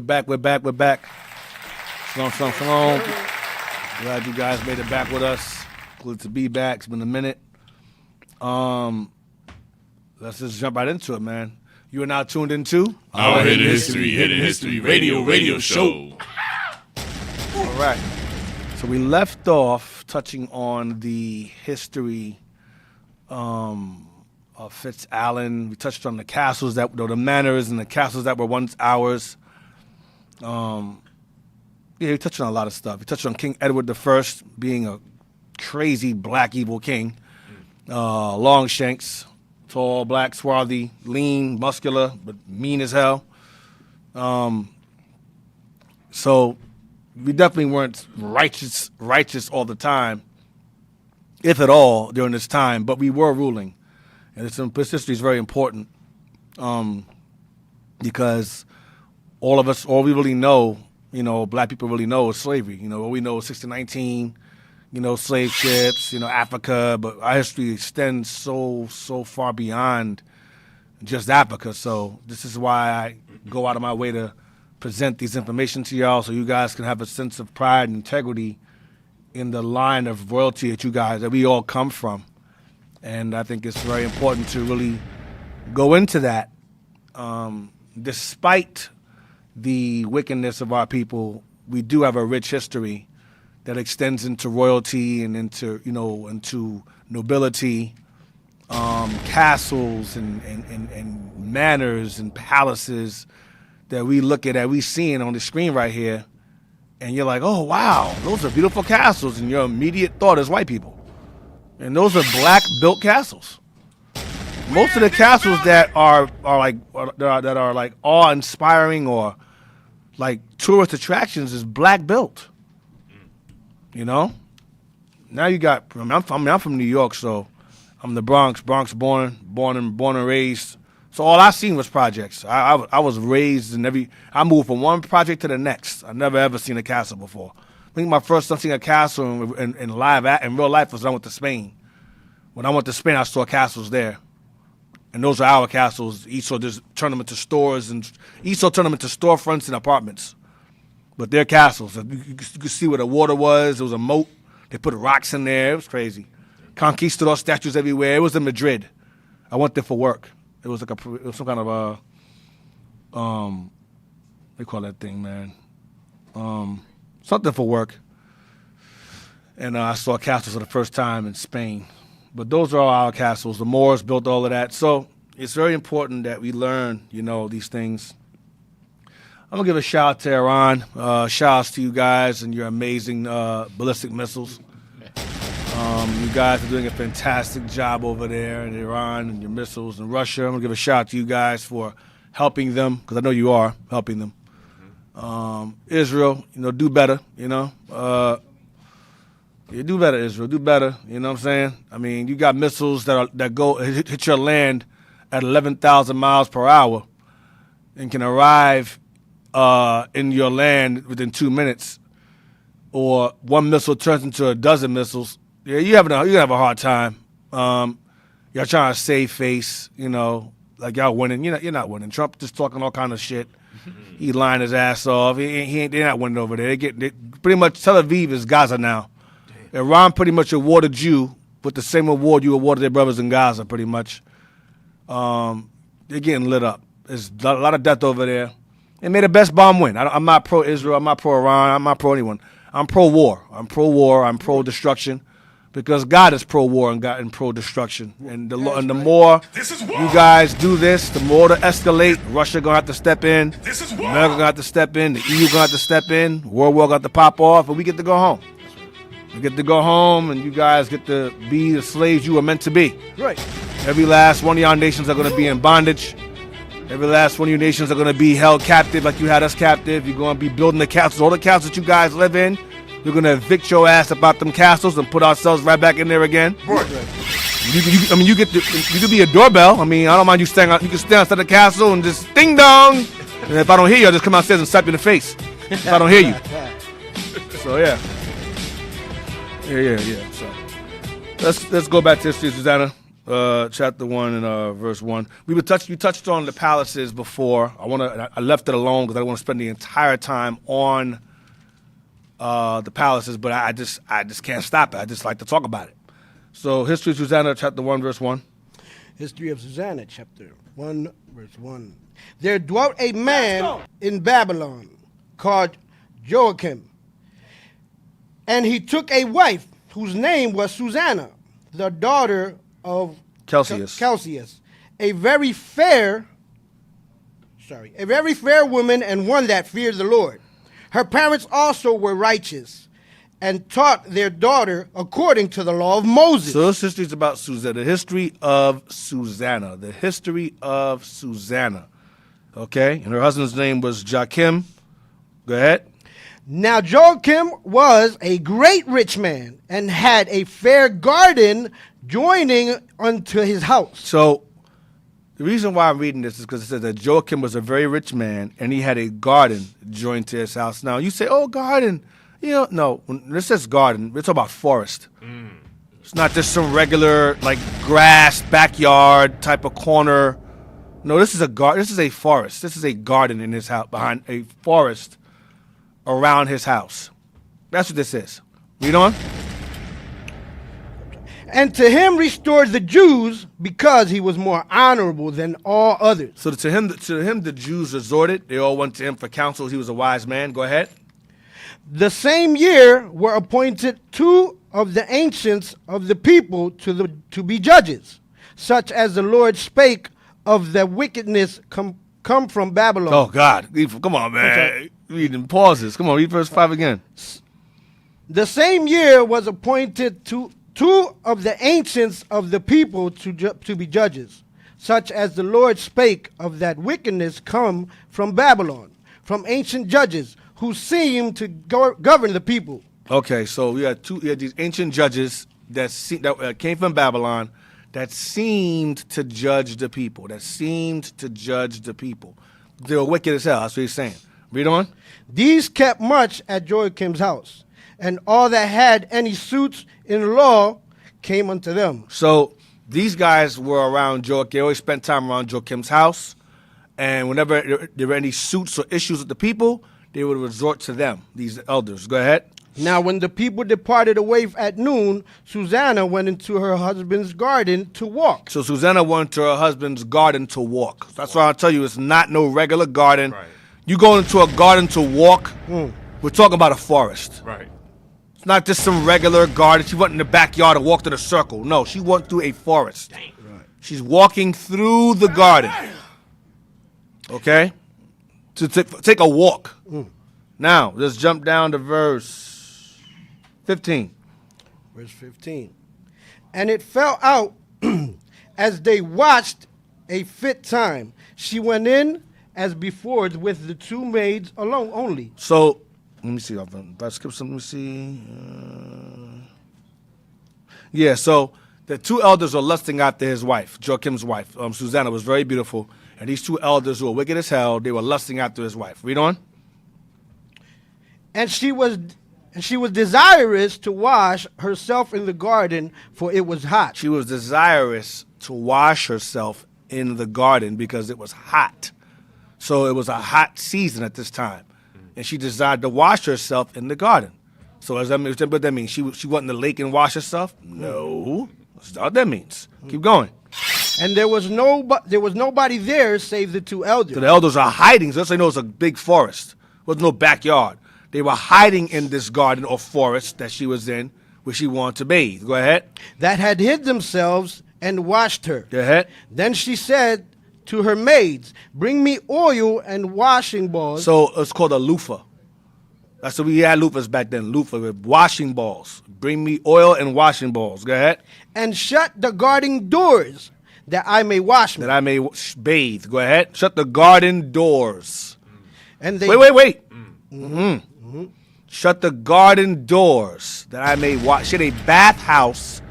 back. Shalom. Glad you guys made it back with us. Good to be back. It's been a minute. Let's just jump right into it, man. You are now tuned into Our Hidden History Radio Show. All right. So we left off touching on the history of Fitz Allen. We touched on the castles the manors and the castles that were once ours. We touched on a lot of stuff. We touched on King Edward I being a crazy black evil king. Long shanks, tall, black, swarthy, lean, muscular, but mean as hell. So we definitely weren't righteous all the time, if at all, during this time, but we were ruling. And this history is very important because all we really know, black people really know is slavery. What we know is 1619, slave ships, Africa, but our history extends so far beyond just Africa. So this is why I go out of my way to present these information to y'all so you guys can have a sense of pride and integrity in the line of royalty that we all come from. And I think it's very important to really go into that. Despite the wickedness of our people, we do have a rich history that extends into royalty and into nobility, castles and manors and palaces that we look at, we seeing on the screen right here, and you're like, oh wow, those are beautiful castles, and your immediate thought is white people, and those are black built castles. Most of the castles that are like awe inspiring or like tourist attractions is black built. Now you got. I'm from New York, so I'm the Bronx born and raised. So all I seen was projects. I was raised in I moved from one project to the next. I never ever seen a castle before. I think my first time seeing a castle in real life was when I went to Spain. When I went to Spain, I saw castles there, and those are our castles. Esau just turned them into stores, and Esau turned them into storefronts and apartments. But they're castles. You could see where the water was. There was a moat. They put rocks in there. It was crazy. Conquistador statues everywhere. It was in Madrid. I went there for work. It was some kind of what do you call that thing, man? Something for work. And I saw castles for the first time in Spain. But those are all our castles. The Moors built all of that. So it's very important that we learn, these things. I'm going to give a shout out to Iran. Shout outs to you guys and your amazing ballistic missiles. You guys are doing a fantastic job over there in Iran and your missiles and Russia. I'm going to give a shout out to you guys for helping them, because I know you are helping them. Israel, do better, You do better, Israel. Do better, you know what I'm saying? I mean, you got missiles that go hit your land at 11,000 miles per hour and can arrive in your land within 2 minutes, or one missile turns into a dozen missiles. Yeah, you have a hard time. Y'all trying to save face, like y'all winning. You're not winning. Trump just talking all kind of shit. He lying his ass off. They're not winning over there. They pretty much Tel Aviv is Gaza now. Iran pretty much awarded you with the same award you awarded their brothers in Gaza, pretty much. They're getting lit up. There's a lot of death over there. And may the best bomb win. I'm not pro-Israel. I'm not pro-Iran. I'm not pro anyone. I'm pro-war. I'm pro-destruction. Because God is pro-war and pro-destruction. And the more you guys do this, the more to escalate. Russia going to have to step in. America going to have to step in. The EU going to have to step in. World War going to have to pop off. And we get to go home. We get to go home, and you guys get to be the slaves you were meant to be. Right. Every last one of y'all nations are going to be in bondage. Every last one of you nations are going to be held captive like you had us captive. You're going to be building the castles. All the castles that you guys live in, we're going to evict your ass about them castles and put ourselves right back in there again. Right. You could be a doorbell. I don't mind you staying. You can stay outside the castle and just ding dong. And if I don't hear you, I'll just come downstairs and slap you in the face. If I don't hear you. So yeah. Yeah. So let's go back to history, Susanna. chapter 1 and verse 1. We touched on the palaces before. I left it alone because I don't want to spend the entire time on the palaces, but I just can't stop it. I just like to talk about it. So, History of Susanna, chapter 1, verse 1. History of Susanna, chapter 1, verse 1. There dwelt a man in Babylon called Joachim, and he took a wife whose name was Susanna, the daughter of Celsius, a very fair woman and one that feared the Lord. Her parents also were righteous and taught their daughter according to the law of Moses. So this history is about Susanna, the history of Susanna, the history of Susanna. Okay, and her husband's name was Joachim. Go ahead. Now Joachim was a great rich man and had a fair garden joining unto his house. So the reason why I'm reading this is because it says that Joachim was a very rich man and he had a garden joined to his house. Now you say, oh, garden. No, when this says garden, we're talking about forest. It's not just some regular like grass, backyard type of corner. No, this is a garden. This is a forest. This is a garden in his house, behind a forest around his house. That's what this is. Read on. And to him restored the Jews because he was more honorable than all others. So to him, the Jews resorted. They all went to him for counsel. He was a wise man. Go ahead. The same year were appointed 2 of the ancients of the people to be judges, such as the Lord spake of the wickedness come from Babylon. Oh, God. Come on, man. Reading pauses. Come on, read verse 5 again. The same year was appointed 2 of the ancients of the people to be judges, such as the Lord spake of that wickedness come from Babylon, from ancient judges, who seemed to govern the people. Okay, so we had these ancient judges that came from Babylon that seemed to judge the people. They were wicked as hell. That's what he's saying. Read on. These kept much at Joachim's house, and all that had any suits in law came unto them. So these guys were around Joachim. They always spent time around Joachim's house, and whenever there were any suits or issues with the people, they would resort to them, these elders. Go ahead. Now, when the people departed away at noon, Susanna went into her husband's garden to walk. So Susanna went to her husband's garden to walk. That's why I'll tell you, it's not no regular garden. Right. You go into a garden to walk, we're talking about a forest. Right. It's not just some regular garden. She went in the backyard and walked in a circle. No, she went through a forest. Right. She's walking through the garden. Okay? To take a walk. Now, let's jump down to verse 15. Verse 15. And it fell out as they watched a fit time. She went in as before with the 2 maids alone only. So, let me see. If I skip something, let me see. Yeah, so the 2 elders were lusting after his wife, Joachim's wife. Susanna was very beautiful. And these 2 elders who were wicked as hell, they were lusting after his wife. Read on. And she was desirous to wash herself in the garden, for it was hot. She was desirous to wash herself in the garden because it was hot. So it was a hot season at this time. And she desired to wash herself in the garden. So what that means? She went in the lake and washed herself? No. That's not what that means. Keep going. And there was nobody there save the 2 elders. So the elders are hiding. So let's say no, it's a big forest. There was no backyard. They were hiding in this garden or forest that she was in, where she wanted to bathe. Go ahead. That had hid themselves and washed her. Go ahead. Then she said to her maids, bring me oil and washing balls. So it's called a loofah. That's what we had loofahs back then. Loofah with washing balls. Bring me oil and washing balls. Go ahead. And shut the garden doors, that I may wash me. That I may bathe. Go ahead. Shut the garden doors. And they Wait. Shut the garden doors, that I may wash. She had a bathhouse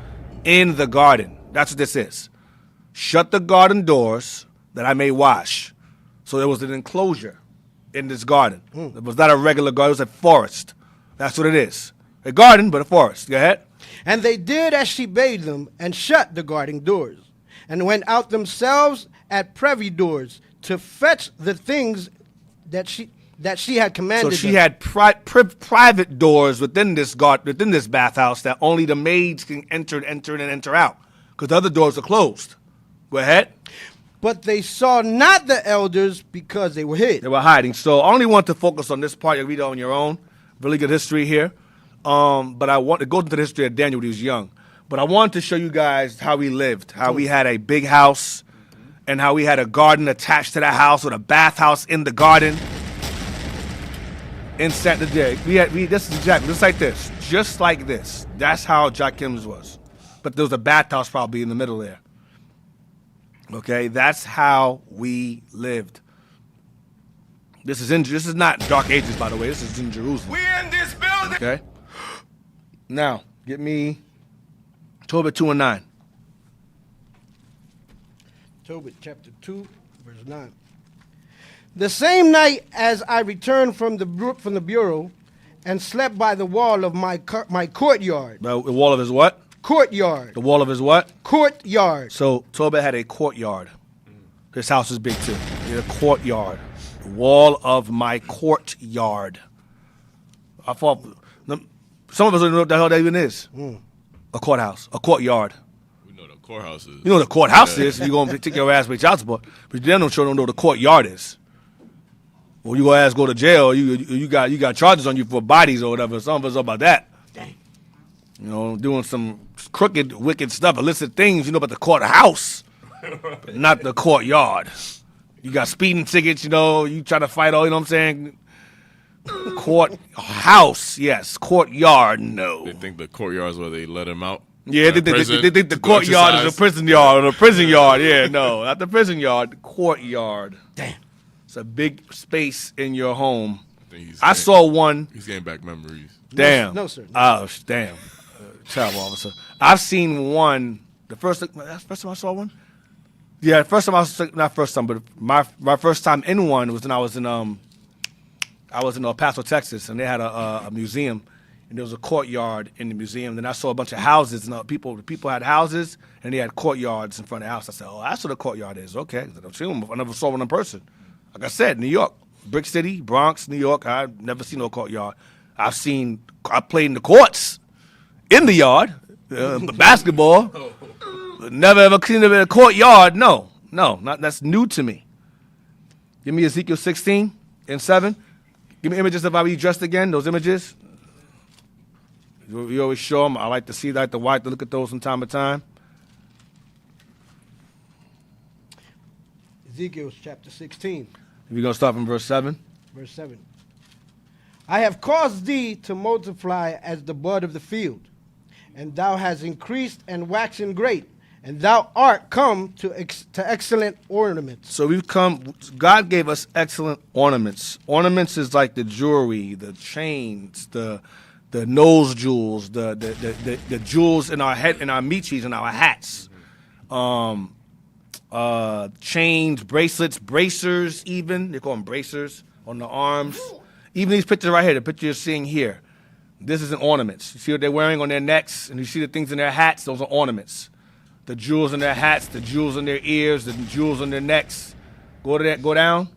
in the garden. That's what this is. Shut the garden doors, that I may wash. So there was an enclosure in this garden. It was not a regular garden. It was a forest. That's what it is. A garden, but a forest. Go ahead. And they did as she bade them, and shut the garden doors. and went out themselves at privy doors to fetch the things that she had commanded. So she them. had private doors within this bathhouse that only the maids can enter and enter out, because the other doors are closed. Go ahead. But they saw not the elders because they were hid. They were hiding. So I only want to focus on this part. You read it on your own. Really good history here. But I want to go into the history of Daniel when he was young. But I wanted to show you guys how we lived, how we had a big house, and how we had a garden attached to that house with a bathhouse in the garden. In Santa Day, this is exactly just like this, just like this. That's how Jachim's was, but there was a bathhouse probably in the middle there. Okay, that's how we lived. This is not Dark Ages, by the way. This is in Jerusalem. We in this building. Okay. Now, get me Tobit 2 and 9. Tobit chapter 2, verse 9. The same night as I returned from the bureau and slept by the wall of my courtyard. The wall of his what? Courtyard. The wall of his what? Courtyard. So Tobit had a courtyard. His house is big too. He had a courtyard. The wall of my courtyard. I thought some of us don't know what the hell that even is. A courthouse. A courtyard. We know the courthouse is. You know what the courthouse is. You're going to take your ass to child support. But you don't know what the courtyard is. Well, you gonna ask go to jail. You got charges on you for bodies or whatever. Some of us know about that. Dang. You know, doing some crooked, wicked stuff, illicit things. You know about the courthouse, but not the courtyard. You got speeding tickets. You know, you try to fight all. You know what I'm saying? Courthouse, yes. Courtyard, no. They think the courtyard is where they let him out. Yeah, they think the courtyard is a prison yard or a prison yard. Yeah, no, not the prison yard. The courtyard. Damn. It's a big space in your home. I saw one. He's getting back memories. Damn. No, sir. Oh, damn. Child officer. I've seen one. The first time I saw one. Yeah, not first time, but my first time in one was when I was in El Paso, Texas, and they had a museum, and there was a courtyard in the museum. Then I saw a bunch of houses, and people had houses, and they had courtyards in front of the house. I said, "Oh, that's what a courtyard is." Okay, I never saw one in person. Like I said, New York, Brick City, Bronx, New York. I've never seen no courtyard. I played in the courts, in the yard, basketball. But never ever seen it in a courtyard. No, that's new to me. Give me Ezekiel 16 and 7. Give me images of how he dressed again. Those images. We always show them. I like to see that. To look at those from time to time. Ezekiel chapter 16. We're going to start from verse 7. Verse 7. I have caused thee to multiply as the bud of the field, and thou hast increased and waxen great, and thou art come to excellent ornaments. So God gave us excellent ornaments. Ornaments is like the jewelry, the chains, the nose jewels, the jewels in our head, in our michis, and our hats. Chains, bracelets, bracers even. They call them bracers on the arms. Even these pictures right here, the picture you're seeing here, this is an ornaments. You see what they're wearing on their necks, and you see the things in their hats, those are ornaments. The jewels in their hats, the jewels in their ears, the jewels on their necks. Go down.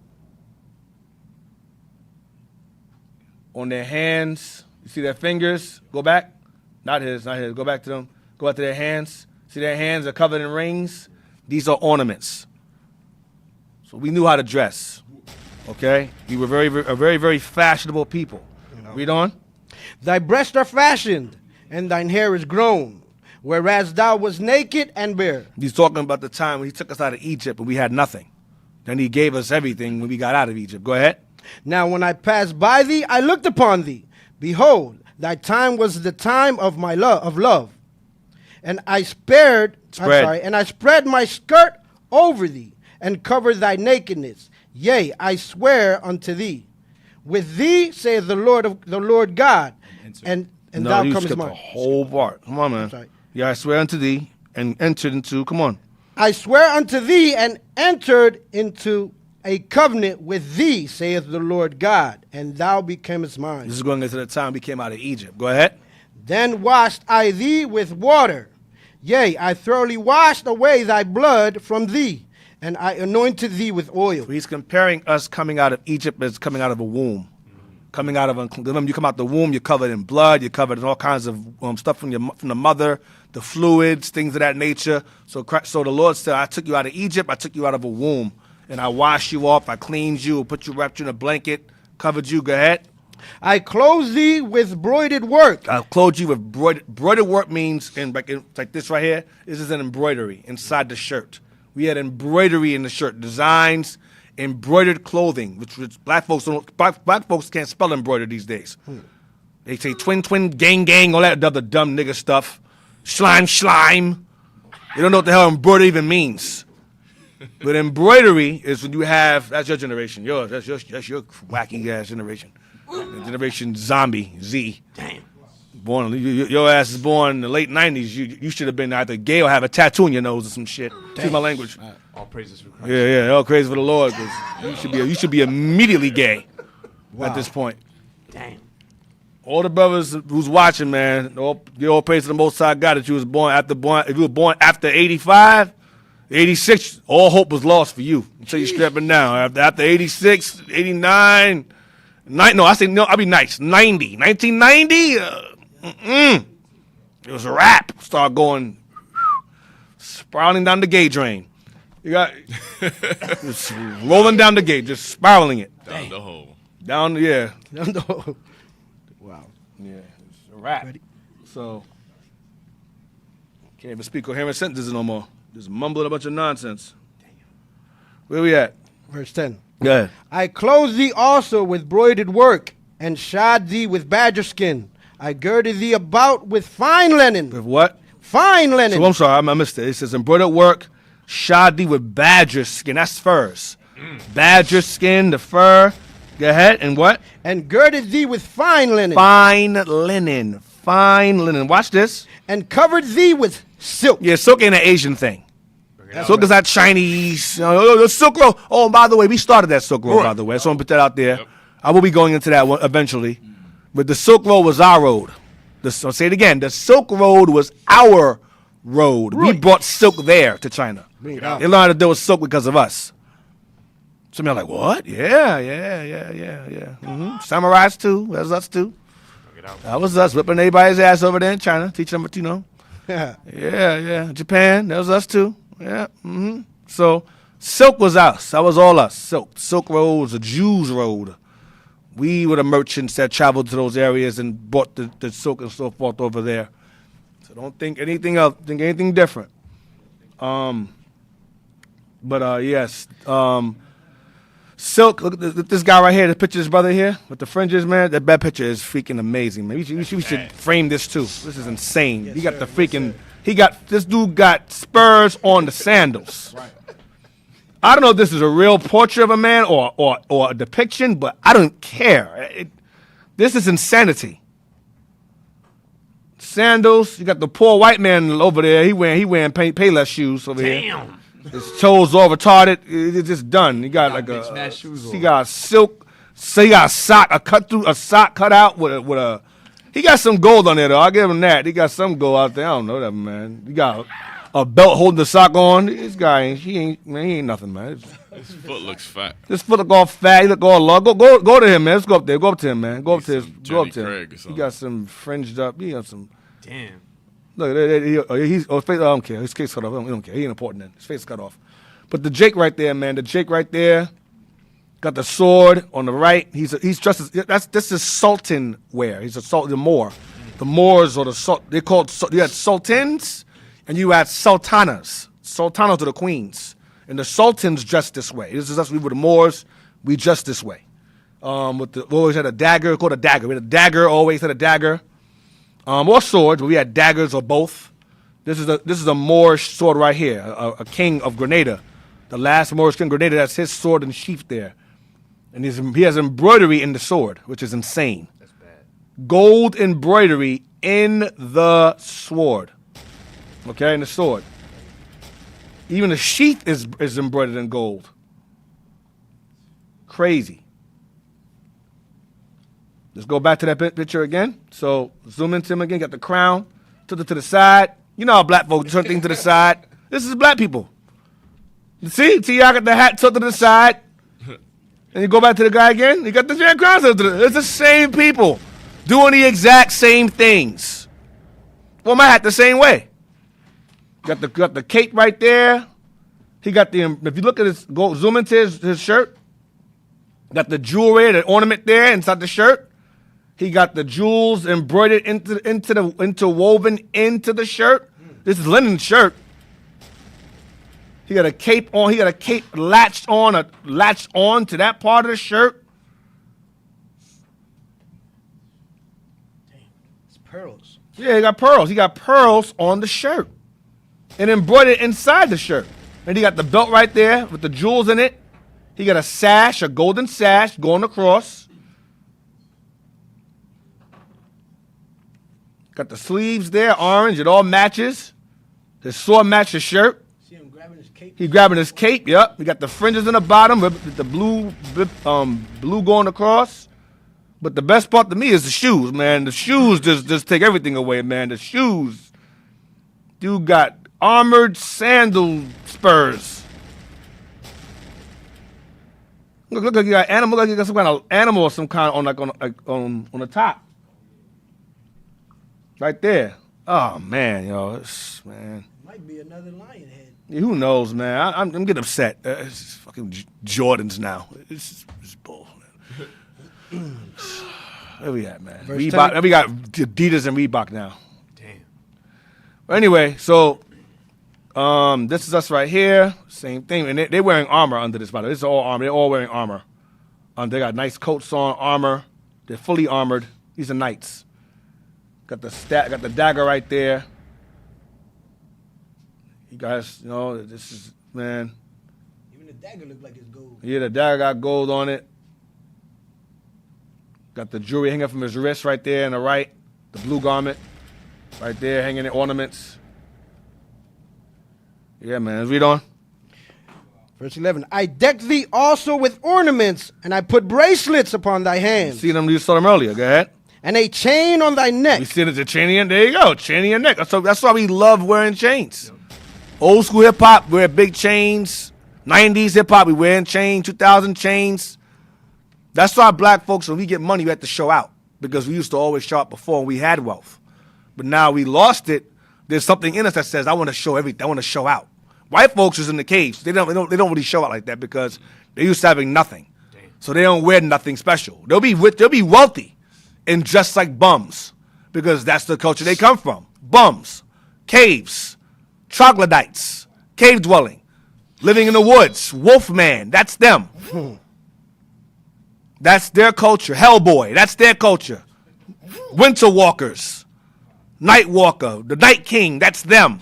On their hands, you see their fingers? Go back. Not his. Go back to them. Go back to their hands. See their hands are covered in rings? These are ornaments. So we knew how to dress. Okay? We were a very, very fashionable people. Read on. Thy breasts are fashioned, and thine hair is grown, whereas thou was naked and bare. He's talking about the time when he took us out of Egypt and we had nothing. Then he gave us everything when we got out of Egypt. Go ahead. Now when I passed by thee, I looked upon thee. Behold, thy time was the time of my love. And I spread my skirt over thee, and covered thy nakedness. Yea, I swear unto thee. With thee, saith the Lord God, and no, thou you comest skipped mine. the whole part. Come on, man. Sorry. Yeah, I swear unto thee, and entered into, come on. I swear unto thee, and entered into a covenant with thee, saith the Lord God, and thou becamest mine. This is going into the time we came out of Egypt. Go ahead. Then washed I thee with water, Yea, I thoroughly washed away thy blood from thee, and I anointed thee with oil. So he's comparing us coming out of Egypt as coming out of a womb. Coming out of remember, you come out the womb, you're covered in blood, you're covered in all kinds of stuff from the mother, the fluids, things of that nature. So the Lord said, I took you out of Egypt, I took you out of a womb, and I washed you off, I cleaned you, wrapped you in a blanket, covered you. Go ahead. I clothed thee with broidered work. I clothed you with broidered work means like this right here. This is an embroidery inside the shirt. We had embroidery in the shirt, designs. Embroidered clothing, which black folks can't spell embroidery these days. They say twin, gang, all that other dumb nigga stuff. Slime. They don't know what the hell embroidery even means. But embroidery is when you have, that's your generation, that's your wacky ass generation. Generation zombie, Z. Damn. Your ass is born in the late 90s. You should have been either gay or have a tattoo on your nose or some shit. Excuse my language. All praises for Christ. Yeah, all praise for the Lord. 'Cause you should be immediately gay at this point. Damn. All the brothers who's watching, man, all praise to the Most High God that you was born after. If you were born after 85, 86, all hope was lost for you until you're strapping down. After 86, 89, I'll be nice. 1990. It was a wrap. Start going spiraling down the gay drain. You got just rolling down the gate, just spiraling it Down the hole. down. Yeah, Wow. yeah, it's a wrap. Ready? So can't even speak coherent sentences no more. Just mumbling a bunch of nonsense. Where we at? Verse 10. Go ahead. I clothed thee also with broidered work, and shod thee with badger skin. I girded thee about with fine linen. With what? Fine linen. So I'm sorry, I missed it. It says embroidered work, shod thee with badger skin. That's furs. Badger skin, the fur. Go ahead. And what? And girded thee with fine linen. Fine linen. Fine linen. Watch this. And covered thee with silk. Yeah, silk ain't an Asian thing. Silk is not Chinese. The Silk Road. Oh, by the way, we started that Silk Road, by the way. So I'm going to put that out there. Yep. I will be going into that one eventually. But the Silk Road was our road. I'll say it again. The Silk Road was our road. We Right. brought silk there to China. Bring it They out. learned how to deal with silk because of us. Some of y'all like, what? Yeah. Samurais too. That was us too. That was us whipping everybody's ass over there in China, teaching them, Yeah. Japan, that was us too. Yeah. So silk was us. That was all us. Silk Road was a Jews' road. We were the merchants that traveled to those areas and bought the silk and so forth over there. So don't think anything else. Think anything different. Yes. Silk. Look at this guy right here. The picture of his brother here with the fringes, man. That picture is freaking amazing, man. We should frame this too. This is insane. Yes, he got sir. the freaking. This dude got spurs on the sandals. Right. I don't know if this is a real portrait of a man or a depiction, but I don't care. This is insanity. Sandals. You got the poor white man over there. He wearing Payless shoes over here. Damn. His toes all retarded. It's just done. He got like mismatched shoes he on. got silk. So he got a sock cut out with a. He got some gold on there though. I'll give him that. He got some gold out there. I don't know that, man. He got a belt holding the sock on. This guy he ain't nothing, man. His foot looks fat. This foot look all fat. He look all long. Go to him, man. Let's go up there. Go up to him, man. Go up to his. Go up to Craig or him. He something. got some fringed up. He got some. Damn. Look, his face. I don't care. His face cut off. I don't care. He ain't important then. His face cut off. But the Jake right there, man. The Jake right there. Got the sword on the right. He's dressed as this is Sultan wear. He's the Moor. The Moors or they called you had sultans and you had sultanas. Sultanas are the queens. And the sultans dressed this way. This is us. We were the Moors. We dressed this way. We always had a dagger, called a dagger. We had a dagger, always had a dagger. Or swords, but we had daggers or both. This is a Moorish sword right here, a king of Grenada. The last Moorish king of Grenada, that's his sword and sheath there. And he has embroidery in the sword, which is insane. That's bad. Gold embroidery in the sword. Okay, in the sword. Even the sheath is embroidered in gold. Crazy. Let's go back to that picture again. So zoom into him again. Got the crown. To the side. You know how black folks turn things to the side. This is black people. See, y'all got the hat tilted to the side. And you go back to the guy again, you got the Jan Crown tilted to the. It's the same people doing the exact same things. Well, my hat the same way. Got the cape right there. He got the, if you look at his, go zoom into his shirt. Got the jewelry, the ornament there inside the shirt. He got the jewels embroidered interwoven into the shirt. This is linen shirt. He got a cape on. He got a cape latched on to that part of the shirt. Damn, it's pearls. Yeah, he got pearls. He got pearls on the shirt and embroidered inside the shirt. And he got the belt right there with the jewels in it. He got a sash, a golden sash going across. Got the sleeves there, orange. It all matches. His sword matches his shirt. See him grabbing his cape? He's grabbing his cape, yep. He got the fringes in the bottom with the blue going across. But the best part to me is the shoes, man. The shoes just take everything away, man. The shoes. Dude got armored sandal spurs. Look like you got animal, like you got some kind of animal or some kind on the top. Right there. Oh man, man. Might be another lion head. Yeah, who knows, man? I'm getting upset. It's fucking Jordans now. It's bull. Where we at, man? Reebok. We got Adidas and Reebok now. Damn. But anyway, so this is us right here. Same thing, and they're wearing armor under this. By the way, this is all armor. They're all wearing armor. They got nice coats on, armor. They're fully armored. These are knights. Got the dagger right there. You guys, this is, man. Even the dagger look like it's gold. Yeah, the dagger got gold on it. Got the jewelry hanging from his wrist right there on the right. The blue garment right there, hanging in ornaments. Yeah, man. Let's read on. Verse 11. I decked thee also with ornaments, and I put bracelets upon thy hands. You saw them earlier. Go ahead. And a chain on thy neck. We see the chain in there. You go, chain in your neck. That's why we love wearing chains. Old school hip hop, wear big chains. 90s hip hop, we wearing chains. 2000 chains. That's why black folks, when we get money, we have to show out, because we used to always show out before and we had wealth. But now we lost it. There's something in us that says, I want to show everything. I want to show out. White folks is in the caves. They don't really show out like that because they're used to having nothing. Damn. So they don't wear nothing special. They'll be wealthy and dressed like bums, because that's the culture they come from. Bums, caves, troglodytes, cave dwelling, living in the woods, wolfman, that's them. That's their culture. Hellboy, that's their culture. Winter walkers, night walker, the night king, that's them.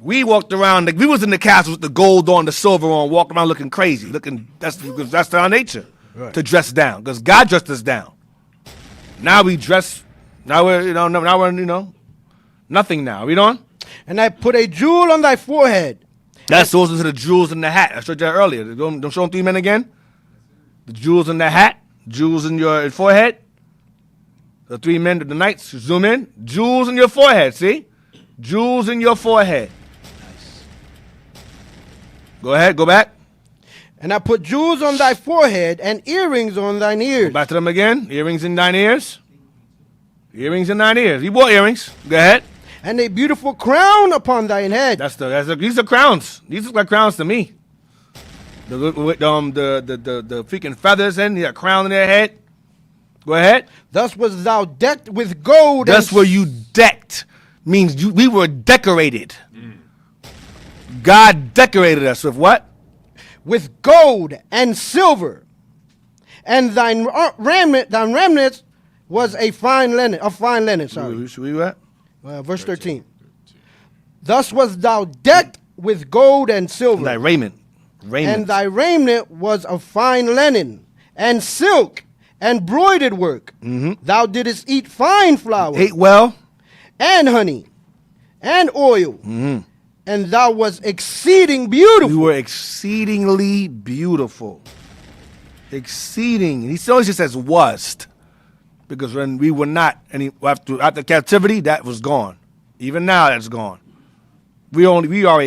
We walked around, we was in the castle with the gold on, the silver on, walking around looking crazy, because that's our nature. Right. To dress down, because God dressed us down. Now we dress. Now we're nothing. Now read on. And I put a jewel on thy forehead. That goes into the jewels in the hat. I showed you that earlier. Don't show them 3 men again. The jewels in the hat, jewels in your forehead. The 3 men, the knights. Zoom in. Jewels in your forehead. See, jewels in your forehead. Nice. Go ahead. Go back. And I put jewels on thy forehead and earrings on thine ears. Go back to them again. Earrings in thine ears. Earrings in thine ears. You bought earrings. Go ahead. And a beautiful crown upon thine head. These are crowns. These look like crowns to me. The freaking feathers and the crown in their head. Go ahead. Thus was thou decked with gold. That's where you decked. Means we were decorated. God decorated us with what? With gold and silver, and thine remnant was a fine linen. Sorry. Should we what? Verse 13. Thus was thou decked with gold and silver. Thy raiment. And thy raiment was of fine linen and silk and broidered work. Mm-hmm. Thou didst eat fine flour. Ate well. And honey and oil. Mm-hmm. And thou was exceeding beautiful. You were exceedingly beautiful. Exceeding. He always just says was. Because when we were not after captivity, that was gone. Even now, that's gone. We are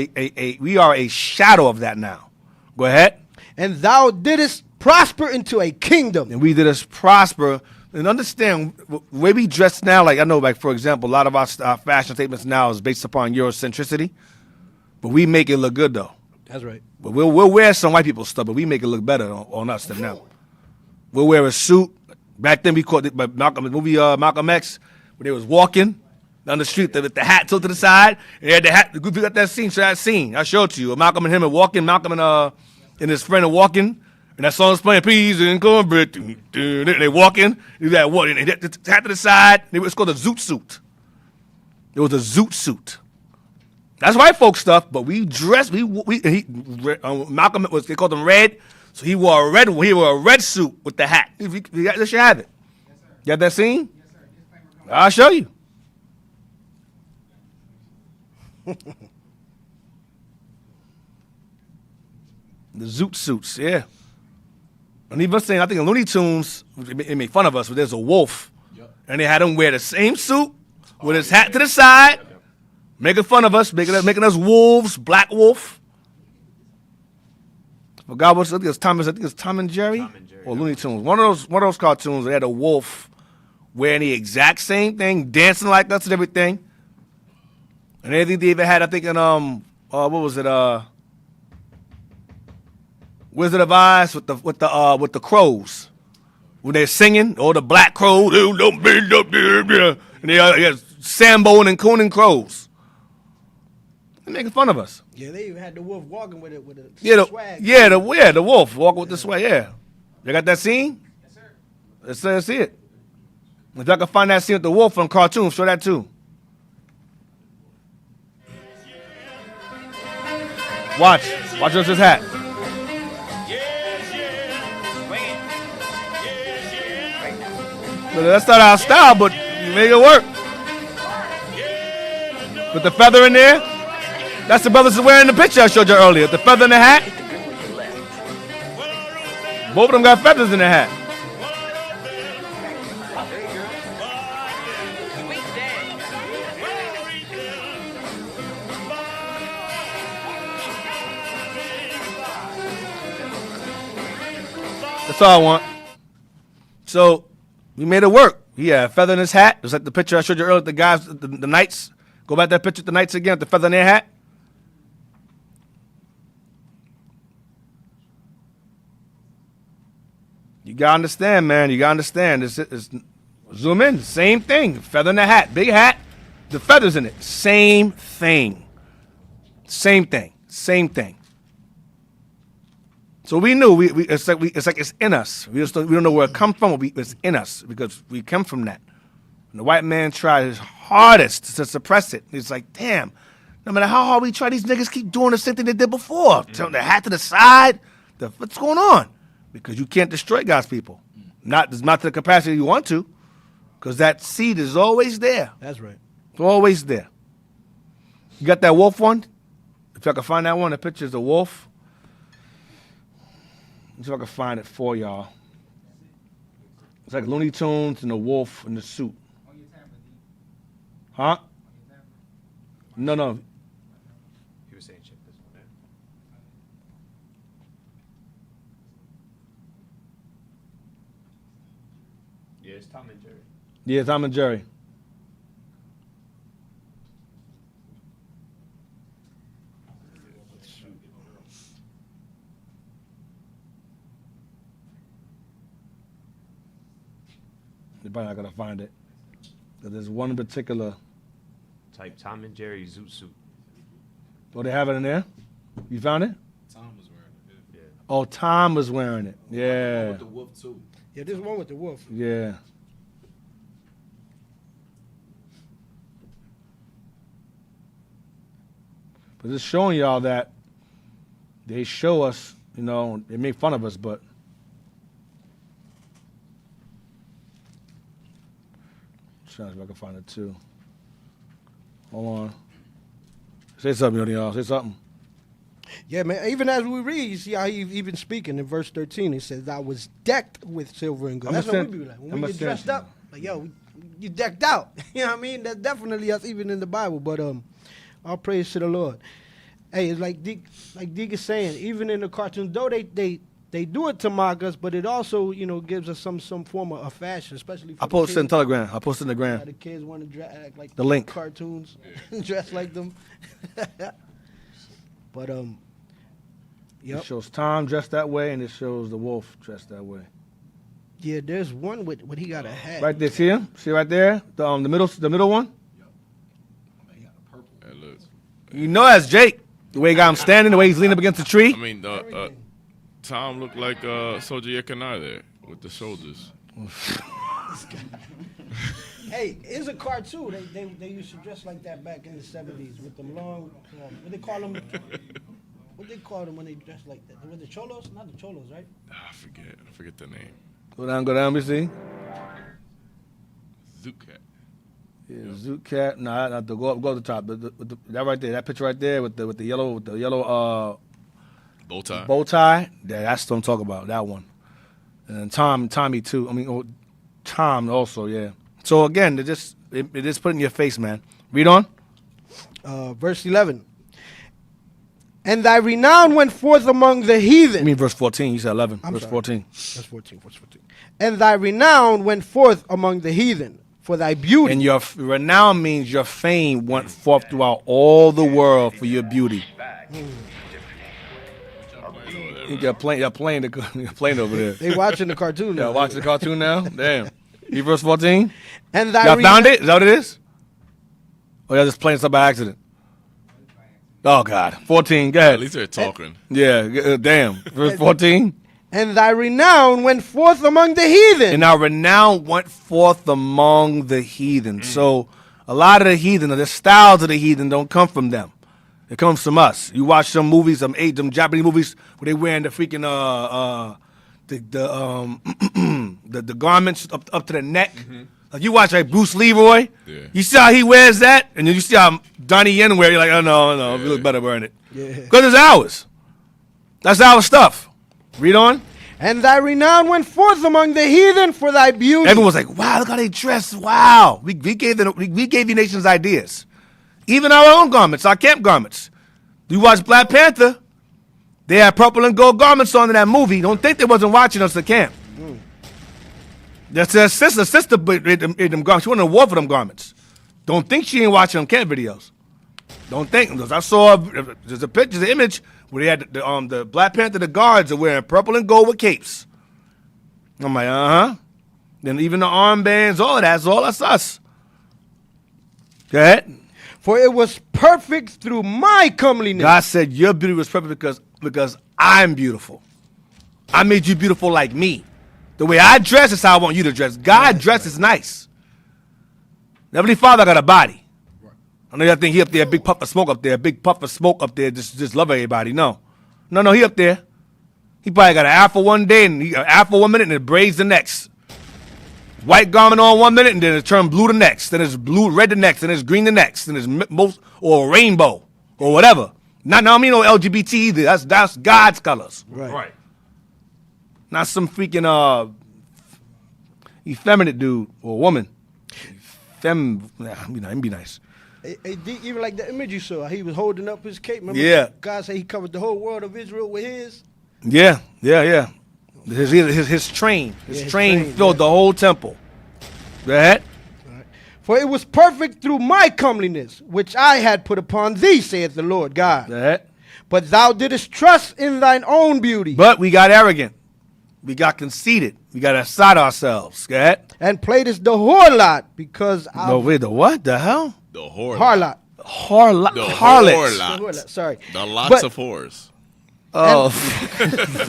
a shadow of that now. Go ahead. And thou didst prosper into a kingdom. And we did us prosper. And understand, the way we dress now, like I know, like for example, a lot of our fashion statements now is based upon Eurocentricity. But we make it look good, though. That's right. But we'll wear some white people's stuff, but we make it look better on us than them. We'll wear a suit. Back then, we caught it by the movie Malcolm X, where they was walking down the street with the hat tilted to the side. And they had the hat. We got that scene. Show that scene. I showed it to you. Malcolm and him are walking. Malcolm and his friend are walking. And that song's playing, peas and cornbread. They walking. They got what? And they had the hat to the side. It's called a zoot suit. It was a zoot suit. That's white folk stuff, but we dressed. Malcolm was, they called him Red, so he wore a red suit with the hat. You should have it. Yes, sir. You got that scene? Yes, sir. I'll show you. The zoot suits, yeah. And even saying, I think in Looney Tunes, they made fun of us, but there's a wolf, and they had him wear the same suit with his hat to the side. Making fun of us, making us wolves, black wolf. I forgot what I think it was Tom and Jerry, or Looney Tunes. One of those cartoons. They had a wolf wearing the exact same thing, dancing like us and everything. And anything they even had, I think in what was it? Wizard of Oz with the crows when they're singing, or the black crows, and they had Sambo and Coon crows. They're making fun of us. Yeah, they even had the wolf walking with it with a swag. The wolf walking with the swag. Yeah, you got that scene? Yes, sir. Let's see it. If I can find that scene with the wolf from cartoon, show that too. Watch us his hat. But that's not our style, but you make it work. With the feather in there. That's the brothers wearing the picture I showed you earlier. The feather in the hat. Both of them got feathers in the hat. That's all I want. So we made it work. He had a feather in his hat. It was like the picture I showed you earlier. The guys, the knights. Go back to that picture, the knights again, with the feather in their hat. You gotta understand, man. You gotta understand. It's zoom in. Same thing. Feather in the hat. Big hat. The feathers in it. Same thing. Same thing. Same thing. So we knew it's like it's in us. We don't know where it comes from. It's in us because we come from that. And the white man tried his hardest to suppress it. It's like, damn. No matter how hard we try, these niggas keep doing the same thing they did before. Turn the hat to the side. What's going on? Because you can't destroy God's people. Not to the capacity you want to. Because that seed is always there. That's right. It's always there. You got that wolf one? If I can find that one, the picture is a wolf. Let's see if I can find it for y'all. It's like Looney Tunes and a wolf in the suit. Huh? No. He was saying check this one out. Yeah, it's Tom and Jerry. Yeah, Tom and Jerry. You're probably not going to find it. But there's one in particular. Type Tom and Jerry zoot suit. Oh, they have it in there? You found it? Tom was wearing it. Yeah. Oh, Tom was wearing it. Yeah. With the wolf too. Yeah, there's one with the wolf. Yeah. But just showing y'all that they show us, they make fun of us, but trying to see if I can find it too. Hold on. Say something, y'all. Say something. Yeah, man. Even as we read, you see how he even speaking in verse 13. He says, "I was decked with silver and gold." That's what we be like. When we get dressed up, Like, yo, you decked out. You know what I mean? That's definitely us, even in the Bible. But all praise to the Lord. Hey, it's like Deke is saying, even in the cartoons, though they do it to mock us, but it also, gives us some form of fashion, especially for I posted in Telegram. I posted in the gram. the kids want to act like The link. cartoons, dress like them. But yep. It shows Tom dressed that way, and it shows the wolf dressed that way. Yeah, there's one with what he got a hat. Right there, see him? See right there? The middle one? That looks. You know that's Jake. The way he got him standing, the way he's leaning up against the tree. I mean, Tom looked like Soldier Yekanai there with the shoulders. Hey, it's a cartoon. They used to dress like that back in the 70s with them long, what they call them? What they call them when they dress like that? Were the cholos? Not the cholos, right? I forget the name. Go down, we see. Zoot Cat. Yeah, Zoot Cat. No, not the go to the top. That right there, that picture right there with the yellow Bow tie. bow tie. Yeah, that's what I'm talking about. That one. And Tommy too. I mean, Tom also. Yeah. So again, it just put in your face, man. Read on. Verse 11. And thy renown went forth among the heathen. I mean, verse 14. You said 11. I'm verse sorry. 14. Verse 14. And thy renown went forth among the heathen for thy beauty. And your renown means your fame went forth throughout all the world for your beauty. You're playing over there. They watching the cartoon now. Yeah, watching the cartoon now? Damn. You verse 14? And thy Y'all found it? Is that what it is? Or y'all just playing something by accident? Oh, God. 14, go ahead. At least they're talking. Yeah, damn. Verse 14? And thy renown went forth among the heathen. And our renown went forth among the heathen. So a lot of the heathen, the styles of the heathen don't come from them. It comes from us. You watch some movies, some Japanese movies where they wearing the freaking the garments up to the neck. Mm-hmm. Like you watch like Bruce Leroy. Yeah. You see how he wears that, and then you see how Donnie Yen wear. You're like, oh no, we look better wearing it. Because it's ours. That's our stuff. Read on. And thy renown went forth among the heathen for thy beauty. Everyone was like, wow, look how they dress. Wow. We gave you nations ideas. Even our own garments, our camp garments. You watch Black Panther, they had purple and gold garments on in that movie. Don't think they wasn't watching us at camp. That's her sister in them garments. She went to war for them garments. Don't think she ain't watching them camp videos. Don't think. Because I saw, there's a picture, there's an image where they had the Black Panther, the guards are wearing purple and gold with capes. I'm like, uh-huh. Then even the armbands, all of that's us. Go ahead. For it was perfect through my comeliness. God said your beauty was perfect because I'm beautiful. I made you beautiful like me. The way I dress is how I want you to dress. God dresses nice. Heavenly Father got a body. I know y'all think he up there, big puff of smoke up there, just love everybody. No, he up there. He probably got an afro one day and an afro 1 minute and it braids the next. White garment on 1 minute and then it turn blue the next. Then it's red the next. Then it's green the next. Then it's or rainbow or whatever. I don't mean no LGBT either. That's God's colors. Right. Not some freaking effeminate dude or woman. Be nice. Even like the image you saw, he was holding up his cape. Remember? Yeah. God said he covered the whole world of Israel with his. Yeah. His train filled the whole temple. Go ahead. Right. For it was perfect through my comeliness, which I had put upon thee, saith the Lord God. Go ahead. But thou didst trust in thine own beauty. But we got arrogant. We got conceited. We got outside ourselves. Go ahead. And playedest the harlot because No, wait, the what? The hell? The whore. Harlot. Harlot. The Harlots. harlot. Sorry. The lots of whores. Oh.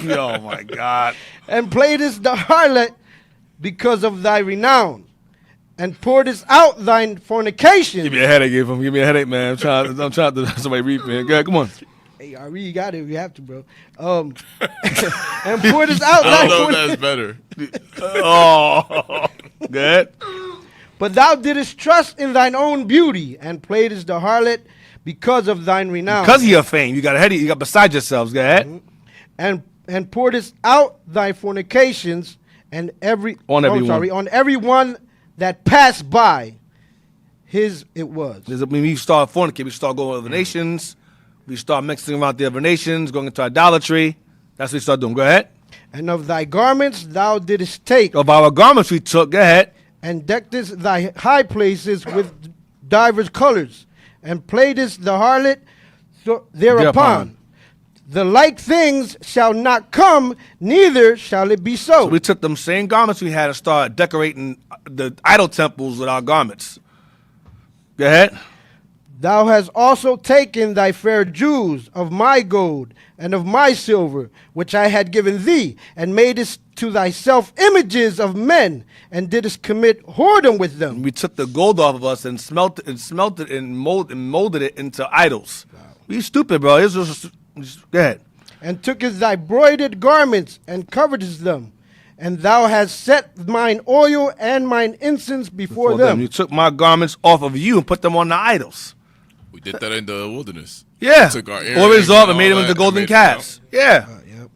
Oh, my God. And playedest the harlot because of thy renown. And pouredest out thine fornication. Give me a headache, Give me a headache, man. I'm trying to somebody read, man. Go ahead, come on. Hey, I really got it if you have to, bro. And pouredest out I thy don't know fornication. if that's better. Oh. Go ahead. But thou didst trust in thine own beauty, and playedest the harlot because of thine renown. Because of your fame. You got a headache. You got beside yourselves. Go ahead. Mm-hmm. And pouredest out thy fornications, and on every one that passed by, his it was. When we start fornicating, we start going to other nations. We start mixing around the other nations, going into idolatry. That's what we start doing. Go ahead. And of thy garments thou didst take, Of our garments we took. Go ahead. and deckedst thy high places with divers colors, and playedst the harlot thereupon. The like things shall not come, neither shall it be so. So we took them same garments we had and started decorating the idol temples with our garments. Go ahead. Thou hast also taken thy fair jewels of my gold and of my silver, which I had given thee, and madest to thyself images of men, and didst commit whoredom with them. We took the gold off of us and smelted and molded it into idols. Wow. We stupid, bro. It's just, go ahead. And tookest thy broidered garments and coveredst them, and thou hast set mine oil and mine incense before them. You took my garments off of you and put them on the idols. We did that in the wilderness. Yeah. Took our Or result and made them into golden calves. Yeah. Yep.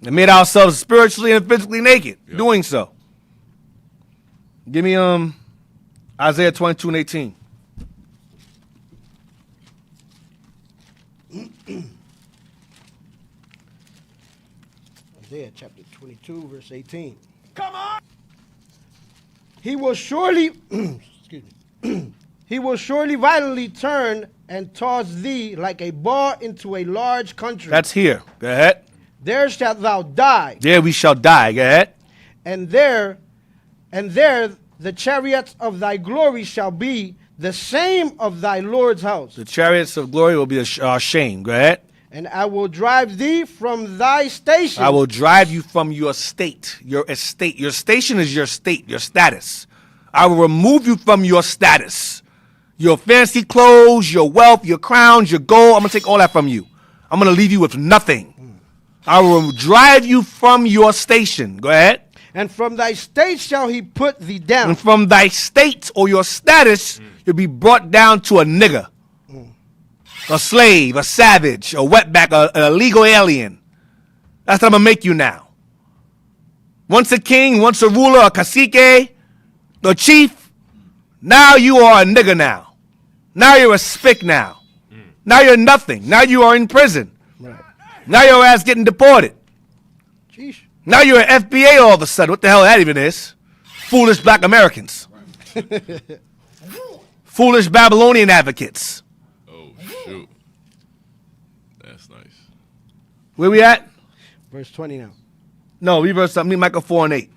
And made ourselves spiritually and physically naked doing so. Give me Isaiah 22 and 18. Isaiah chapter 22, verse 18. Come on! He will surely, excuse me, he will surely violently turn and toss thee like a ball into a large country. That's here. Go ahead. There shalt thou die, There we shall die. Go ahead. and there the chariots of thy glory shall be the same of thy Lord's house. The chariots of glory will be our shame. Go ahead. And I will drive thee from thy station. I will drive you from your state, your estate. Your station is your state, your status. I will remove you from your status. Your fancy clothes, your wealth, your crowns, your gold. I'm going to take all that from you. I'm going to leave you with nothing. I will drive you from your station. Go ahead. And from thy state shall he put thee down. And from thy state or your status, you'll be brought down to a nigger, a slave, a savage, a wetback, an illegal alien. That's what I'm going to make you now. Once a king, once a ruler, a cacique, a chief, now you are a nigger now. Now you're a spick now. Now you're nothing. Now you are in prison. Right. Now your ass getting deported. Jeez. Now you're an FBA all of a sudden. What the hell that even is? Foolish black Americans. Foolish Babylonian advocates. Oh, shoot. That's nice. Where we at? Verse 20 now. No, reverse something. Micah 4 and 8.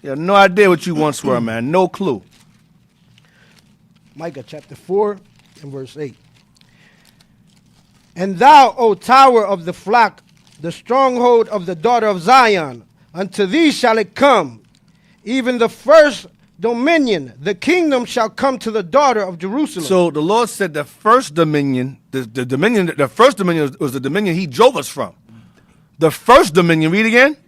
You have no idea what you once were, man. No clue. Micah chapter 4 and verse 8. And thou, O tower of the flock, the stronghold of the daughter of Zion, unto thee shall it come, even the first dominion, the kingdom shall come to the daughter of Jerusalem. So the Lord said the first dominion, the first dominion was the dominion he drove us from. The first dominion, read again.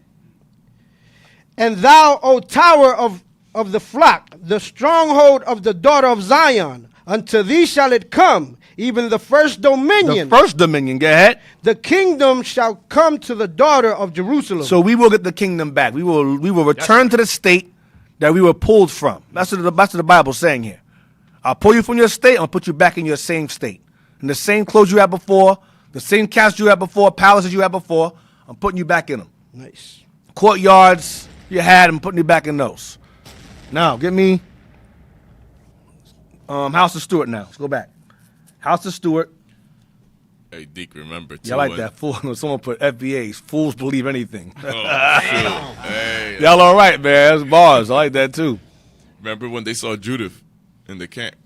And thou, O tower of the flock, the stronghold of the daughter of Zion, unto thee shall it come, even the first dominion. The first dominion, go ahead. The kingdom shall come to the daughter of Jerusalem. So we will get the kingdom back. We will return to the state that we were pulled from. That's what the Bible's saying here. I'll pull you from your state. I'll put you back in your same state. In the same clothes you had before, the same castle you had before, palaces you had before. I'm putting you back in them. Nice. Courtyards you had, I'm putting you back in those. Now, get me House of Stewart now. Let's go back. House of Stewart. Hey, Deke, remember, too. Yeah, I like that. Fool. Someone put FBAs. Fools believe anything. Oh, shoot. Hey. Y'all all right, man. That's bars. I like that, too. Remember when they saw Judith in the camp?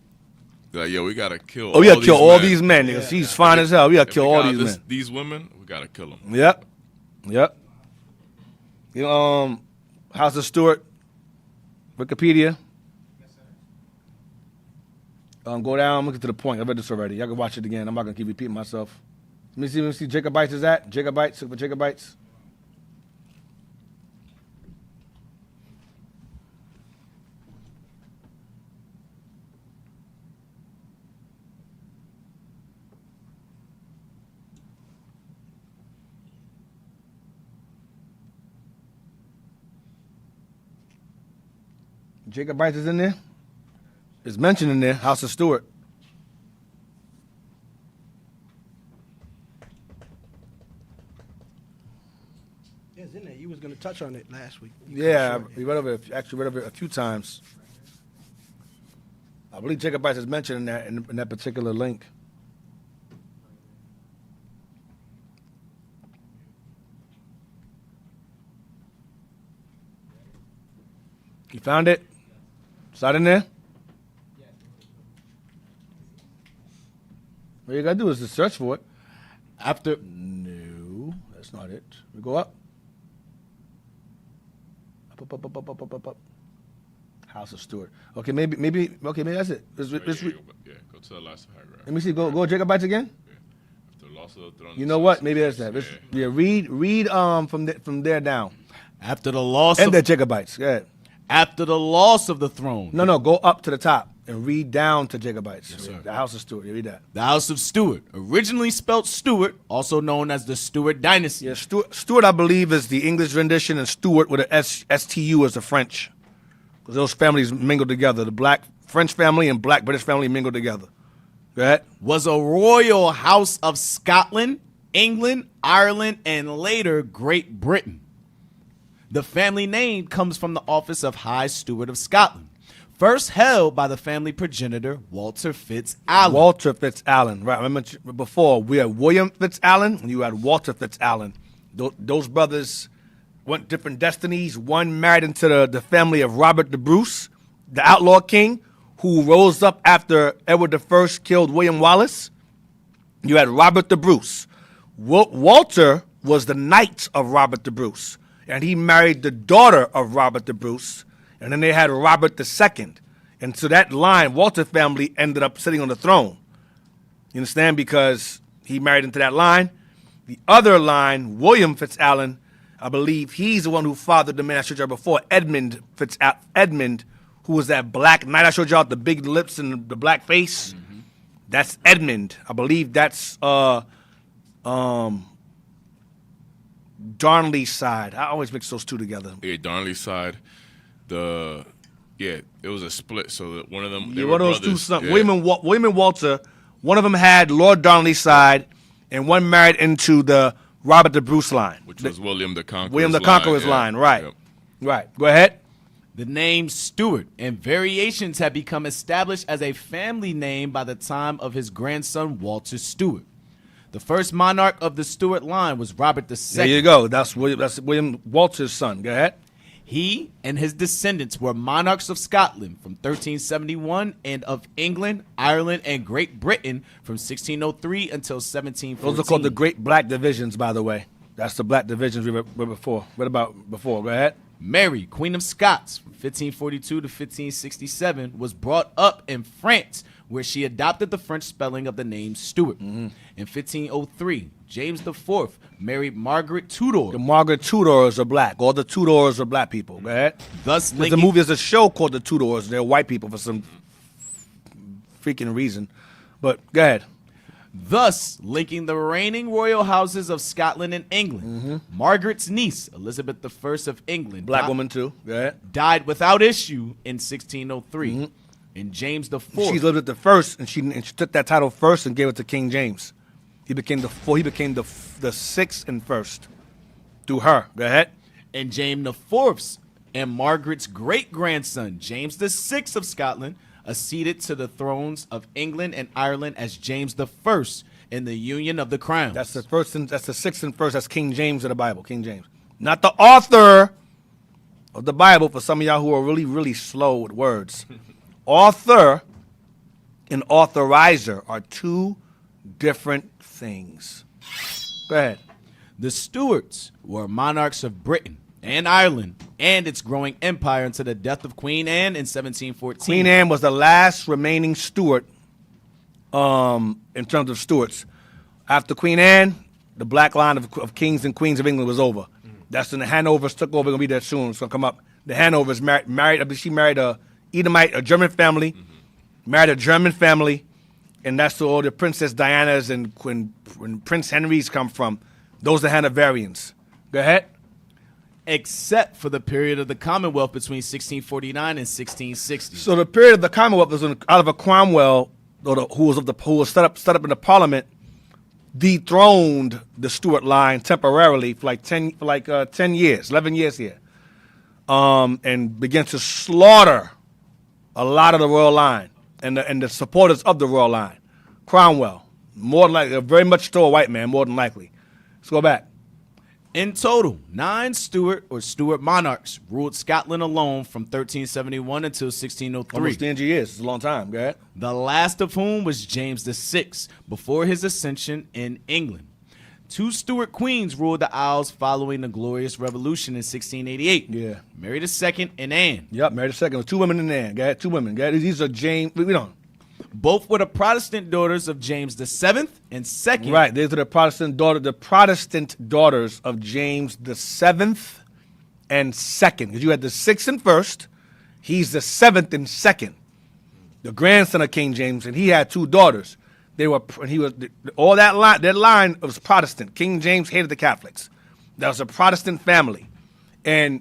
They're like, yo, we got to kill Oh, we got to kill all these men, niggas. She's fine as hell. We got to kill all these men. These women, we got to kill them. Yep. Yep. You know, House of Stewart, Wikipedia. Go down. I'm looking to the point. I read this already. Y'all can watch it again. I'm not going to keep repeating myself. Let me see Jacobites is at. Jacobites. Look for Jacobites. Jacobites is in there. It's mentioned in there. House of Stewart. Yeah, it's in there. You was going to touch on it last week. Yeah, we read over it. Actually, read over it a few times. I believe Jacobites is mentioned in that particular link. You found it? It's not in there? All you gotta do is just search for it. No, that's not it. We go up. Up. House of Stewart. Okay, maybe that's it. Go to the last paragraph. Let me see. Go Jacobites again. Yeah. After the loss of the throne. You know what? Maybe that's that. Read from there down. After the loss And of the Jacobites. Go ahead. after the loss of the throne. No, go up to the top and read down to Jacobites. Yes, sir. The House of Stewart. You read that. The House of Stewart, originally spelt Stewart, also known as the Stewart Dynasty. Yeah, Stewart, I believe, is the English rendition, and Stewart with a STU is the French. Because those families mingled together. The black French family and black British family mingled together. Go ahead. Was a royal house of Scotland, England, Ireland, and later Great Britain. The family name comes from the office of High Steward of Scotland, first held by the family progenitor Walter Fitz-Allen. Walter Fitz-Allen. Right. Remember before, we had William Fitz-Allen and you had Walter Fitz-Allen. Those brothers went different destinies. One married into the family of Robert the Bruce, the outlaw king, who rose up after Edward I killed William Wallace. You had Robert the Bruce. Walter was the knight of Robert the Bruce, and he married the daughter of Robert the Bruce, and then they had Robert II. And so that line, Walter family, ended up sitting on the throne. You understand? Because he married into that line. The other line, William Fitz-Allen, I believe he's the one who fathered the man I showed you before, Edmund, who was that black knight I showed you out, the big lips and the black face. Mm-hmm. That's Edmund. I believe that's Darnley's side. I always mix those two together. Yeah, Darnley's side. It was a split. So that one of them, they Yeah, were one of those brothers. two sons, Yeah. William and Walter. One of them had Lord Darnley's side, and one married into the Robert the Bruce line, which was William the Conqueror's William the line. Conqueror's Yeah. line. Right, Yep. right. Go ahead. The name Stewart and variations had become established as a family name by the time of his grandson Walter Stewart. The first monarch of the Stewart line was Robert II. There you go. That's William Walter's son. Go ahead. He and his descendants were monarchs of Scotland from 1371 and of England, Ireland, and Great Britain from 1603 until 1714. Those are called the Great Black Divisions, by the way. That's the black divisions we read about before. Go ahead. Mary, Queen of Scots, from 1542 to 1567, was brought up in France, where she adopted the French spelling of the name Stewart. Mm-hmm. In 1503, James IV married Margaret Tudor. The Margaret Tudors are black. All the Tudors are black people. Go ahead. Thus There's a show called The Tudors. They're white people for some freaking reason. But go ahead. Thus linking the reigning royal houses of Scotland and England. Mm-hmm. Margaret's niece, Elizabeth I of England, Black woman, too. Go ahead. died without issue in 1603. Mm-hmm. And James IV. She lived at the first, and she took that title first and gave it to King James. He became the sixth and first through her. Go ahead. And James IV's and Margaret's great-grandson, James VI of Scotland, acceded to the thrones of England and Ireland as James I in the Union of the Crowns. That's the first. That's the sixth and first. That's King James of the Bible. King James, not the author of the Bible. For some of y'all who are really, really slow with words, author and authorizer are two different things. Go ahead. The Stuarts were monarchs of Britain and Ireland and its growing empire until the death of Queen Anne in 1714. Queen Anne was the last remaining Stuart in terms of Stuarts. After Queen Anne, the black line of kings and queens of England was over. That's when the Hanovers took over. Going to be there soon. It's going to come up. The Hanovers married. She married a Edomite, a German family. Married a German family, and that's where all the Princess Diana's and when Prince Henry's come from. Those are Hanoverians. Go ahead. except for the period of the Commonwealth between 1649 and 1660. So the period of the Commonwealth was when Oliver Cromwell, who was set up in the Parliament, dethroned the Stewart line temporarily for like 10 years, 11 years here, and began to slaughter a lot of the royal line and the supporters of the royal line. Cromwell, more than likely, very much still a white man, more than likely. Let's go back. In total, 9 Stewart or Stewart monarchs ruled Scotland alone from 1371 until 1603. Almost 10 years. It's a long time. Go ahead. The last of whom was James VI, before his ascension in England. 2 Stuart queens ruled the Isles following the Glorious Revolution in 1688. Yeah. Mary II and Anne. Yep, Mary II. 2 women in Anne. Go ahead. 2 women. Go ahead. These are James. We don't. Both were the Protestant daughters of James VII and II. Right. These are the Protestant daughters of James VII and II. Because you had the 6th and 1st. He's the 7th and 2nd. The grandson of King James, and he had 2 daughters. All that line was Protestant. King James hated the Catholics. That was a Protestant family. And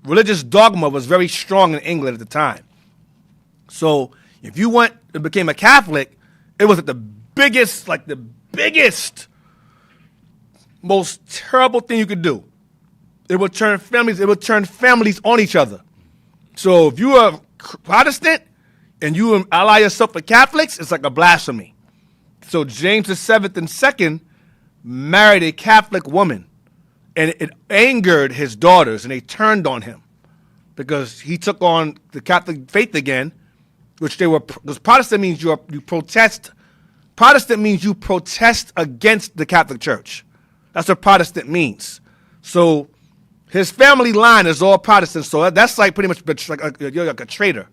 religious dogma was very strong in England at the time. So if you went and became a Catholic, it was the biggest, most terrible thing you could do. It would turn families on each other. So if you are Protestant and you ally yourself with Catholics, it's like a blasphemy. So James VII and II married a Catholic woman, and it angered his daughters, and they turned on him because he took on the Catholic faith again. Because Protestant means you protest. Protestant means you protest against the Catholic Church. That's what Protestant means. So his family line is all Protestant. So that's like pretty much you're like a traitor.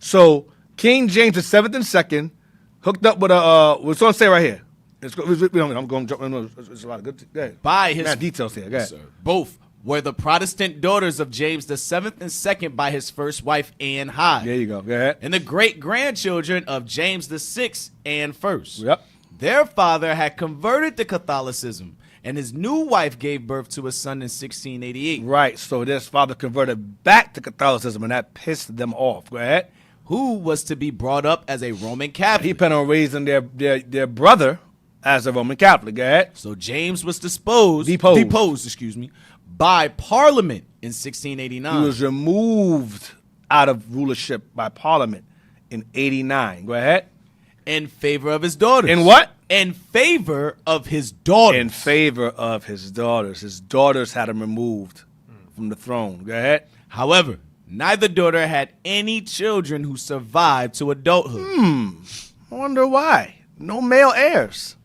So King James VII and II hooked up with what's going to say right here. I'm going to jump. It's a lot of good. Go ahead. By his details here. Go ahead. Sir, both were the Protestant daughters of James VII and II by his first wife, Anne Hyde. There you go. Go ahead. And the great-grandchildren of James VI and I. Yep. Their father had converted to Catholicism, and his new wife gave birth to a son in 1688. Right. So this father converted back to Catholicism, and that pissed them off. Go ahead. Who was to be brought up as a Roman Catholic. He planned on raising their brother as a Roman Catholic. Go ahead. So James was deposed, by Parliament in 1689. He was removed out of rulership by Parliament in 89. Go ahead. In favor of his daughters. In what? In favor of his daughters. In favor of his daughters. His daughters had him removed from the throne. Go ahead. However, neither daughter had any children who survived to adulthood. I wonder why. No male heirs.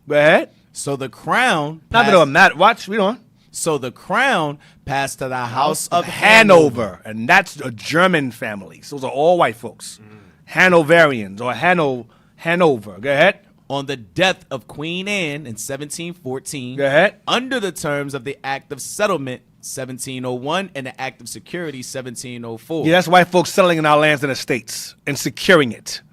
Go ahead. So the crown... Not that it would matter. Watch. Read on. So the crown passed to the House of Hanover. And that's a German family. So those are all white folks. Hanoverians or Hanover. Go ahead. On the death of Queen Anne in 1714. Go ahead. Under the terms of the Act of Settlement 1701 and the Act of Security 1704. Yeah, that's white folks settling in our lands and estates and securing it.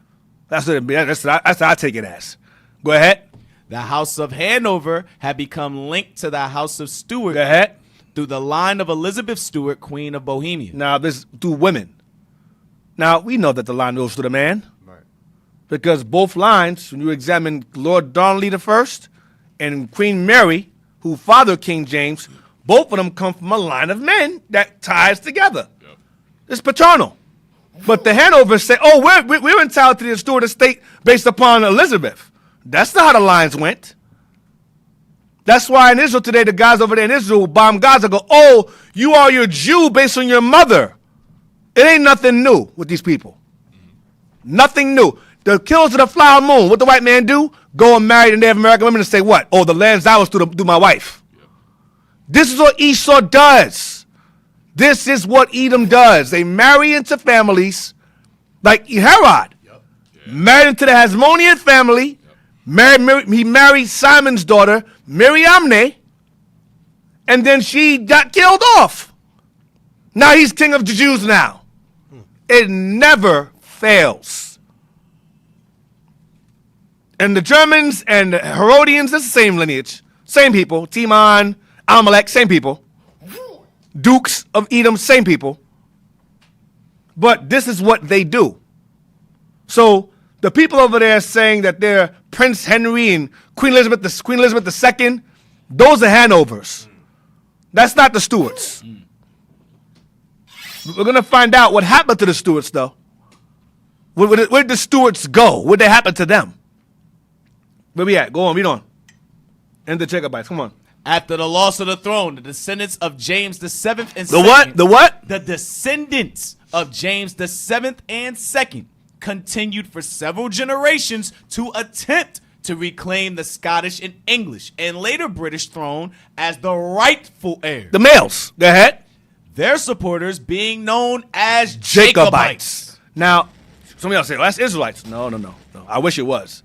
That's what that's what I take it as. Go ahead. The House of Hanover had become linked to the House of Stewart. Go ahead. Through the line of Elizabeth Stewart, Queen of Bohemia. Now, this through women. Now, we know that the line goes through the man. Right. Because both lines, when you examine Lord Darnley I and Queen Mary, who fathered King James, both of them come from a line of men that ties together. Yep. It's paternal. But the Hanovers say, oh, we're entitled to the Stewart estate based upon Elizabeth. That's not how the lines went. That's why in Israel today, the guys over there in Israel bomb Gaza go, oh, you are your Jew based on your mother. It ain't nothing new with these people. Nothing new. The killers of the flower moon, what the white man do? Go and marry the Native American women and say what? Oh, the land's ours through my wife. Yep. This is what Esau does. This is what Edom does. They marry into families like Herod. Yep. Yeah. Married into the Hasmonean family. He married Simon's daughter, Miriamne, and then she got killed off. Now he's king of the Jews now. It never fails. And the Germans and the Herodians, it's the same lineage. Same people. Timon, Amalek, same people. dukes of Edom, same people. But this is what they do. So the people over there saying that they're Prince Henry and Queen Elizabeth II, those are Hanovers. That's not the Stewarts. We're going to find out what happened to the Stewarts, though. Where did the Stewarts go? What did happen to them? Where we at? Go on, read on. And the Jacobites, come on. After the loss of the throne, the descendants of James the Seventh and The what? The what? The descendants of James the Seventh and Second continued for several generations to attempt to reclaim the Scottish and English and later British throne as the rightful heir. The males. Go ahead. Their supporters being known as Jacobites. Now, somebody else say, well, that's Israelites. No. I wish it was.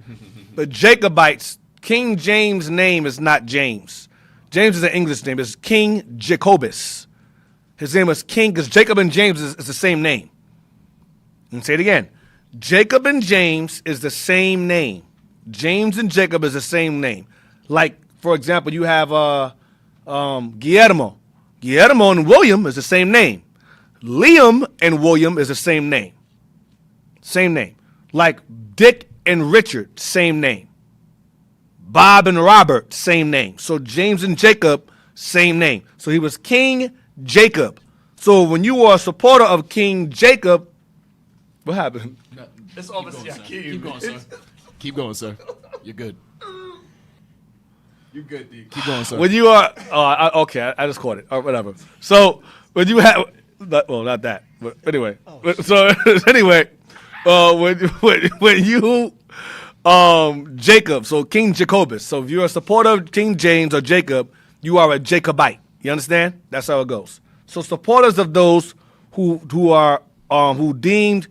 But Jacobites, King James' name is not James. James is an English name. It's King Jacobus. His name was King, because Jacob and James is the same name. And say it again. Jacob and James is the same name. James and Jacob is the same name. Like, for example, you have Guillermo. Guillermo and William is the same name. Liam and William is the same name. Same name. Like Dick and Richard, same name. Bob and Robert, same name. So James and Jacob, same name. So he was King Jacob. So when you are a supporter of King Jacob, what happened? It's obviously keep going, sir. Keep going, sir. You're good. You're good, dude. Keep going, sir. When you are, okay, I just caught it, or whatever. So when you have, well, not that, but anyway. So anyway, when you, Jacob, so King Jacobus. So if you're a supporter of King James or Jacob, you are a Jacobite. You understand? That's how it goes. So supporters of those who deemed,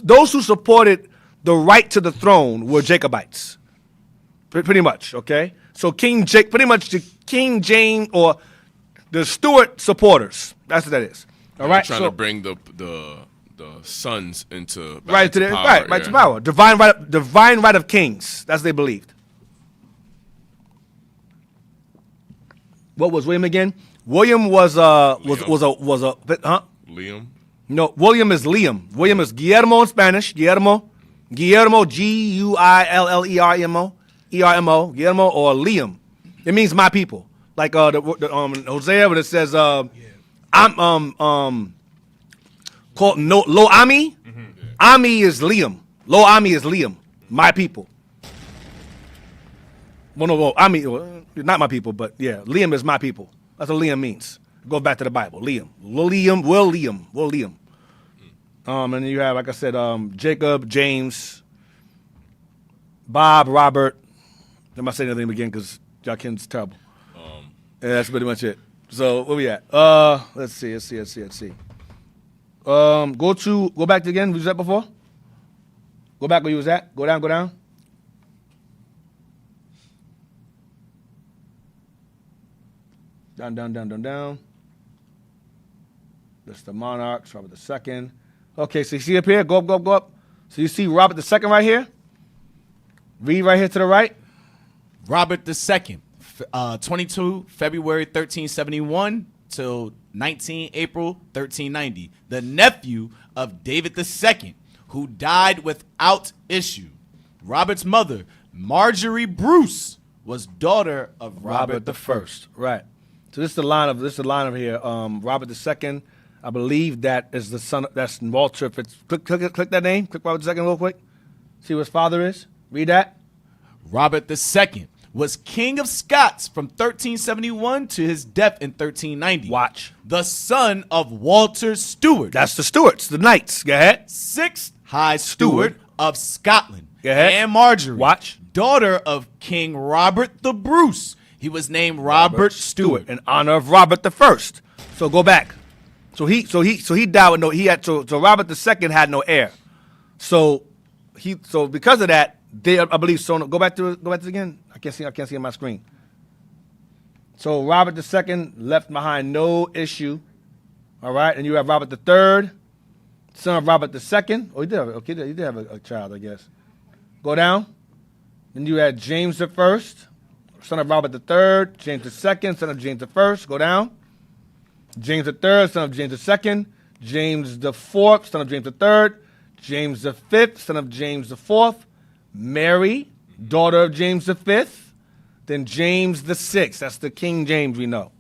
those who supported the right to the throne were Jacobites. Pretty much, okay? So pretty much the King James or the Stewart supporters. That's what that is. All right. Trying to bring the sons into right to power. Right to power. Divine right of kings. That's what they believed. What was William again? William was a Liam. No, William is Liam. William is Guillermo in Spanish. Guillermo, Guillermo, Guillermo, Guillermo, or Liam. It means my people. Like Hosea, when it says I'm called Lo Ami. Ami is Liam. Lo Ami is Liam. My people. Well, no, Ami, not my people, but yeah, Liam is my people. That's what Liam means. Go back to the Bible. Liam. Liam. And then you have, like I said, Jacob, James, Bob, Robert. I'm not saying anything again because y'all kids terrible. Yeah, that's pretty much it. So where we at? Let's see. Go back to again. Where you was at before? Go back where you was at. Go down. Down. That's the monarchs, Robert II. Okay, so you see up here? Go up. So you see Robert II right here? Read right here to the right. Robert II, 22 February 1371 till 19 April 1390. The nephew of David II, who died without issue. Robert's mother, Marjorie Bruce, was daughter of Robert I. Right. So this is the line of here. Robert II, I believe that is the son. That's Walter. Click that name. Click Robert II real quick. See what his father is. Read that. Robert II was King of Scots from 1371 to his death in 1390. Watch. The son of Walter Stewart. That's the Stewarts, the knights. Go ahead. 6th High Steward of Scotland. Go ahead. And Marjorie. Watch. Daughter of King Robert the Bruce. He was named Robert Stewart in honor of Robert I. So go back. So he died with no. So Robert II had no heir. So because of that, I believe so. Go back to it again. I can't see on my screen. So Robert II left behind no issue. All right, and you have Robert III, son of Robert II. Oh, he did have a child, I guess. Go down. Then you had James I, son of Robert III. James II, son of James I. Go down. James III, son of James II. James IV, son of James III. James V, son of James IV. Mary, daughter of James V. Then James VI, that's the King James we know.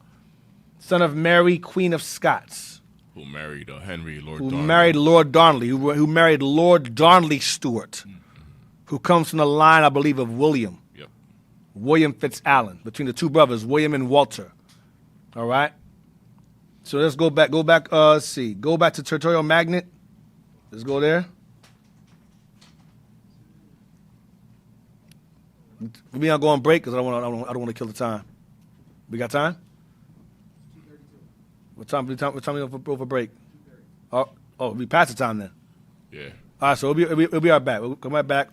Son of Mary, Queen of Scots. Who married Henry Lord Who Darnley. married Lord Darnley, who married Lord Darnley Stewart, who comes from the line, I believe, of William. Yep. William Fitzalan, between the two brothers, William and Walter. All right? So let's go back, let's see. Go back to Territorial Magnet. Let's go there. We not go on break because I don't want to kill the time. We got time? What time we go for break? Oh, we passed the time then. Yeah. All right, so we'll be right back. We'll come right back.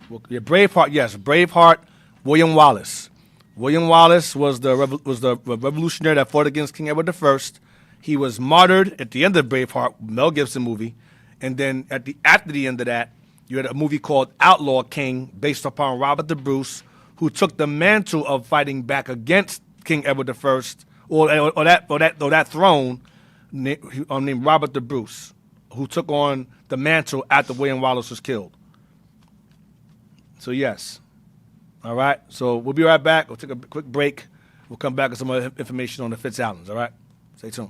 Braveheart, yes, Braveheart, William Wallace. William Wallace was the revolutionary that fought against King Edward I. He was martyred at the end of Braveheart, Mel Gibson movie, and then after the end of that, you had a movie called Outlaw King, based upon Robert the Bruce, who took the mantle of fighting back against King Edward I, or that throne, named Robert the Bruce, who took on the mantle after William Wallace was killed. So yes, all right. So we'll be right back. We'll take a quick break. We'll come back with some more information on the Fitzalans. All right, stay tuned.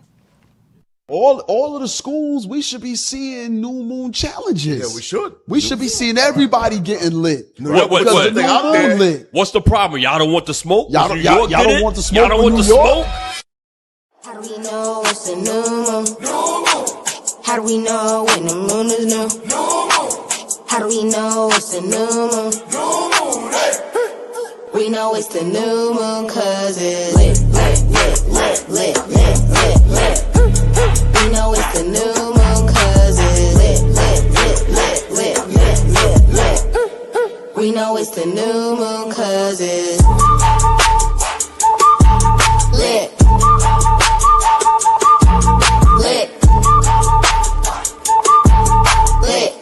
All of the schools, we should be seeing new moon challenges. Yeah, we should. We should be seeing everybody getting lit. What Because the thing new out there? moon lit. What's the problem? Y'all don't want the smoke? Y'all New don't- York y'all get don't it? want the Y'all smoke don't with want the New York? smoke? How do we know it's the new moon? How do we know when the moon is new? How do we know it's the new moon? We know it's the new moon cause it's lit, lit, lit, lit, lit, lit, lit, lit. We know it's the new moon cause it's lit, lit, lit, lit, lit, lit, lit, lit. We know it's the new moon cause it's lit. Lit. Lit.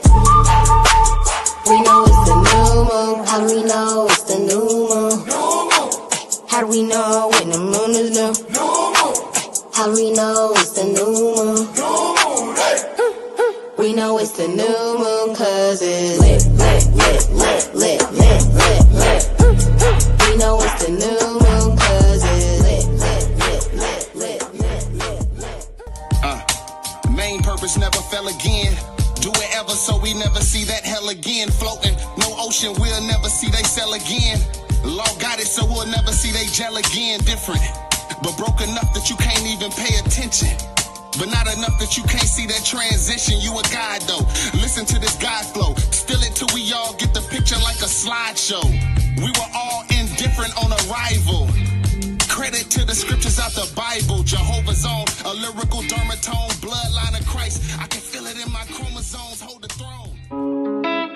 We know it's the new moon. How do we know it's the new moon? How do we know when the moon is new? How do we know it's the new moon? We know it's the new moon cause it's lit, lit, lit, lit, lit, lit, lit, lit. We know it's the new moon cause it's lit, lit, lit, lit, lit, lit, lit. The main purpose never fell again. Do it ever so we never see that hell again. Floating, no ocean, we'll never see they sail again. Law got it so we'll never see they gel again. Different, but broke enough that you can't even pay attention. But not enough that you can't see that transition. You a guide though. Listen to this God flow. Spill it till we all get the picture like a slideshow. We were all indifferent on arrival. Credit to the scriptures out the Bible. Jehovah's own, a lyrical dermatome, bloodline of Christ. I can feel it in my chromosomes, hold the throne.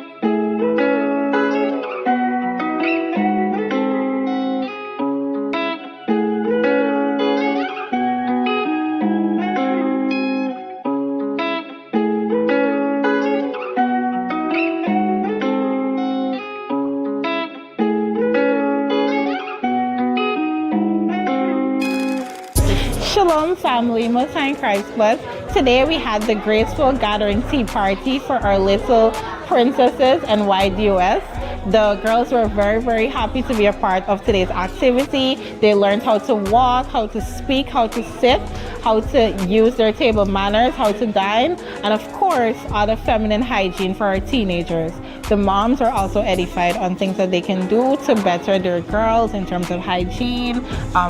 Shalom family, Most High in Christ Plus. Today we had the graceful gathering tea party for our little princesses and YDOS. The girls were very, very happy to be a part of today's activity. They learned how to walk, how to speak, how to sit, how to use their table manners, how to dine, and of course, other feminine hygiene for our teenagers. The moms are also edified on things that they can do to better their girls in terms of hygiene,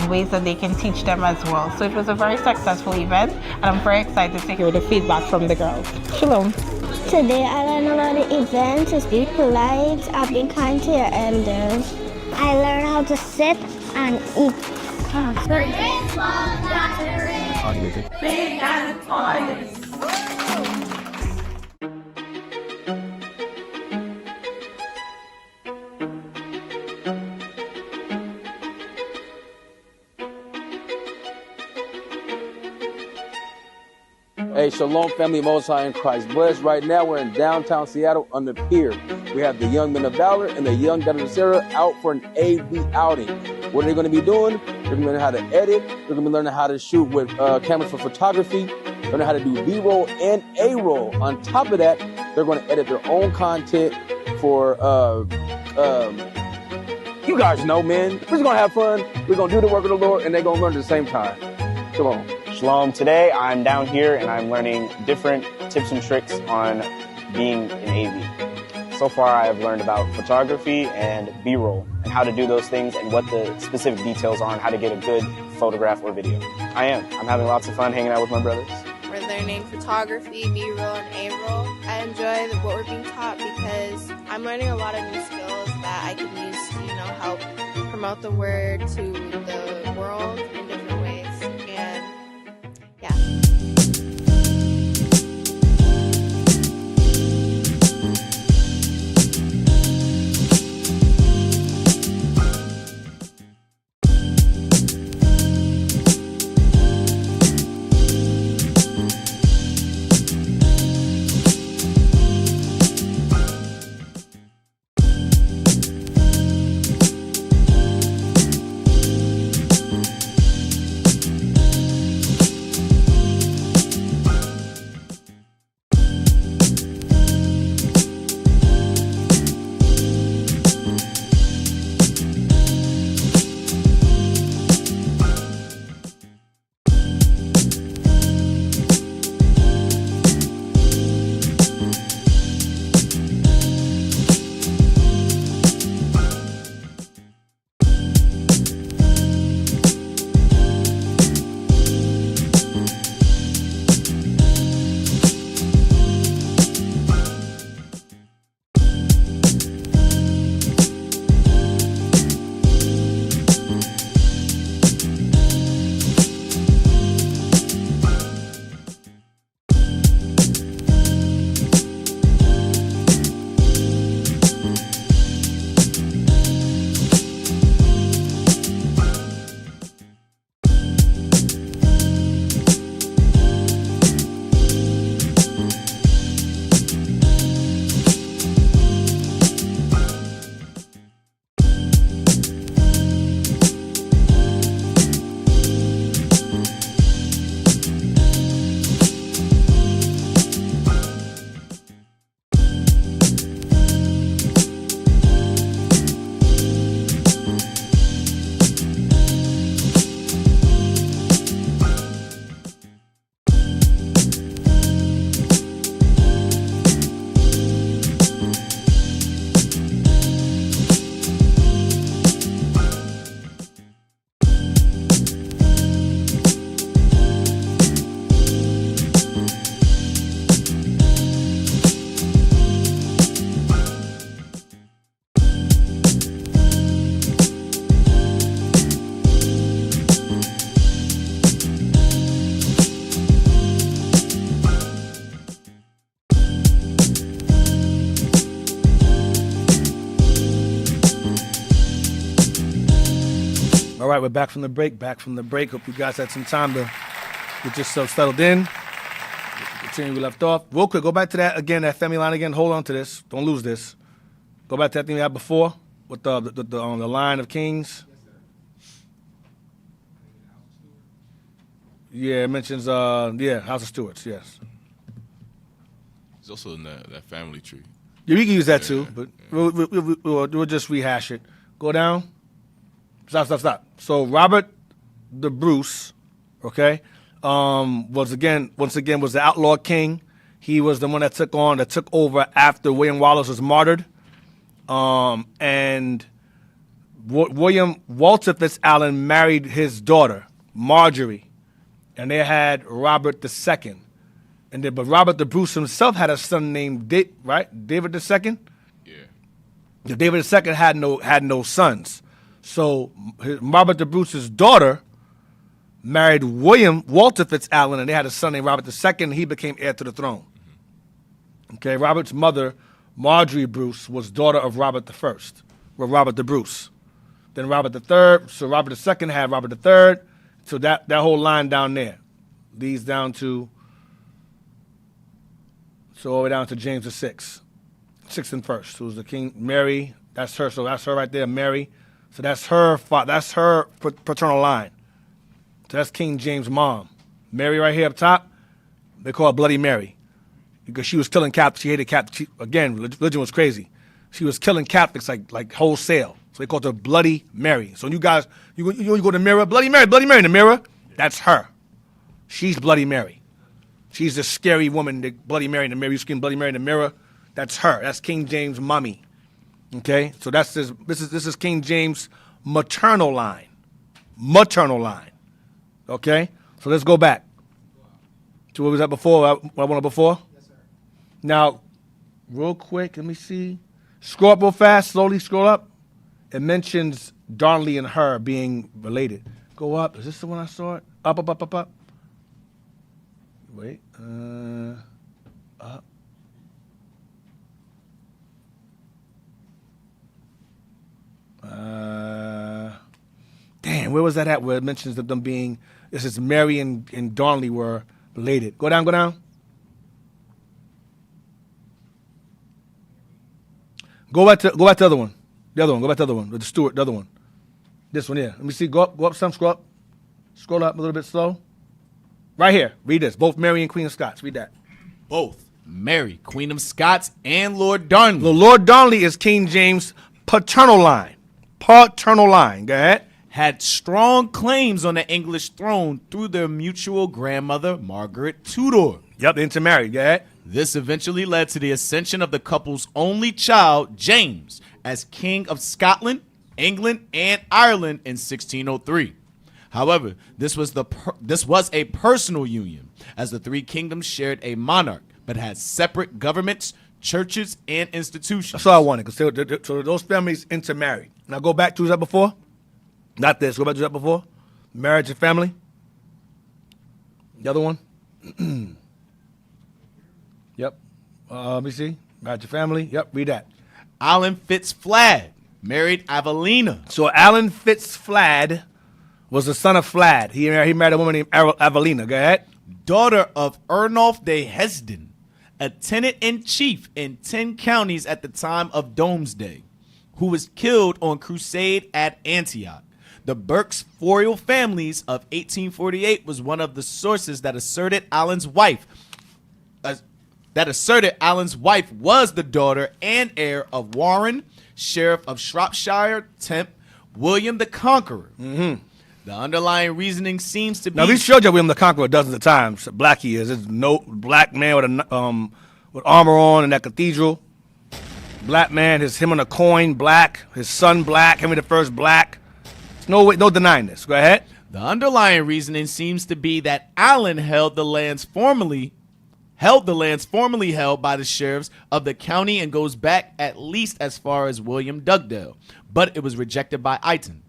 ways that they can teach them as well. So it was a very successful event, and I'm very excited to hear the feedback from the girls. Shalom. Today I learned about the event to be polite and be kind to your elders. I learned how to sit and eat. Big and toys. Hey, Shalom family, Most High in Christ bless. Right now we're in downtown Seattle on the pier. We have the Young Men of Valor and the Young Daughters of Sarah out for an AV outing. What are they going to be doing? They're going to be learning how to edit. They're going to be learning how to shoot with cameras for photography. Learning how to do B-roll and A-roll. On top of that, they're going to edit their own content for, you guys know, man. We're just going to have fun. We're going to do the work of the Lord, and they're going to learn at the same time. Come on. Shalom. Today I'm down here and I'm learning different tips and tricks on being an AV. So far I have learned about photography and B-roll and how to do those things and what the specific details are on how to get a good photograph or video. I'm having lots of fun hanging out with my brothers. We're learning photography, B-roll, and A-roll. I enjoy what we're being taught because I'm learning a lot of new skills that I can use to, help promote the word to the world in different ways. And yeah. All right, we're back from the break. Hope you guys had some time to get yourself settled in. Continue we left off. Real quick, go back to that again, that family line again. Hold on to this. Don't lose this. Go back to that thing we had before with the line of kings. Yeah, it mentions, House of Stewarts, yes. It's also in that family tree. Yeah, we can use that too, but we'll just rehash it. Go down. Stop. So Robert the Bruce, okay, once again was the outlaw king. He was the one that took over after William Wallace was martyred. And Walter Fitz-Allen married his daughter, Marjorie, and they had Robert II. But Robert the Bruce himself had a son named David II. Yeah. David II had no sons. So Robert the Bruce's daughter married Walter Fitz-Allen, and they had a son named Robert II, and he became heir to the throne. Okay, Robert's mother, Marjorie Bruce, was daughter of Robert the Bruce. Then Robert III, so Robert II had Robert III, so that whole line down there leads down to So all the way down to James the sixth and first, who's the king. Mary, that's her. So that's her right there, Mary. So that's her. That's her paternal line. So that's King James' mom. Mary right here up top, they call her Bloody Mary because she was killing Catholics. She hated Catholics. Again, religion was crazy. She was killing Catholics like wholesale. So they called her Bloody Mary. So you guys, you go to the mirror, Bloody Mary in the mirror. That's her. She's Bloody Mary. She's the scary woman, the Bloody Mary in the mirror. You scream Bloody Mary in the mirror. That's her. That's King James' mommy. Okay, so this is King James' maternal line. Maternal line. Okay, so let's go back to what was that before? What I wanted before? Yes, sir. Now, real quick, let me see. Scroll up real fast, slowly scroll up. It mentions Darnley and her being related. Go up. Is this the one I saw it? Up. Wait. Up. Damn, where was that at? Where it mentions that them being, this is Mary and Darnley were related. Go down. Go back to the other one. The other one. Go back to the other one. The Stewart, the other one. This one here. Let me see. Go up some. Scroll up. Scroll up a little bit slow. Right here. Read this. Both Mary and Queen of Scots. Read that. Both Mary, Queen of Scots, and Lord Darnley. The Lord Darnley is King James' paternal line. Paternal line. Go ahead. Had strong claims on the English throne through their mutual grandmother, Margaret Tudor. Yep, they intermarried. Go ahead. This eventually led to the ascension of the couple's only child, James, as King of Scotland, England, and Ireland in 1603. However, this was a personal union, as the three kingdoms shared a monarch, but had separate governments, churches, and institutions. That's all I wanted, because so those families intermarried. Now go back to that before. Not this. Go back to that before. Marriage and family. The other one. Yep. Let me see. Marriage and family. Yep. Read that. Alan Fitzflad married Avelina. So Alan Fitzflad was the son of Flad. He married a woman named Avelina. Go ahead. Daughter of Ernulf de Hesdin, a tenant-in-chief in 10 counties at the time of Domesday, who was killed on crusade at Antioch. The Burkesfoyle families of 1848 was one of the sources that asserted Alan's wife was the daughter and heir of Warren, Sheriff of Shropshire, Temp, William the Conqueror. Mm-hmm. The underlying reasoning seems to be... Now, we showed you William the Conqueror dozens of times. Black he is. There's no black man with armor on in that cathedral. Black man, him on a coin, black. His son, black. Henry the black. No denying this. Go ahead. The underlying reasoning seems to be that Allen held the lands formerly held by the sheriffs of the county and goes back at least as far as William Dugdale, but it was rejected by Iton,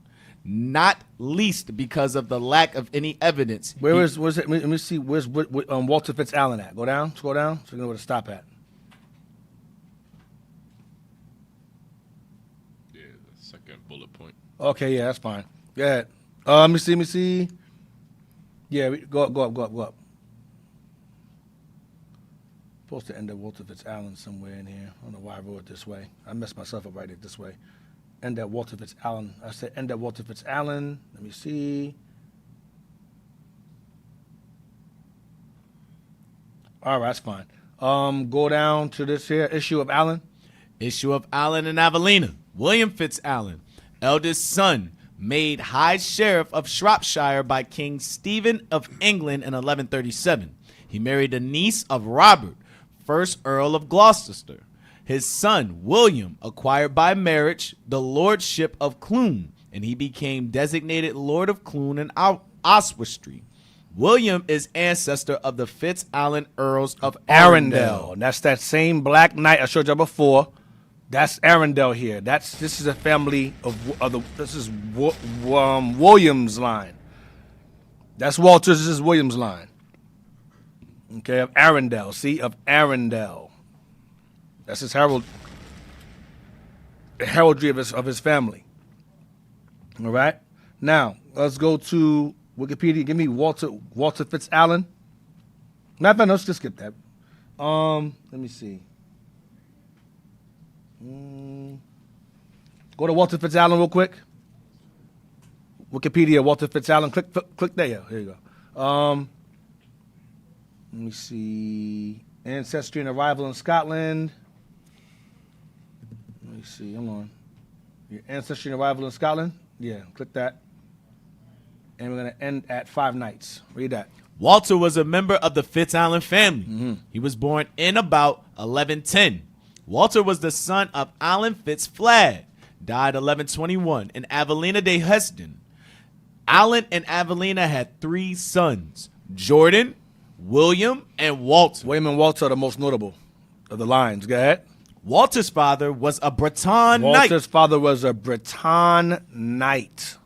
not least because of the lack of any evidence. Where's it? Let me see. Where's Walter Fitz-Allen at? Go down. Scroll down. So you know where to stop at. Yeah, the second bullet point. Okay, yeah, that's fine. Go ahead. Let me see. Yeah, go up. Supposed to end at Walter Fitz-Allen somewhere in here. I don't know why I wrote it this way. I messed myself up writing it this way. End at Walter Fitz-Allen. I said end at Walter Fitz-Allen. Let me see. All right, that's fine. Go down to this here issue of Allen. Issue of Allen and Avelina. William Fitz-Allen, eldest son, made High Sheriff of Shropshire by King Stephen of England in 1137. He married a niece of Robert, 1st Earl of Gloucester. His son, William, acquired by marriage the lordship of Clun, and he became designated Lord of Clun and Oswestry. William is ancestor of the Fitz-Allen Earls of Arundel. And that's that same black knight I showed you before. That's Arundel here. This is a family this is William's line. That's Walter's. This is William's line. Okay, of Arundel. See, of Arundel. That's his heraldry of his family. All right. Now let's go to Wikipedia. Give me Walter Fitz-Allen. Matter of fact, let's just skip that. Let me see. Go to Walter Fitzallen real quick. Wikipedia, Walter Fitzallen. Click there. Yeah, here you go. Let me see. Ancestry and arrival in Scotland. Let me see. Hold on. Your ancestry and arrival in Scotland. Yeah, click that. And we're going to end at 5 nights. Read that. Walter was a member of the Fitzallen family. He was born in about 1110. Walter was the son of Alan Fitzflagg, died 1121, in Avelina de Heston. Alan and Avelina had 3 sons, Jordan, William, and Walter. William and Walter are the most notable of the lines. Go ahead. Walter's father was a Breton knight. Walter's father was a Breton knight.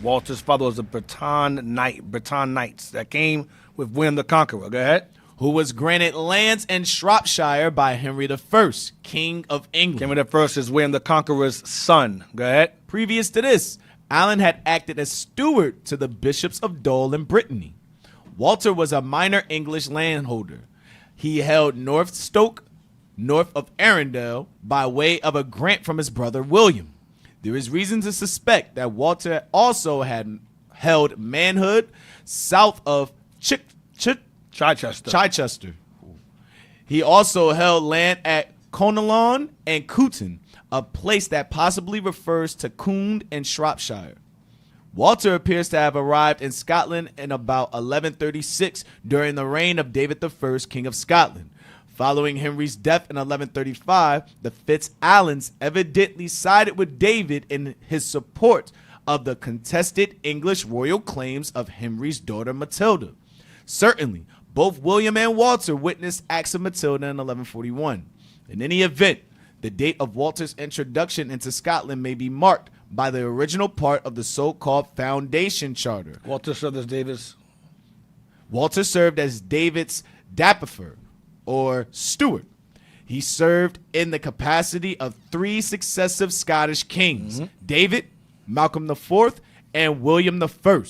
Walter's father was a Breton knights that came with William the Conqueror. Go ahead. Who was granted lands in Shropshire by Henry I, King of England. Henry I is William the Conqueror's son. Go ahead. Previous to this, Alan had acted as steward to the bishops of Dole and Brittany. Walter was a minor English landholder. He held North Stoke, north of Arundel, by way of a grant from his brother William. There is reason to suspect that Walter also had held manhood south of Chichester. He also held land at Conalon and Cooton, a place that possibly refers to Cound and Shropshire. Walter appears to have arrived in Scotland in about 1136 during the reign of David I, King of Scotland. Following Henry's death in 1135, the Fitzallens evidently sided with David in his support of the contested English royal claims of Henry's daughter Matilda. Certainly, both William and Walter witnessed acts of Matilda in 1141. In any event, the date of Walter's introduction into Scotland may be marked by the original part of the so-called Foundation Charter. Walter served as David's Dapifer, or Stewart. He served in the capacity of 3 successive Scottish kings, David, Malcolm IV, and William I.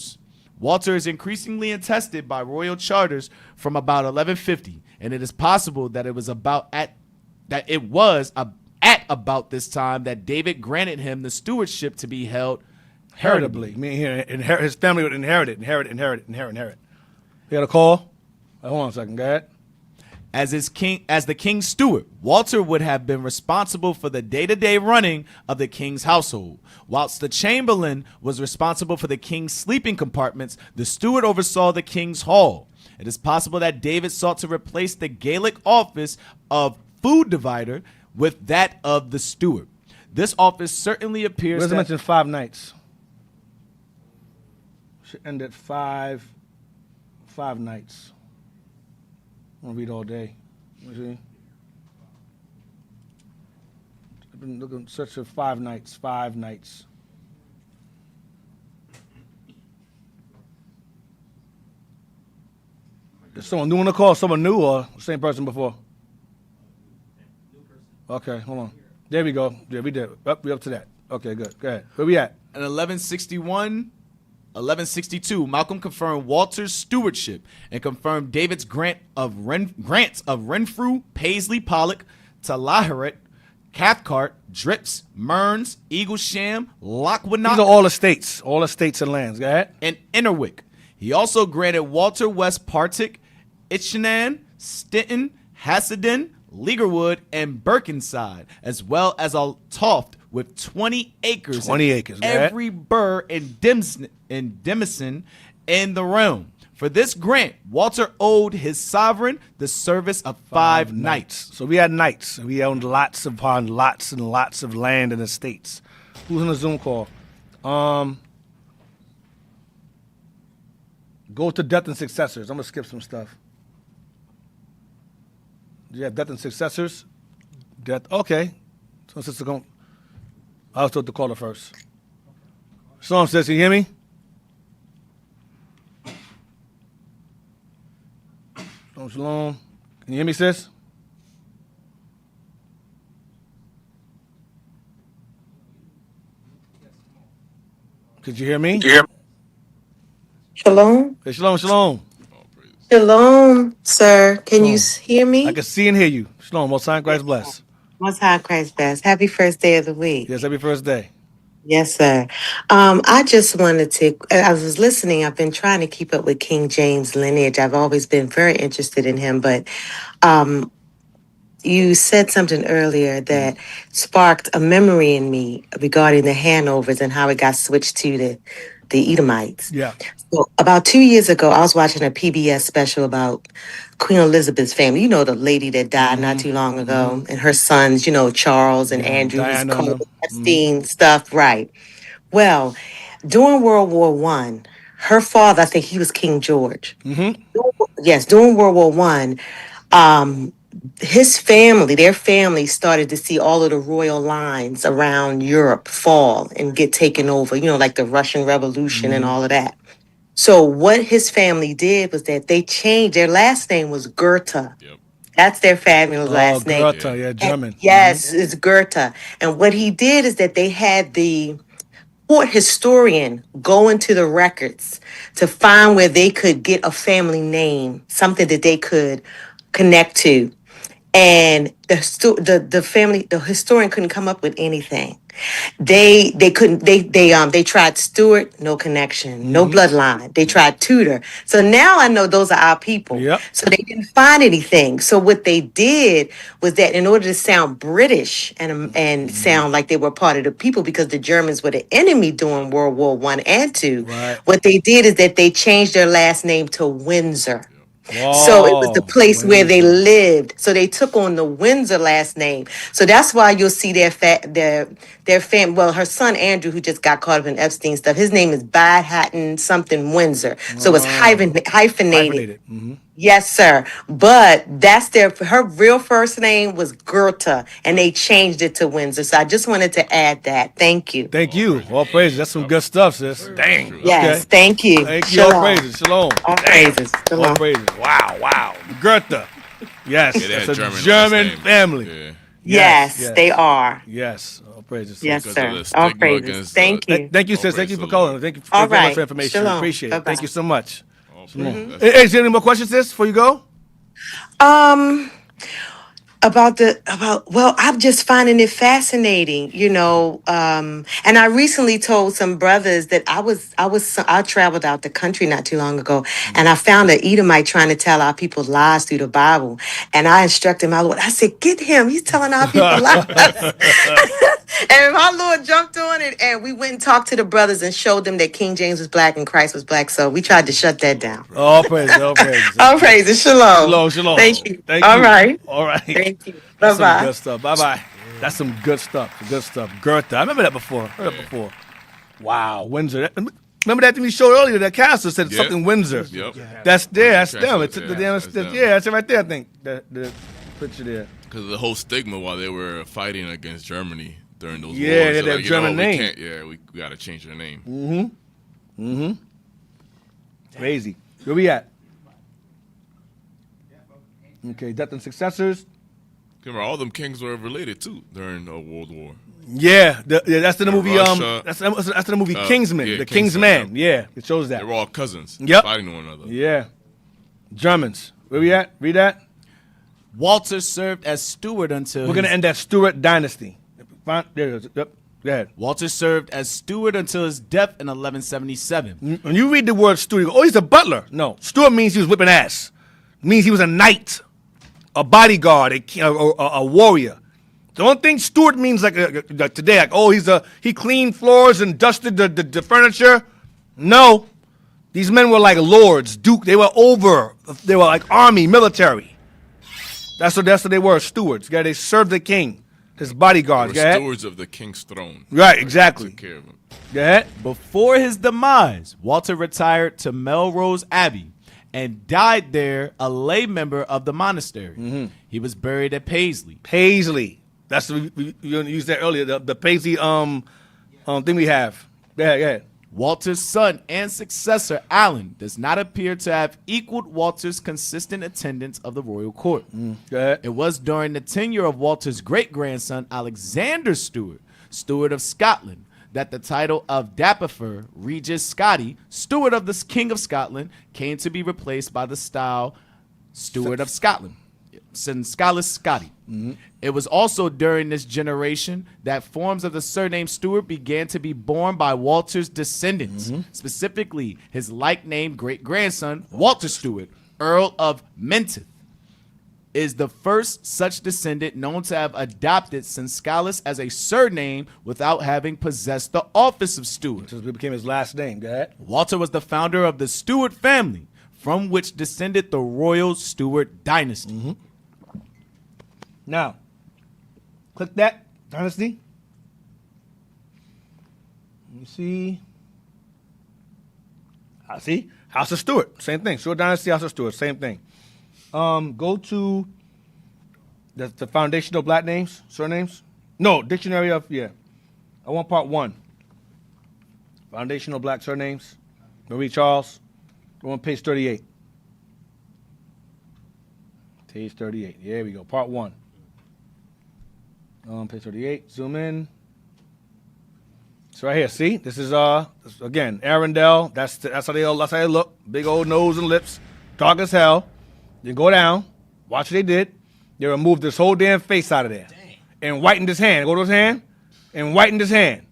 Walter is increasingly attested by royal charters from about 1150, and it is possible that it was at about this time that David granted him the stewardship to be held heritably. I mean, his family would inherit. You got a call? Hold on a second. Go ahead. As the king's steward, Walter would have been responsible for the day-to-day running of the king's household. Whilst the chamberlain was responsible for the king's sleeping compartments, the steward oversaw the king's hall. It is possible that David sought to replace the Gaelic office of food divider with that of the steward. This office certainly appears Where's it mentioned 5 nights? Should end at 5 nights. I'm going to read all day. Let me see. I've been looking, search for 5 nights. Is someone new on the call? Someone new or same person before? Okay, hold on. There we go. Yeah, we did. We up to that. Okay, good. Go ahead. Where we at? In 1162, Malcolm confirmed Walter's stewardship and confirmed David's grants of Renfrew, Paisley, Pollock, Talaharet, Cathcart, Drips, Mearns, Eaglesham, Lochwinnock. These are all estates and lands. Go ahead. And Innerwick. He also granted Walter West Partick, Itchenan, Stinton, Hassenden, Leaguerwood, and Birkenside, as well as a toft with 20 acres. 20 acres. Every burr in Demison in the realm. For this grant, Walter owed his sovereign the service of 5 knights. So we had knights. We owned lots upon lots and lots of land and estates. Who's on the Zoom call? Go to death and successors. I'm going to skip some stuff. Do you have death and successors? Death. Okay. So sister going. I was told to call her first. Shalom, sis. Can you hear me? Shalom. Can you hear me, sis? Could you hear me? Shalom. Hey, shalom. Shalom, sir. Can you Shalom. hear me? I can see and hear you. Shalom. Most High in Christ bless. Most High Christ best. Happy first day of the week. Yes, every first day. Yes, sir. I just wanted to, I was listening. I've been trying to keep up with King James lineage. I've always been very interested in him, but you said something earlier that sparked a memory in me regarding the Hanovers and how it got switched to the Edomites. Yeah. So about 2 years ago, I was watching a PBS special about Queen Elizabeth's family. You know, the lady that died not too long ago, and her sons, you know, Charles and Andrew, who's Diana and called them. Epstein stuff, right? Well, during World War One, her father, I think he was King George. Yes, during World War One, his family, their family started to see all of the royal lines around Europe fall and get taken over, you know, like the Russian Revolution and all of that. So what his family did was that they changed, their last name was Goethe. That's their family's last name. Goethe, yeah, German. Yes, it's Goethe. And what he did is that they had the court historian go into the records to find where they could get a family name, something that they could connect to. And the historian couldn't come up with anything. They tried Stewart, no connection, no bloodline. They tried Tudor. So now I know those are our people. So they didn't find anything. So what they did was that in order to sound British and sound like they were part of the people, because the Germans were the enemy during World War I and II, what they did is that they changed their last name to Windsor. So it was the place where they lived. So they took on the Windsor last name. So that's why you'll see their family. Well, her son Andrew, who just got caught up in Epstein stuff, his name is Bad Hatton something Windsor. So it's hyphenated. Yes, sir. But that's her real first name was Goethe, and they changed it to Windsor. So I just wanted to add that. Thank you. Thank you. All praises. That's some good stuff, sis. Dang. Yes, thank you. Thank you. All praises. Shalom. All praises. All praises. Wow. Goethe. Yes. Yeah, That's a German German last name. family. Yeah. Yes, they are. Yes. All praises. Yes, Because sir. of the All stigma praises. against, Thank you. Thank you, sis. Thank you for calling. Thank you All very much right. for information. Shalom. Appreciate it. Bye-bye. Thank you so much. Mhm. Hey, is there any more questions, sis, before you go? I'm just finding it fascinating, you know. And I recently told some brothers that I traveled out the country not too long ago, and I found an Edomite trying to tell our people lies through the Bible. And I instructed my Lord. I said, "Get him! He's telling our people lies." And my Lord jumped on it, and we went and talked to the brothers and showed them that King James was black and Christ was black. So we tried to shut that down. All praises. All praises. All praises. Shalom. Shalom. Thank you. Thank All you. right. All right. Thank you. That's some Bye-bye. good stuff. Bye-bye. That's some good stuff. Good stuff. Goethe. I remember that before. Heard that before. Wow. Windsor. Remember that thing we showed earlier? That castle said something Windsor. Yep. That's there. That's Castle, them. It's the damn. that's them. Yeah, that's it right there. I think the picture there. Because of the whole stigma while they were fighting against Germany during those Yeah, wars. they had that German name. We got to change their name. Crazy. Where we at? Okay, death and successors. Remember, all them kings were related too during World War. Yeah, that's in the movie. Russia, That's in the movie Kingsman. yeah, the King's Man. Yeah, it shows that. They were all cousins. Yep. Fighting one another. Yeah. Germans. Where we at? Read that. Walter served as steward until We're gonna end that Stewart dynasty. Fine. There it is. Yep. Go ahead. Walter served as steward until his death in 1177. When you read the word Stewart, you go, oh, he's a butler. No, Stewart means he was whipping ass. It means he was a knight, a bodyguard, a warrior. Don't think Stewart means like today, like, oh, he cleaned floors and dusted the furniture. No, these men were like lords, duke. They were like army, military. That's what they were, stewards. Yeah, they served the king, his bodyguards. They were stewards of the king's throne. Right, exactly. Took care of him. Go ahead. Before his demise, Walter retired to Melrose Abbey and died there a lay member of the monastery. He was buried at Paisley. Paisley. That's we used that earlier. The Paisley thing we have. Go ahead. Walter's son and successor, Allen, does not appear to have equaled Walter's consistent attendance of the royal court. Go ahead. It was during the tenure of Walter's great-grandson, Alexander Stewart, Stewart of Scotland, that the title of Dapper Regis Scotti, Steward of the King of Scotland, came to be replaced by the style Steward of Scotland, Sinscalis Scotti. It was also during this generation that forms of the surname Stewart began to be borne by Walter's descendants, specifically his like-named great-grandson, Walter Stewart, Earl of Menteith, is the first such descendant known to have adopted Sinscalis as a surname without having possessed the office of Stewart. It became his last name. Go ahead. Walter was the founder of the Stewart family, from which descended the royal Stewart dynasty. Now, click that dynasty. Let me see. I see. House of Stewart, same thing. Stewart dynasty, House of Stewart, same thing. Go to the foundational black names, surnames. No, dictionary of, I want part 1. Foundational black surnames. Marie Charles. Go on page 38. Page 38. Here we go. Part 1. Page 38. Zoom in. It's right here. See, this is again Arundel. That's how they look. Big old nose and lips, dark as hell. You go down. Watch what they did. They removed this whole damn face out of there, and whitened his hand. Go to his hand, and whitened his hand.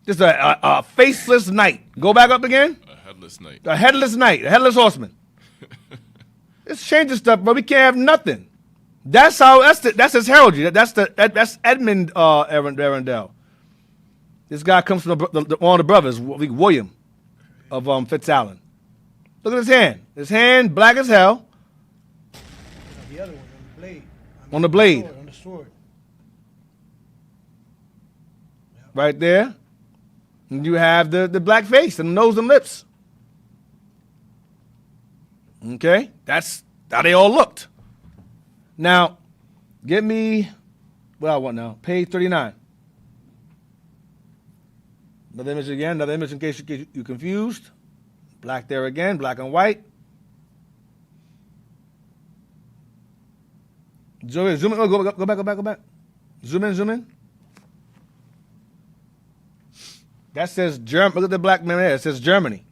Just a faceless knight. Go back up again. A headless knight. A headless knight. A headless horseman. It's changing stuff, bro. We can't have nothing. That's his heraldry. That's Edmund Arundel. This guy comes from one of the brothers, William of Fitzallen. Look at his hand. His hand black as hell. The other one on the blade. On the blade. On the sword. Right there. And you have the black face and the nose and lips. Okay? That's how they all looked. Now, get me, what I want now, page 39. Another image again, another image in case you're confused. Black there again, black and white. Zoom in, oh, go back. Zoom in. That says Germany. Look at the black man there. It says Germany.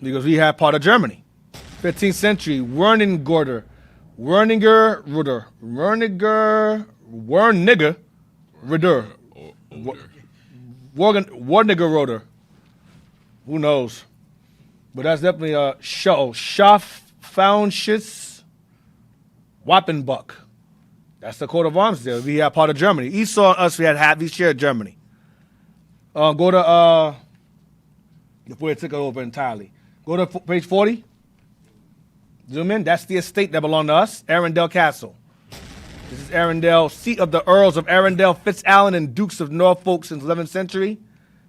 Because we have part of Germany. 15th century, Werniger Ruder. Who knows? But that's definitely a show. Schaffhauschitz Wappenbuck. That's the coat of arms there. We have part of Germany. Esau and us, we shared Germany. Go to, before it took it over entirely. Go to page 40. Zoom in. That's the estate that belonged to us, Arundel Castle. This is Arundel, seat of the Earls of Arundel, Fitzallen, and Dukes of Norfolk since 11th century.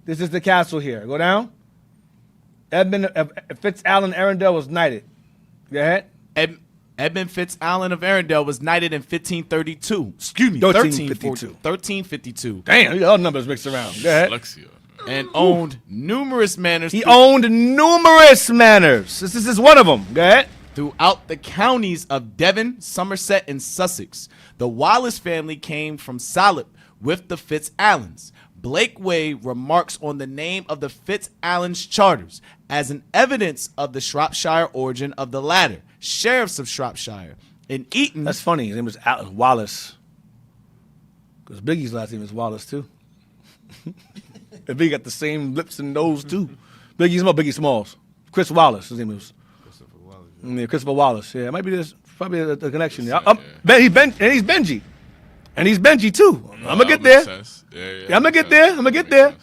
This is the castle here. Go down. Edmund Fitzallen Arundel was knighted. Go ahead. Edmund Fitzallen of Arundel was knighted in 1532. Excuse me, 1352. Damn, you got all numbers mixed around. Go ahead. Dyslexia. And owned numerous manors. He owned numerous manors. This is one of them. Go ahead. Throughout the counties of Devon, Somerset, and Sussex. The Wallace family came from Salop with the Fitzallens. Blakeway remarks on the name of the Fitzallens charters as an evidence of the Shropshire origin of the latter, sheriffs of Shropshire. In Eton... That's funny. His name was Wallace. Because Biggie's last name is Wallace, too. And Biggie got the same lips and nose, too. Biggie Smalls. Chris Wallace, his name was. Christopher Wallace. Yeah, it might be this. Probably a connection there. He's Benji. And he's Benji, too. I'm going to get there. I'm going to get there.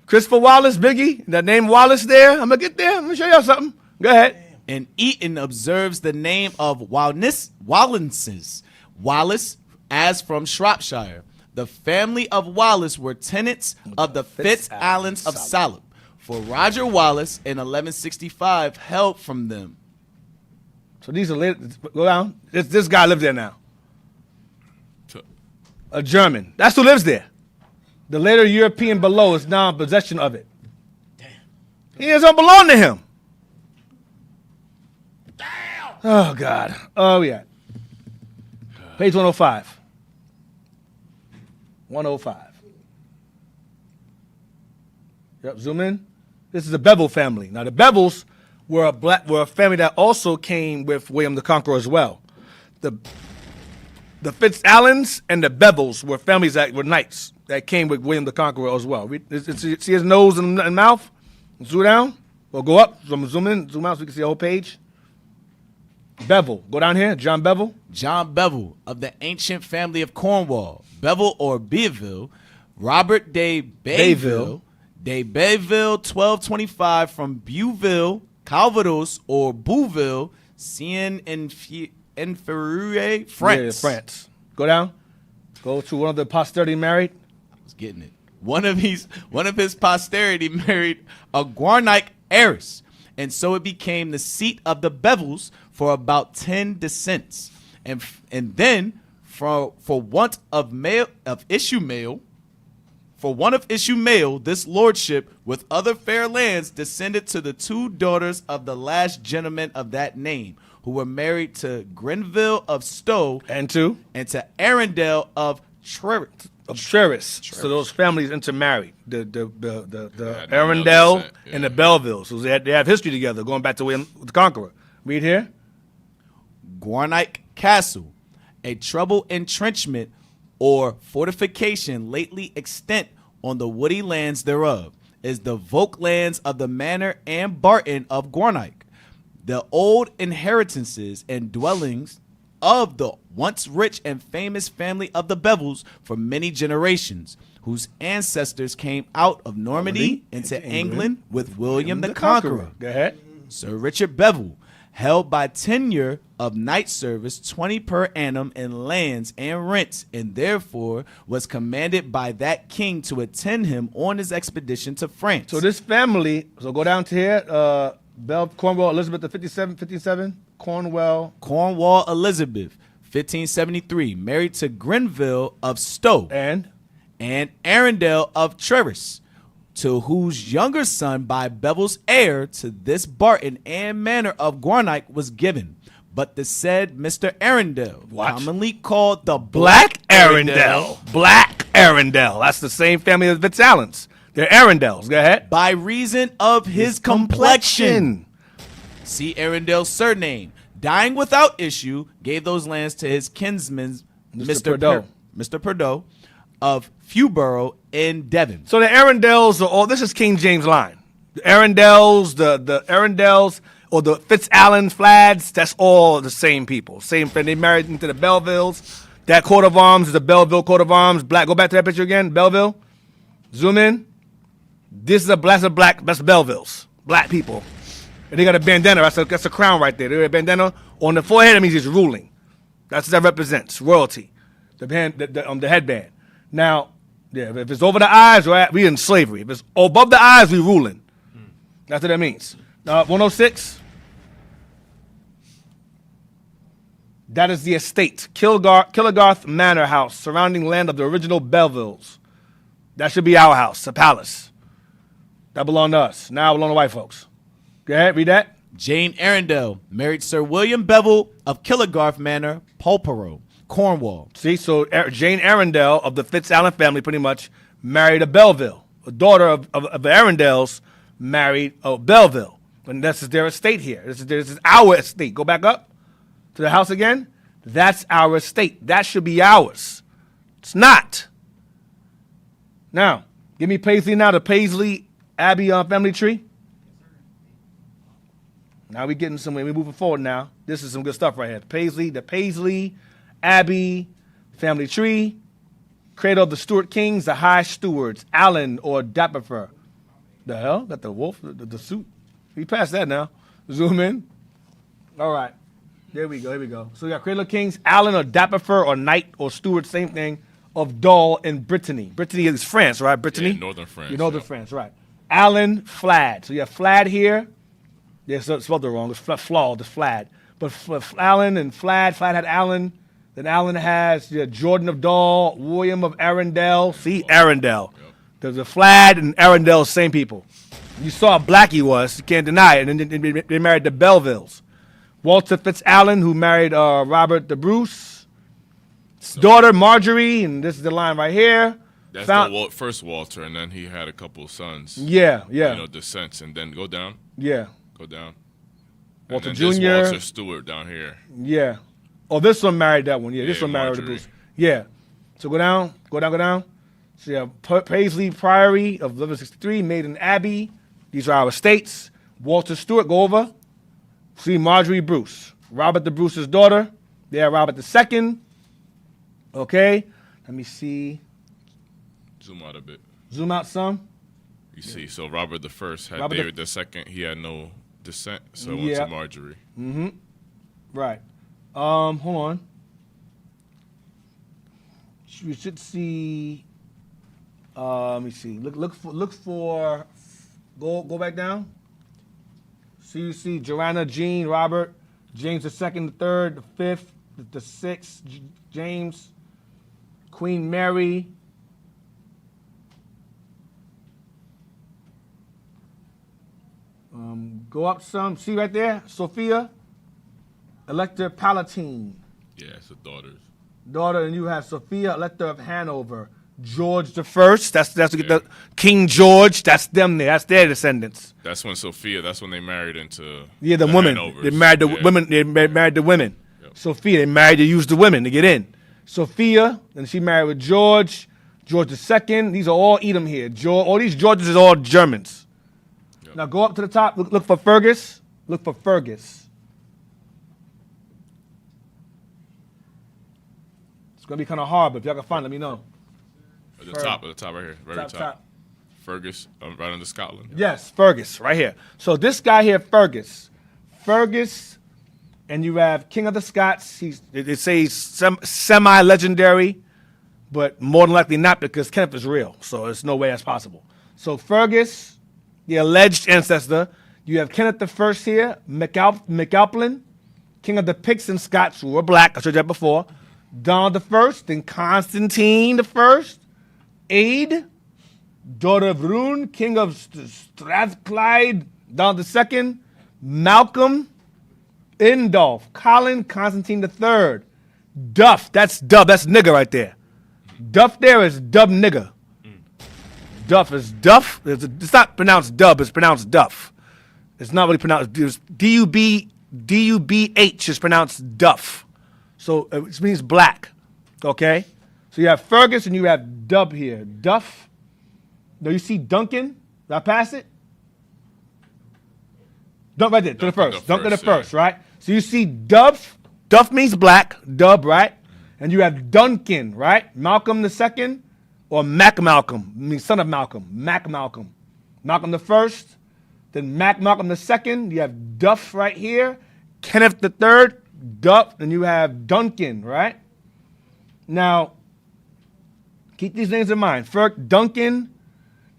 Christopher Wallace, Biggie, that name Wallace there. I'm going to get there. I'm going to show y'all something. Go ahead. And Eton observes the name of Wallenses. Wallace, as from Shropshire. The family of Wallace were tenants of the Fitzallens of Salop. For Roger Wallace in 1165 held from them. So these are later. Go down. This guy lives there now. A German. That's who lives there. The later European below is now in possession of it. Damn. He doesn't belong to him. Damn. Oh, God. Oh, yeah. Page 105. 105. Yep, zoom in. This is the Bevel family. Now the Bevels were a family that also came with William the Conqueror as well. The Fitzalans and the Bevels were families that were knights that came with William the Conqueror as well. See his nose and mouth? Zoom down. Or go up. Zoom in. Zoom out so we can see the whole page. Bevel. Go down here. John Bevel. John Bevel of the ancient family of Cornwall. Bevel or Beeville. Robert de Bayville. De Bayville, 1225 from Beauville, Calvados or Bouville, Seine-Inferieur, France. Yeah, France. Go down. Go to one of the posterity married. I was getting it. One of his posterity married a Guarnic heiress, and so it became the seat of the Bevels for about 10 descents. And then for want of issue male, this lordship with other fair lands descended to the 2 daughters of the last gentleman of that name, who were married to Grenville of Stowe and to Arundel of Trerris. So those families intermarried. The Arundel and the Bellevilles. So they have history together, going back to William the Conqueror. Read here. Guarnic Castle, a trouble entrenchment or fortification lately extant on the woody lands thereof, is the Voke lands of the Manor and Barton of Guarnic, the old inheritances and dwellings of the once rich and famous family of the Bevels for many generations, whose ancestors came out of Normandy into England with William the Conqueror. Go ahead. Sir Richard Bevel, held by tenure of knight service 20 per annum in lands and rents, and therefore was commanded by that king to attend him on his expedition to France. So this family, so go down to here, Cornwall Elizabeth the 57, Cornwall Elizabeth, 1573, married to Grenville of Stowe and Arundel of Trerris, to whose younger son by Bevel's heir to this Barton and Manor of Guarnic was given. But the said Mr. Arundel, commonly called the Black Arundel. Black Arundel. That's the same family as Fitzalans. They're Arundels. Go ahead. By reason of his complexion. See Arundel's surname. Dying without issue, gave those lands to his kinsman, Mr. Perdot of Fewborough in Devon. So the Arundels are all, this is King James line. The Arundels, the Arundels, or the Fitzalan Flads, that's all the same people. Same thing. They married into the Bellevilles. That coat of arms is the Belleville coat of arms. Black. Go back to that picture again. Belleville. Zoom in. This is that's Bellevilles. Black people. And they got a bandana. That's a crown right there. They got a bandana on the forehead. That means he's ruling. That's what that represents. Royalty. The headband. Now, yeah, if it's over the eyes, we in slavery. If it's above the eyes, we ruling. That's what that means. 106. That is the estate. Kilgarth Manor House, surrounding land of the original Bellevilles. That should be our house, a palace. That belonged to us. Now it belongs to white folks. Go ahead, read that. Jane Arundel married Sir William Bevel of Kilgarth Manor, Pulpero, Cornwall. See, so Jane Arundel of the Fitzalan family pretty much married a Belleville. A daughter of the Arundels married a Belleville. And this is their estate here. This is our estate. Go back up to the house again. That's our estate. That should be ours. It's not. Now, give me Paisley now, the Paisley Abbey family tree. Now we're getting somewhere. We're moving forward now. This is some good stuff right here. The Paisley Abbey family tree. Cradle of the Stewart kings, the high stewards, Allen or Dapper. The hell? Got the wolf, the suit. We passed that now. Zoom in. All right. There we go. Here we go. So we got Cradle of Kings, Allen or Dapper or Knight or Stewart, same thing, of Dol in Brittany. Brittany is France, right? Brittany? Yeah, northern France. Northern France, right. Allen Flad. So you have Flad here. Yeah, so it's spelled wrong. It's flawed. It's Flad. But Allen and Flad had Allen. Then Allen has Jordan of Dol, William of Arundel. See, Arundel. Yep. There's a Flad and Arundel, same people. You saw how black he was. You can't deny it. And then they married the Bellevilles. Walter Fitzallen, who married Robert the Bruce. His daughter, Marjorie, and this is the line right here. That's found, the first Walter, and then he had a couple of sons. Yeah. Descents, and then go down. Yeah. Go down. Walter and Jr. This Walter Stewart down here. Yeah. Oh, this one married that one. Yeah, this one married the Bruce. Yeah. So go down. So you have Paisley Priory of 1163, Maiden Abbey. These are our estates. Walter Stewart, go over. See Marjorie Bruce. Robert the Bruce's daughter. There, Robert II. Okay. Let me see. Zoom out a bit. Zoom out some. You see, so Robert the First had Robert David II. He had no descent, so it went to Marjorie. Mm-hmm. Right. Hold on. We should see. Let me see. Look for. Go back down. So you see Joanna, Jean, Robert, James II, the third, the fifth, the sixth, James, Queen Mary. Go up some. See right there, Sophia, Elector Palatine. Yeah, it's the daughters. Daughter, and you have Sophia, Elector of Hanover. George the First. That's the King George. That's them there. That's their descendants. That's when Sophia. That's when they married into. Yeah, the women. Hanovers. They married the women. They married the women. Yep. Sophia. They married to use the women to get in. Sophia. Then she married with George. George II. These are all Edom here. All these Georges is all Germans. Yep. Now go up to the top. Look for Fergus. Look for Fergus. It's gonna be kind of hard, but if y'all can find, let me know. At the top right here, very top. Fergus, right under Scotland. Yes, Fergus, right here. So this guy here, Fergus, and you have King of the Scots. They say he's semi-legendary, but more than likely not because Kenneth is real. So there's no way that's possible. So Fergus, the alleged ancestor. You have Kenneth the First here, MacAlpin, King of the Picts and Scots, who were black. I showed you that before. Donald the First, then Constantine the First. Aid, daughter of Rune, king of Strathclyde, Donald II, Malcolm, Indolf, Colin, Constantine III, Duff, that's nigger right there. Duff there is dub nigger. Duff is Duff. It's not pronounced dub, it's pronounced Duff. It's not really pronounced, D-U-B-H is pronounced Duff. So it means black, okay? So you have Fergus and you have Dub here. Duff. Now you see Duncan. Did I pass it? Dump right there, to the first. Dump to the first, right? So you see Duff. Duff means black. Dub, right? And you have Duncan, right? Malcolm II or Mac Malcolm, means son of Malcolm. Mac Malcolm. Malcolm the First. Then Malcolm II. You have Duff right here. Kenneth III. Duff. And you have Duncan, right? Now, keep these names in mind. Duncan.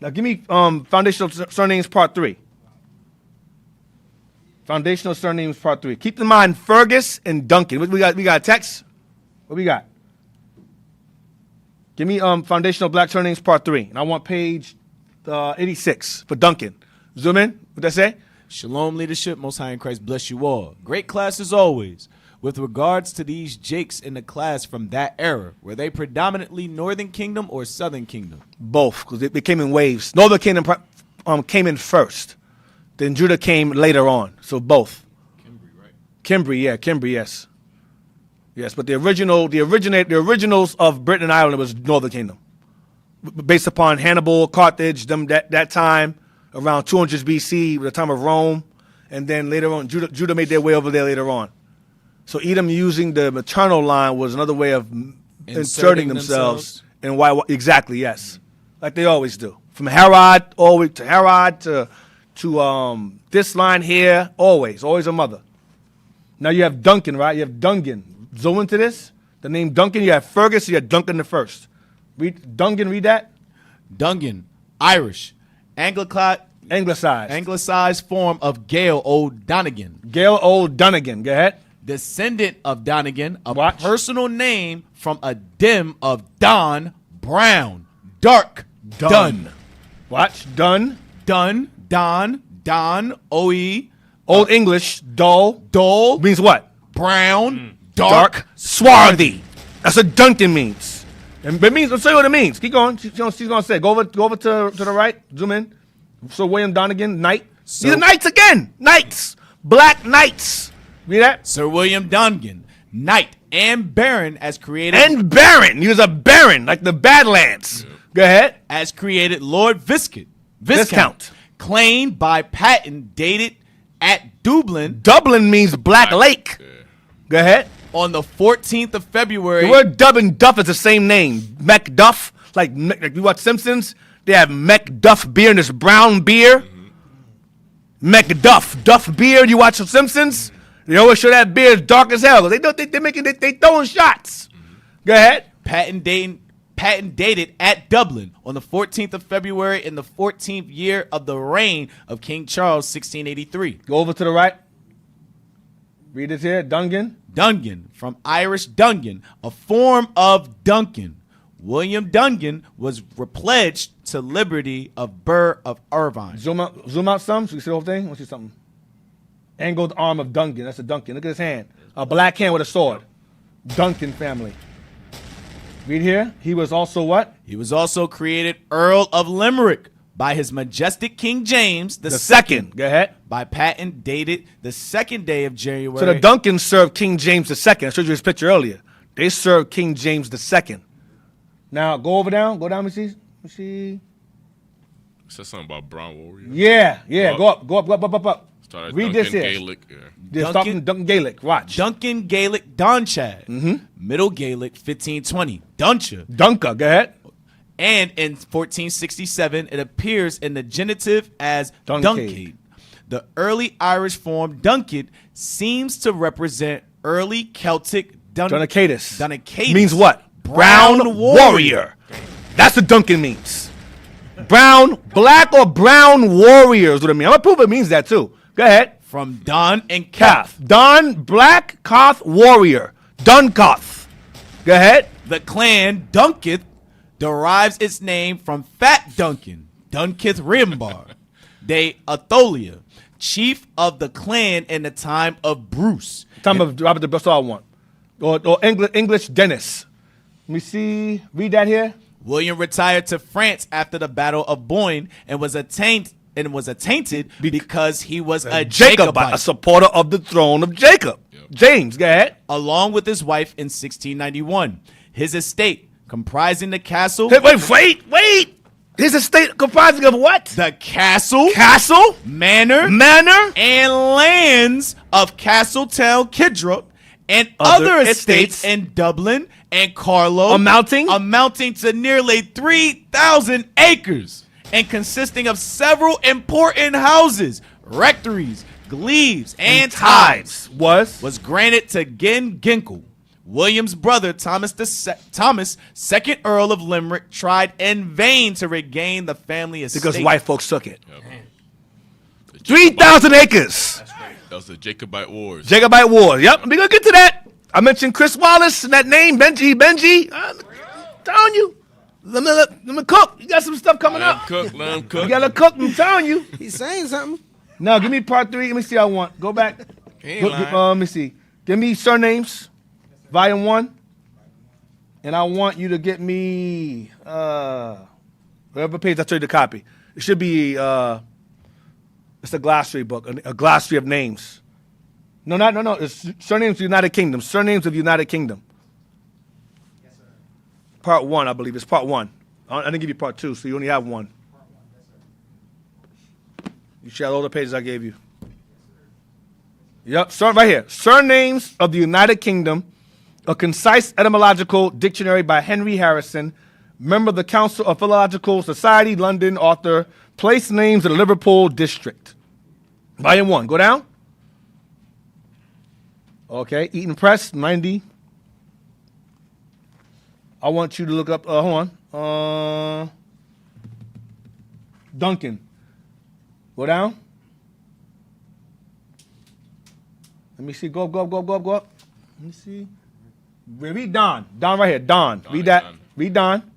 Now, give me Foundational Surnames Part 3. Foundational Surnames Part 3. Keep in mind Fergus and Duncan. We got a text? What we got? Give me Foundational Black Surnames Part 3. And I want page 86 for Duncan. Zoom in. What that say? Shalom, leadership. Most High in Christ bless you all. Great class as always. With regards to these Jakes in the class from that era, were they predominantly Northern Kingdom or Southern Kingdom? Both, because they came in waves. Northern Kingdom came in first. Then Judah came later on. So both. Kimbri, right? Kimbri, yes. Yes, but the originals of Britain and Ireland was Northern Kingdom. Based upon Hannibal, Carthage, that time, around 200 BC, the time of Rome. And then later on, Judah made their way over there later on. So Edom using the maternal line was another way of inserting themselves. And why? Exactly, yes. Like they always do. From Herod all the way to Herod to this line here, always a mother. Now you have Duncan, right? You have Duncan. Zoom into this. The name Duncan, you have Fergus, you have Duncan the First. Read that. Dungan, Irish, anglicized form of Gael O'Donegan. Gael O'Donegan, go ahead. Descendant of Donegan, a personal name from a dim of Don, brown, dark, dun. Watch, Don, O-E. Old English, dull means what? Brown, dark, swarthy. That's what Duncan means. And it means, let's show you what it means. Keep going. She's going to say, go over to the right. Zoom in. Sir William Donnegan, knight. These are knights again. Knights. Black knights. Read that? Sir William Donnegan, knight and baron as created. And baron. He was a baron, like the Badlands. Yeah. Go ahead. As created Lord Viscount. Claimed by patent dated at Dublin. Dublin means Black Lake. Yeah. Go ahead. On the 14th of February. The word dub and duff is the same name. Macduff. Like you watch Simpsons, they have Macduff beer and this brown beer. Mm-hmm. Macduff. Duff beer. You watch The Simpsons, they always show that beer is dark as hell. They throwing shots. Mm-hmm. Go ahead. Patent dated at Dublin on the 14th of February in the 14th year of the reign of King Charles, 1683. Go over to the right. Read this here. Dungan. Dungan, from Irish Dungan, a form of Duncan. William Dungan was repledged to liberty of Burr of Irvine. Zoom out some so you see the whole thing. Let's see something. Angled arm of Duncan. That's a Duncan. Look at his hand. A black hand with a sword. Duncan family. Read here. He was also what? He was also created Earl of Limerick by His Majestic King James the Second. Go ahead. By patent dated the 2nd day of January. So the Duncans served King James II. I showed you his picture earlier. They served King James II. Now go down. Go down. Let me see. Said something about Brown Warrior. Yeah. Go up. Read this here. Gaelic. Yeah. Duncan Gaelic. Watch. Duncan Gaelic Donchad. Mm-hmm. Middle Gaelic 1520. Duncha. Go ahead. And in 1467, it appears in the genitive as Duncade. The early Irish form Dunkid seems to represent early Celtic Dunacatus. Dunacatus means what? Brown warrior. That's what Duncan means. Black or brown warrior is what it means. I'm going to prove it means that too. Go ahead. From Don and Cath. Don, black, Koth, warrior. Duncoth. Go ahead. The clan Dunkith derives its name from Fat Duncan, Dunkith Rimbar, de Atholia, chief of the clan in the time of Bruce. Time of Robert the Best one. Or English Dennis. Let me see. Read that here. William retired to France after the Battle of Boyne and was attainted because he was a Jacobite, a supporter of the throne of Jacob. Yep. James, go ahead. Along with his wife in 1691. His estate, comprising the castle. Wait. His estate comprising of what? The castle, manor, and lands of Castletown, Kidrup, and other estates in Dublin and Carlow, amounting to nearly 3,000 acres, and consisting of several important houses, rectories, glebes, and tithes, was granted to Gen Ginkle. William's brother, Thomas, 2nd Earl of Limerick, tried in vain to regain the family estate. Because white folks took it. Yep. 3,000 acres. That's right. That was the Jacobite Wars. Yep, we're going to get to that. I mentioned Chris Wallace and that name, Benji. I'm telling you. Let me cook. You got some stuff coming up. Let him cook. You got to cook, I'm telling you. He's saying something. No, give me part 3. Let me see what I want. Go back. Let me see. Give me surnames. Volume 1, and I want you to get me whatever page I told you to copy. It should be it's a glossary book, a glossary of names. No. It's surnames of the United Kingdom. Surnames of the United Kingdom. Yes, sir. Part 1, I believe. It's part 1. I didn't give you part 2, so you only have 1. You should have all the pages I gave you. Yep, right here. Surnames of the United Kingdom. A concise etymological dictionary by Henry Harrison, member of the Council of Philological Society, London, author, place names of the Liverpool district. Volume 1, go down. Okay, Eaton Press, 90. I want you to look up, hold on. Duncan. Go down. Let me see, go up. Let me see. Read Don. Don right here. Don. Read that. Read Don.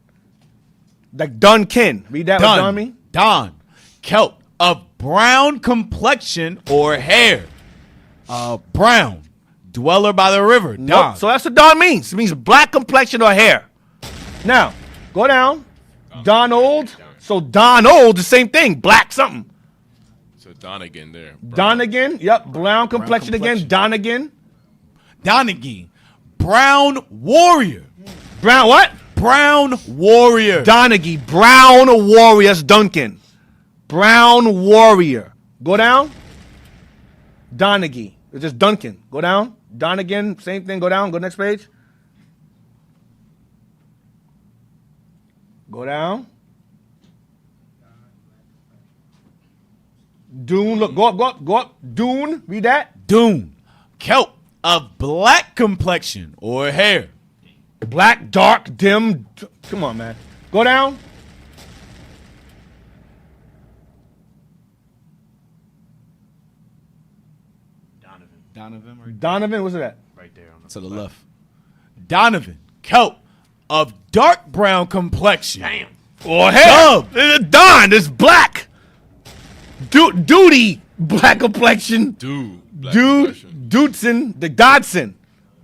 Like Duncan. Read that. What Don mean? Don. Celt of brown complexion or hair. Brown. Dweller by the river. Don. Nope. So that's what Don means. It means black complexion or hair. Now, go down. Donald. So Donald, the same thing. Black something. So Donegan there. Donegan. Yep. Brown complexion again. Donegan. Donegan. Brown warrior. Brown what? Brown warrior. Donegan. Brown warrior. That's Duncan. Brown warrior. Go down. Donegan. It's just Duncan. Go down. Donegan. Same thing. Go down. Go next page. Go down. Dune. Look. Go up. Go up. Go up. Dune. Read that. Dune. Celt of black complexion or hair. Black, dark, dim. Come on, man. Go down. Donovan, what's that? Right there on the To the left. Donovan. Celt of dark brown complexion. Damn. Or hair. Don is black. Duty, black complexion. Dudson, the Dodson.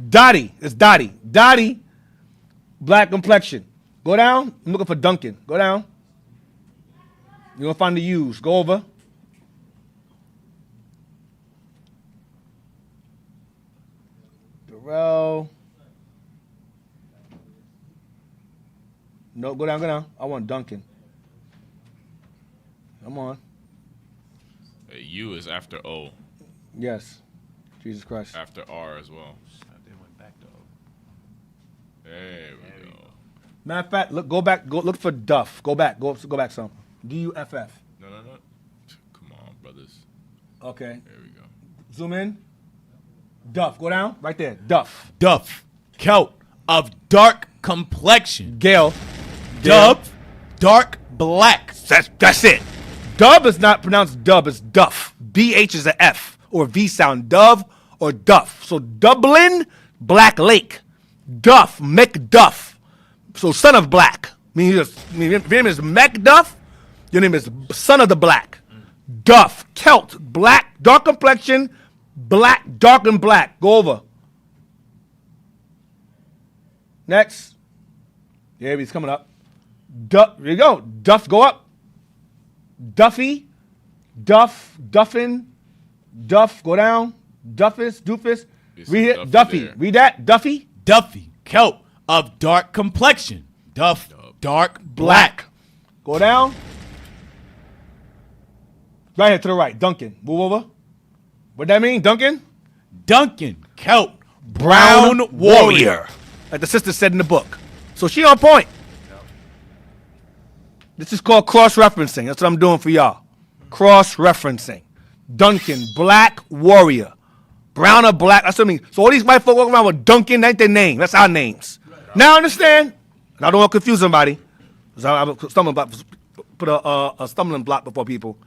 Dottie, it's Dottie. Dottie, black complexion. Go down. I'm looking for Duncan. Go down. You're going to find the U's. Go over. Darrell. No, go down, go down. I want Duncan. Come on. U is after O. Yes. Jesus Christ. After R as well. They went back to O. There we go. Matter of fact, go back. Go look for Duff. Go back. Go back some. D-U-F-F. No. Come on, brothers. Okay. There we go. Zoom in. Duff. Go down. Right there. Duff. Duff. Celt of dark complexion. Gale. Dub. Dark black. That's it. Dub is not pronounced dub. It's Duff. B-H is an F or V sound. Dove or Duff. So Dublin, Black Lake. Duff, McDuff. So son of black. Your name is Macduff. Your name is son of the black. Duff, Celt, black, dark complexion, black, dark and black. Go over. Next. Yeah, he's coming up. There you go. Duff, go up. Duffy, Duff, Duffin, Duff, go down. Duffus, Doofus. Read it. Duffy. There. Read that. Duffy. Duffy. Celt of dark complexion. Duff. Dark black. Go down. Right here to the right. Duncan. Move over. What that mean, Duncan? Duncan. Celt. Brown warrior. Like the sister said in the book. So she on point. This is called cross-referencing. That's what I'm doing for y'all. Cross-referencing. Duncan, black warrior. Brown or black. That's what I mean. So all these white folk walking around with Duncan, that ain't their name. That's our names. Now understand? And I don't want to confuse somebody. I'm put a stumbling block before people.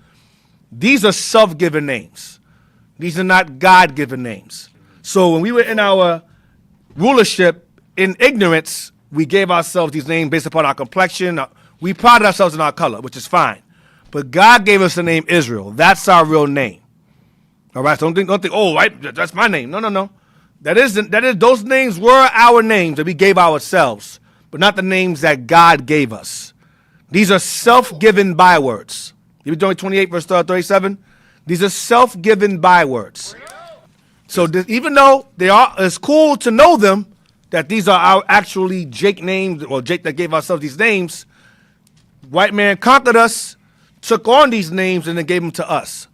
These are self-given names. These are not God-given names. So when we were in our rulership in ignorance, we gave ourselves these names based upon our complexion. We prided ourselves in our color, which is fine. But God gave us the name Israel. That's our real name. All right, so don't think, oh, right, that's my name. No. Those names were our names that we gave ourselves, but not the names that God gave us. These are self-given bywords. Deuteronomy 28, verse 37. These are self-given bywords. So even though it's cool to know them, that these are our actually Jake names, or Jake that gave ourselves these names, white man conquered us, took on these names, and then gave them to us.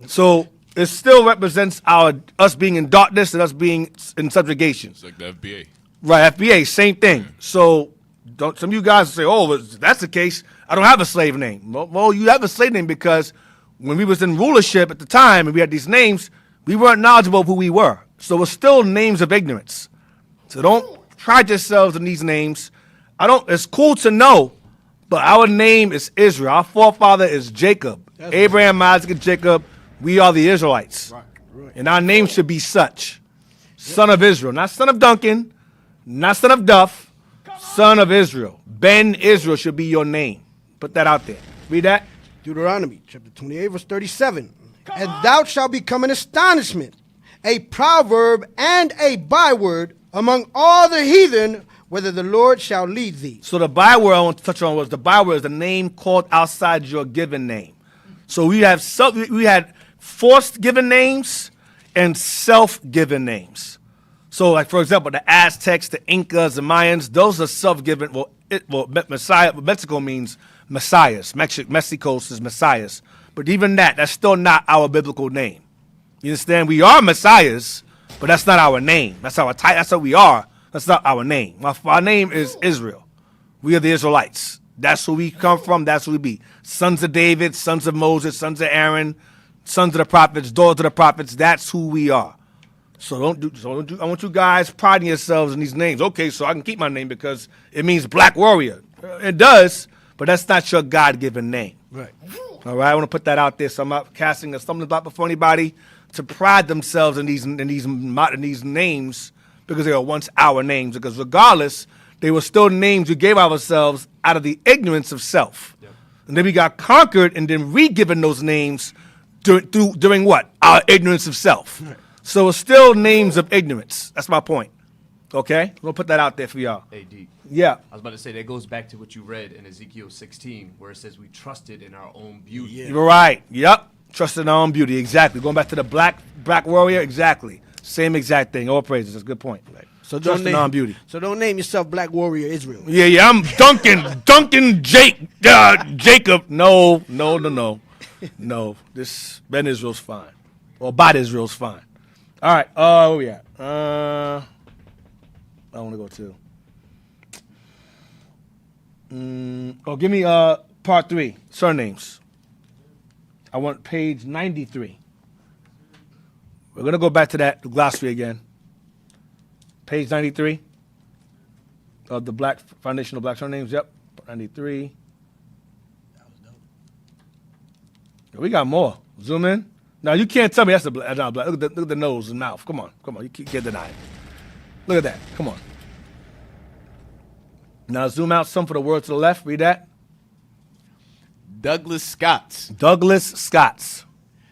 So it still represents us being in darkness and us being in subjugation. It's like the FBA. Right, FBA, same thing. So some of you guys say, oh, if that's the case, I don't have a slave name. Well, you have a slave name because when we was in rulership at the time and we had these names, we weren't knowledgeable of who we were. So it's still names of ignorance. So don't pride yourselves in these names. It's cool to know, but our name is Israel. Our forefather is Jacob. That's Abraham, right. Isaac, and Jacob. We are the Israelites. Right. And our name should be such. Son of Israel. Not son of Duncan. Not son of Duff. Son of Israel. Ben Israel should be your name. Put that out there. Read that. Deuteronomy chapter 28, verse 37. And thou shalt become an astonishment, a proverb and a byword among all the heathen whither the Lord shall lead thee. So the byword I want to touch on was the byword is the name called outside your given name. So we had forced given names and self-given names. So, like, for example, the Aztecs, the Incas, the Mayans, those are self-given. Messiah, Mexico means messiahs. Mexico is messiahs. But even that's still not our biblical name. You understand? We are messiahs, but that's not our name. That's our title. That's what we are. That's not our name. Our name is Israel. We are the Israelites. That's who we come from. That's who we be. Sons of David, sons of Moses, sons of Aaron, sons of the prophets, daughters of the prophets. That's who we are. So don't do. I want you guys priding yourselves in these names. Okay, so I can keep my name because it means black warrior. It does, but that's not your God-given name. Right. All right. I want to put that out there. So I'm not casting a stumbling block before anybody to pride themselves in these names because they are once our names. Because regardless, they were still names we gave ourselves out of the ignorance of self. Yep. And then we got conquered and then re-given those names during what? Our ignorance of self. Right. So it's still names of ignorance. That's my point. Okay? We'll put that out there for y'all. Hey, D. Yeah. I was about to say, that goes back to what you read in Ezekiel 16, where it says we trusted in our own beauty. Yeah. You're right. Yep. Trusted in our own beauty. Exactly. Going back to the black warrior. Exactly. Same exact thing. All praises. That's a good point. Right. So trust in our own beauty. So don't name yourself Black Warrior Israel. Yeah. I'm Duncan Jacob. No. No. This Ben Israel's fine. Or Bat Israel's fine. All right, where we at? I want to go to. Give me part 3, surnames. I want page 93. We're gonna go back to the glossary again. Page 93 of the Black Foundational Black Surnames. Yep, 93. We got more. Zoom in. Now, you can't tell me that's not black. Look at the nose and mouth. Come on. You can't deny it. Look at that. Come on. Now, zoom out some for the word to the left. Read that. Douglas Scots. Douglas Scots.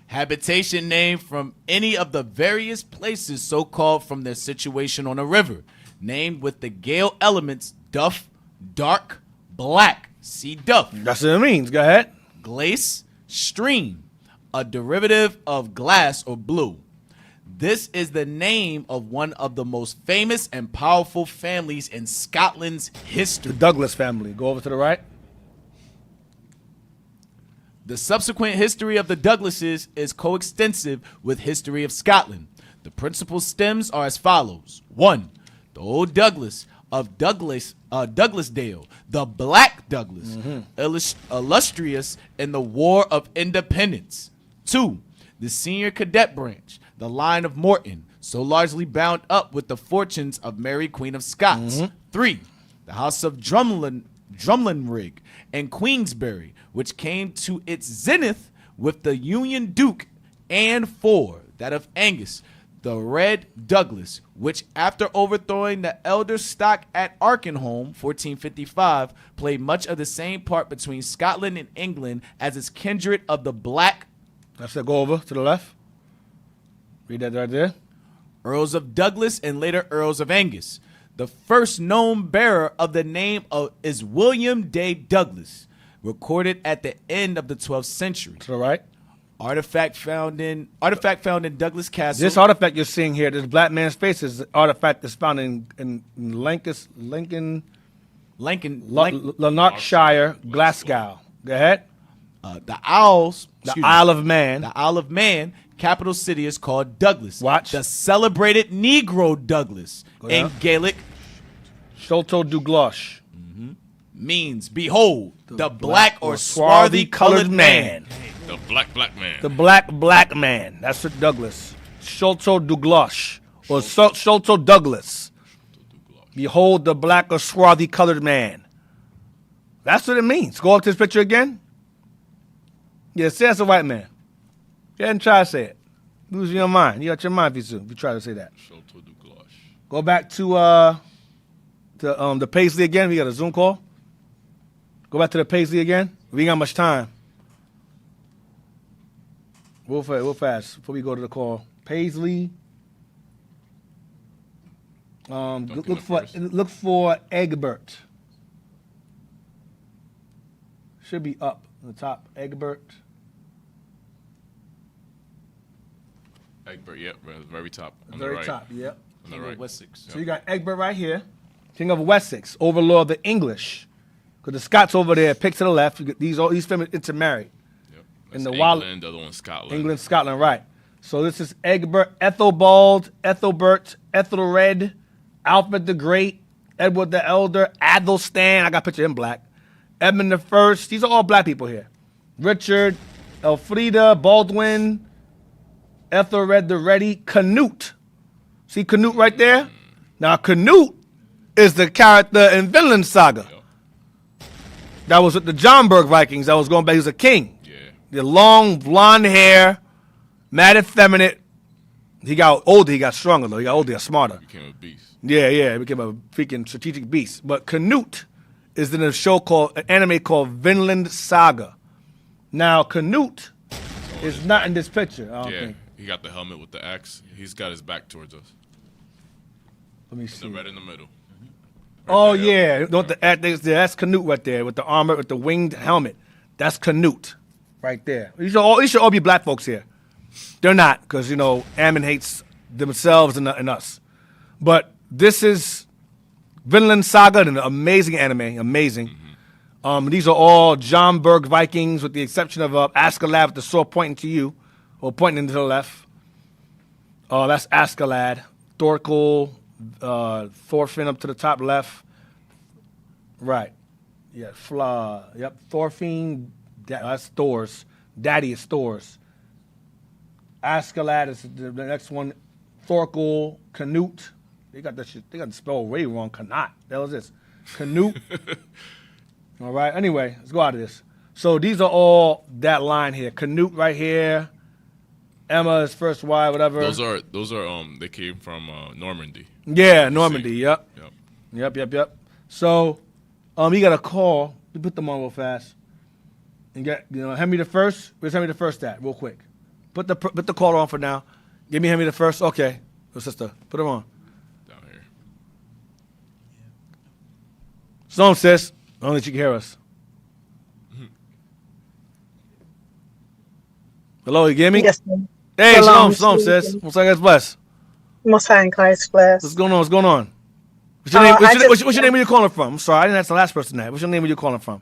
Habitation name from any of the various places so called from their situation on a river. Named with the Gale elements duff, dark, black. See duff. That's what it means. Go ahead. Glace, stream. A derivative of glass or blue. This is the name of one of the most famous and powerful families in Scotland's history. The Douglas family. Go over to the right. The subsequent history of the Douglases is coextensive with history of Scotland. The principal stems are as follows. 1. The Old Douglas of Douglasdale, the Black Douglas, illustrious in the War of Independence. 2. The senior cadet branch, the line of Morton, so largely bound up with the fortunes of Mary Queen of Scots. 3. The house of Drumlinrig and Queensberry, which came to its zenith with the Union Duke. And 4. That of Angus, the Red Douglas, which after overthrowing the elder stock at Arkenholm, 1455, played much of the same part between Scotland and England as its kindred of the Black. That's it. Go over to the left. Read that right there. Earls of Douglas and later Earls of Angus. The first known bearer of the name is William de Douglas, recorded at the end of the 12th century. To the right. Artifact found in Douglas Castle. This artifact you're seeing here, this black man's face, is an artifact that's found in Lanarkshire, Glasgow. Go ahead. The Isle of Man. The Isle of Man, capital city is called Douglas. Watch. The celebrated Negro Douglas in Gaelic. Sholto Douglas. Means, behold, the black or swarthy colored man. The black man. The black man. That's what Douglas. Sholto Douglas. Or Sholto Douglas. Behold the black or swarthy colored man. That's what it means. Go up to this picture again. Yeah, say that's a white man. Go ahead and try to say it. Losing your mind. You got your mind if you try to say that. Go back to the Paisley again. We got a Zoom call. Go back to the Paisley again. We ain't got much time. Real fast before we go to the call. Paisley. Look for Egbert. Should be up on the top. Egbert. Egbert, yep, very top. On Very the right. top, yep. On the right. Wessex. So you got Egbert right here, King of Wessex, overlord of the English. Because the Scots over there, pick to the left. You get these families intermarried. Yep. In the England, the other one's Scotland. England, Scotland, right. So this is Egbert, Ethelbald, Ethelbert, Ethelred, Alfred the Great, Edward the Elder, Athelstan. I got a picture of him black. Edmund the First. These are all black people here. Richard, Elfrida, Baldwin, Ethelred the Ready, Canute. See Canute right there? Now Canute is the character in Vinland Saga. That was with the Johnberg Vikings. That was going back. He was a king. Yeah. The long blonde hair, mad effeminate. He got older. He got stronger though. He got older. He got smarter. Became a beast. Yeah. He became a freaking strategic beast. But Canute is in an anime called Vinland Saga. Now Canute is not in this picture. I don't think. He got the helmet with the axe. He's got his back towards us. Let me see. The red in the middle. Oh yeah, that's Canute right there with the armor, with the winged helmet. That's Canute, right there. These should all be black folks here. They're not, because Ammon hates themselves and us. But this is Vinland Saga, an amazing anime, amazing. These are all Johnberg Vikings, with the exception of Askeladd with the sword pointing to you, or pointing to the left. That's Askeladd. Thorkel. Thorfinn up to the top left. Right. Yeah, yep. Thorfinn, that's Thor's. Daddy is Thor's. Askeladd is the next one. Thorkel, Canute. They got the spell way wrong. Canute. The hell is this? Canute. All right. Anyway, let's go out of this. So these are all that line here. Canute right here. Emma is first wife, whatever. Those are they came from Normandy. Yeah, Normandy. Yep. So, you got a call. You put them on real fast, and get Henry the First. Where's Henry the First at? Real quick. Put the call on for now. Give me Henry the First. Okay, little sister, put him on. Down here. Shalom, sis. I don't think you can hear us. Hello, you get me? Yes, sir. Hey, shalom, sis. Most I guess bless. Most High in Christ bless. What's going on? What's your name? What's your name? Where you calling from? I'm sorry, I didn't ask the last person that. What's your name? Where you calling from?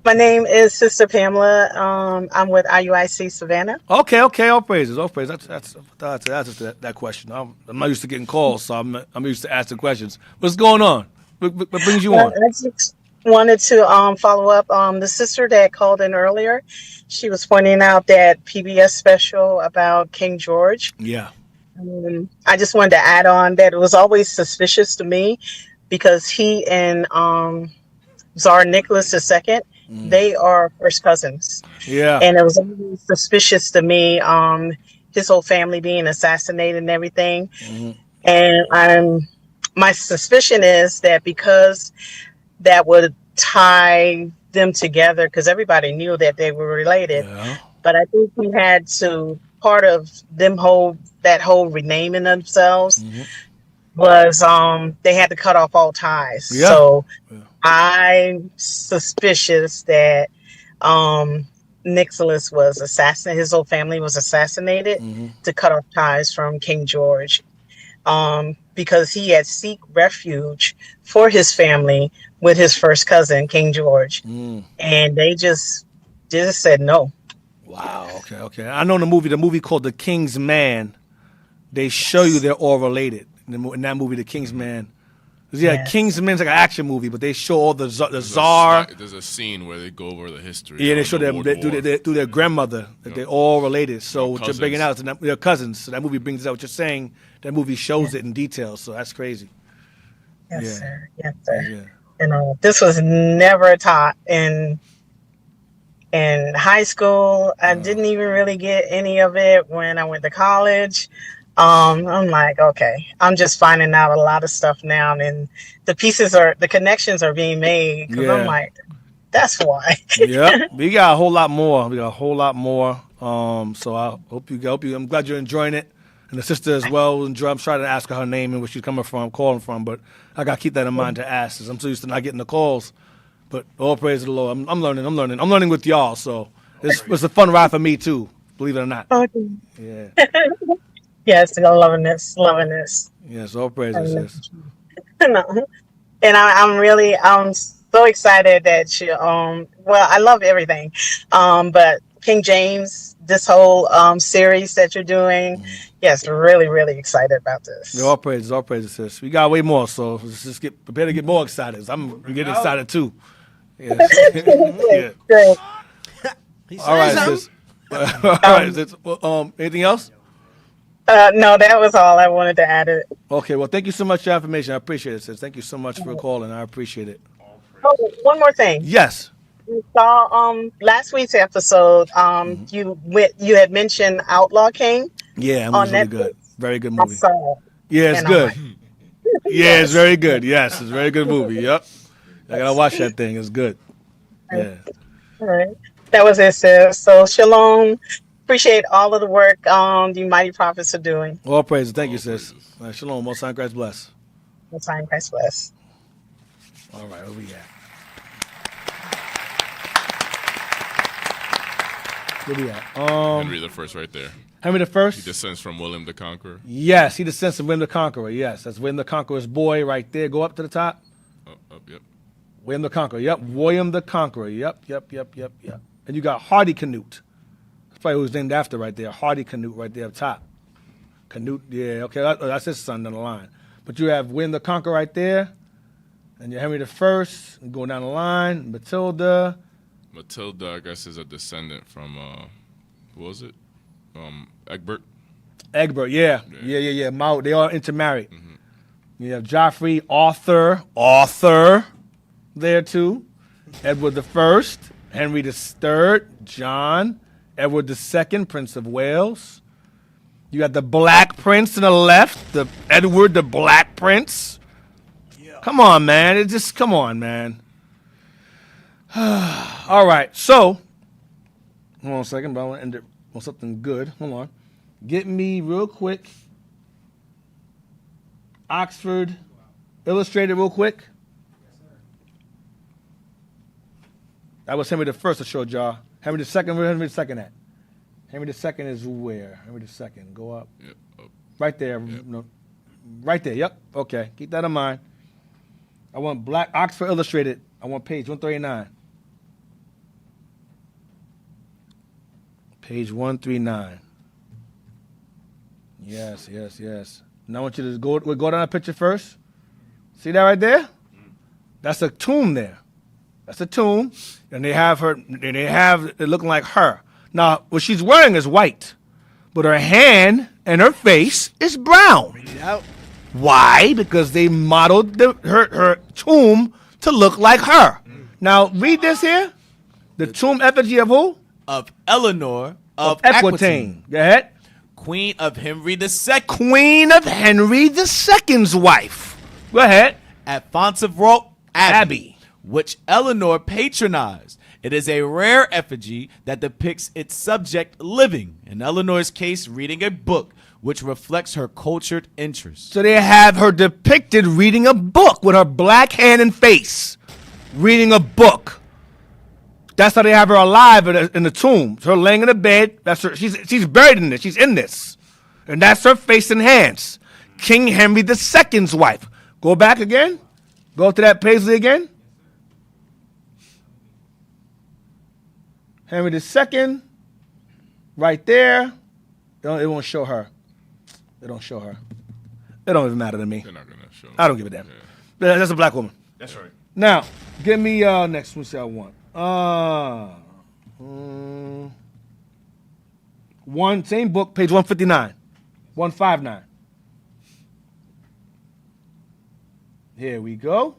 My name is Sister Pamela. I'm with IUIC Savannah. Okay. All praises. That's that question. I'm not used to getting calls, so I'm used to asking questions. What's going on? What brings you on? I just wanted to follow up. The sister that called in earlier, she was pointing out that PBS special about King George. Yeah. I just wanted to add on that it was always suspicious to me because he and Tsar Nicholas II, they are first cousins. Yeah. And it was always suspicious to me, his whole family being assassinated and everything. And my suspicion is that because that would tie them together, because everybody knew that they were related. Yeah. But I think he had to, part of them that whole renaming themselves was they had to cut off all ties. Yeah. So I'm suspicious that Nicholas was assassinated, his whole family was assassinated to cut off ties from King George, because he had sought refuge for his family with his first cousin, King George. And they just said no. Wow. Okay. I know the movie called The King's Man. They show you they're all related in that movie, The King's Man. Yeah, King's Man's like an action movie, but they show all the czar. There's a scene where they go over the history. Yeah, they show them through their grandmother that they're all related. So what you're bringing out is they're cousins. So that movie brings out what you're saying. That movie shows it in detail. So that's crazy. Yes, sir. Yeah. This was never taught in high school. I didn't even really get any of it when I went to college. I'm like, okay, I'm just finding out a lot of stuff now, and the connections are being made, because I'm like, that's why. Yeah, we got a whole lot more. So I hope you. I'm glad you're enjoying it. And the sister as well was in drums. Trying to ask her name and where she's calling from. But I got to keep that in mind to ask. I'm so used to not getting the calls. But all praise to the Lord. I'm learning. I'm learning with y'all. So it's a fun ride for me too. Believe it or not. Okay. Yeah. Yes, loving this. Yes, all praises, sis. No. And I'm so excited that you I love everything. But King James, this whole series that you're doing, yes, really, really excited about this. Yeah, all praises, sis. We got way more, so let's just prepare to get more excited. I'm getting excited too. Yes. Yeah. Great. All right, sis. All right, sis. Anything else? No, that was all I wanted to add. Okay, well, thank you so much for your information. I appreciate it, sis. Thank you so much for calling. I appreciate it. Oh, one more thing. Yes. We saw last week's episode. You had mentioned Outlaw King. Yeah, it was really good. Very good movie. I saw it. Yeah, it's good. Yeah, it's very good. Yes, it's a very good movie. Yep. I gotta watch that thing. It's good. Yeah. All right. That was it, sis. So shalom. Appreciate all of the work the mighty prophets are doing. All praises. Thank you, sis. All right, shalom. Most High Christ bless. Most High Christ bless. All right, where we at? Where we at? Henry the First right there. Henry the First? He descends from William the Conqueror. Yes, he descends from William the Conqueror. Yes, that's William the Conqueror's boy right there. Go up to the top. Yep. William the Conqueror. Yep, William the Conqueror. Yep. And you got Hardy Canute. That's probably who was named after right there. Hardy Canute right there up top. Canute, yeah, okay, that's his son down the line. But you have William the Conqueror right there. And you're Henry the First. Going down the line, Matilda. Matilda, I guess, is a descendant from, who was it? Egbert. Egbert, yeah. They all intermarried. Mm-hmm. You have Joffrey, Arthur there too. Edward the First, Henry the Third, John, Edward II, Prince of Wales. You got the Black Prince on the left, the Edward the Black Prince. Yeah. Come on, man. Come on, man. All right, so, hold on a second, but I want to end it on something good. Hold on. Get me real quick. Oxford Illustrated real quick. That was Henry the First I showed y'all. Henry the II, where Henry the II at? Henry the II is where? Henry the II, go up. Yep, up. Right there. Yep. No, right there, yep. Okay, keep that in mind. I want Black Oxford Illustrated. I want page 139. Page 139. Yes. Now I want you to go down that picture first. See that right there? That's a tomb there. That's a tomb. And they have it looking like her. Now, what she's wearing is white, but her hand and her face is brown. Read it out. Why? Because they modeled her tomb to look like her. Now, read this here. The tomb effigy of who? Of Eleanor of Aquitaine. Go ahead. Queen of Henry II. Queen of Henry II's wife. Go ahead. At Fontevraud Abbey, which Eleanor patronized. It is a rare effigy that depicts its subject living, in Eleanor's case, reading a book, which reflects her cultured interests. So they have her depicted reading a book with her black hand and face, reading a book. That's how they have her alive in the tomb. Her laying in the bed. That's her. She's buried in this. She's in this, and that's her face and hands. King Henry II's wife. Go back again. Go to that Paisley again. Henry II, right there. It won't show her. It don't show her. It don't even matter to me. They're not gonna show. I don't give a damn. Yeah. That's a black woman. That's right. Now, give me next. Let's see. I want. Same book, page 159. 159. Here we go.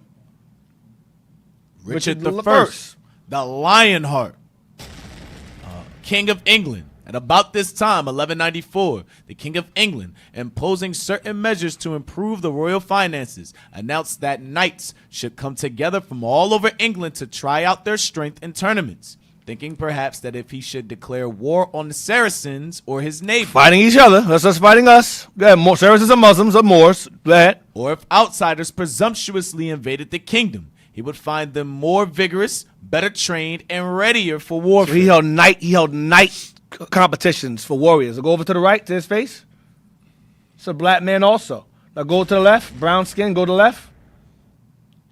Richard I, the Lionheart, King of England. At about this time, 1194, the King of England, imposing certain measures to improve the royal finances, announced that knights should come together from all over England to try out their strength in tournaments. thinking perhaps that if he should declare war on the Saracens or his neighbors, Fighting each other. That's us fighting us. Go ahead. More Saracens or Muslims or Moors. Go ahead. or if outsiders presumptuously invaded the kingdom, he would find them more vigorous, better trained, and readier for warfare. So he held night competitions for warriors. So go over to the right to his face. It's a black man also. Now go to the left. Brown skin. Go to the left.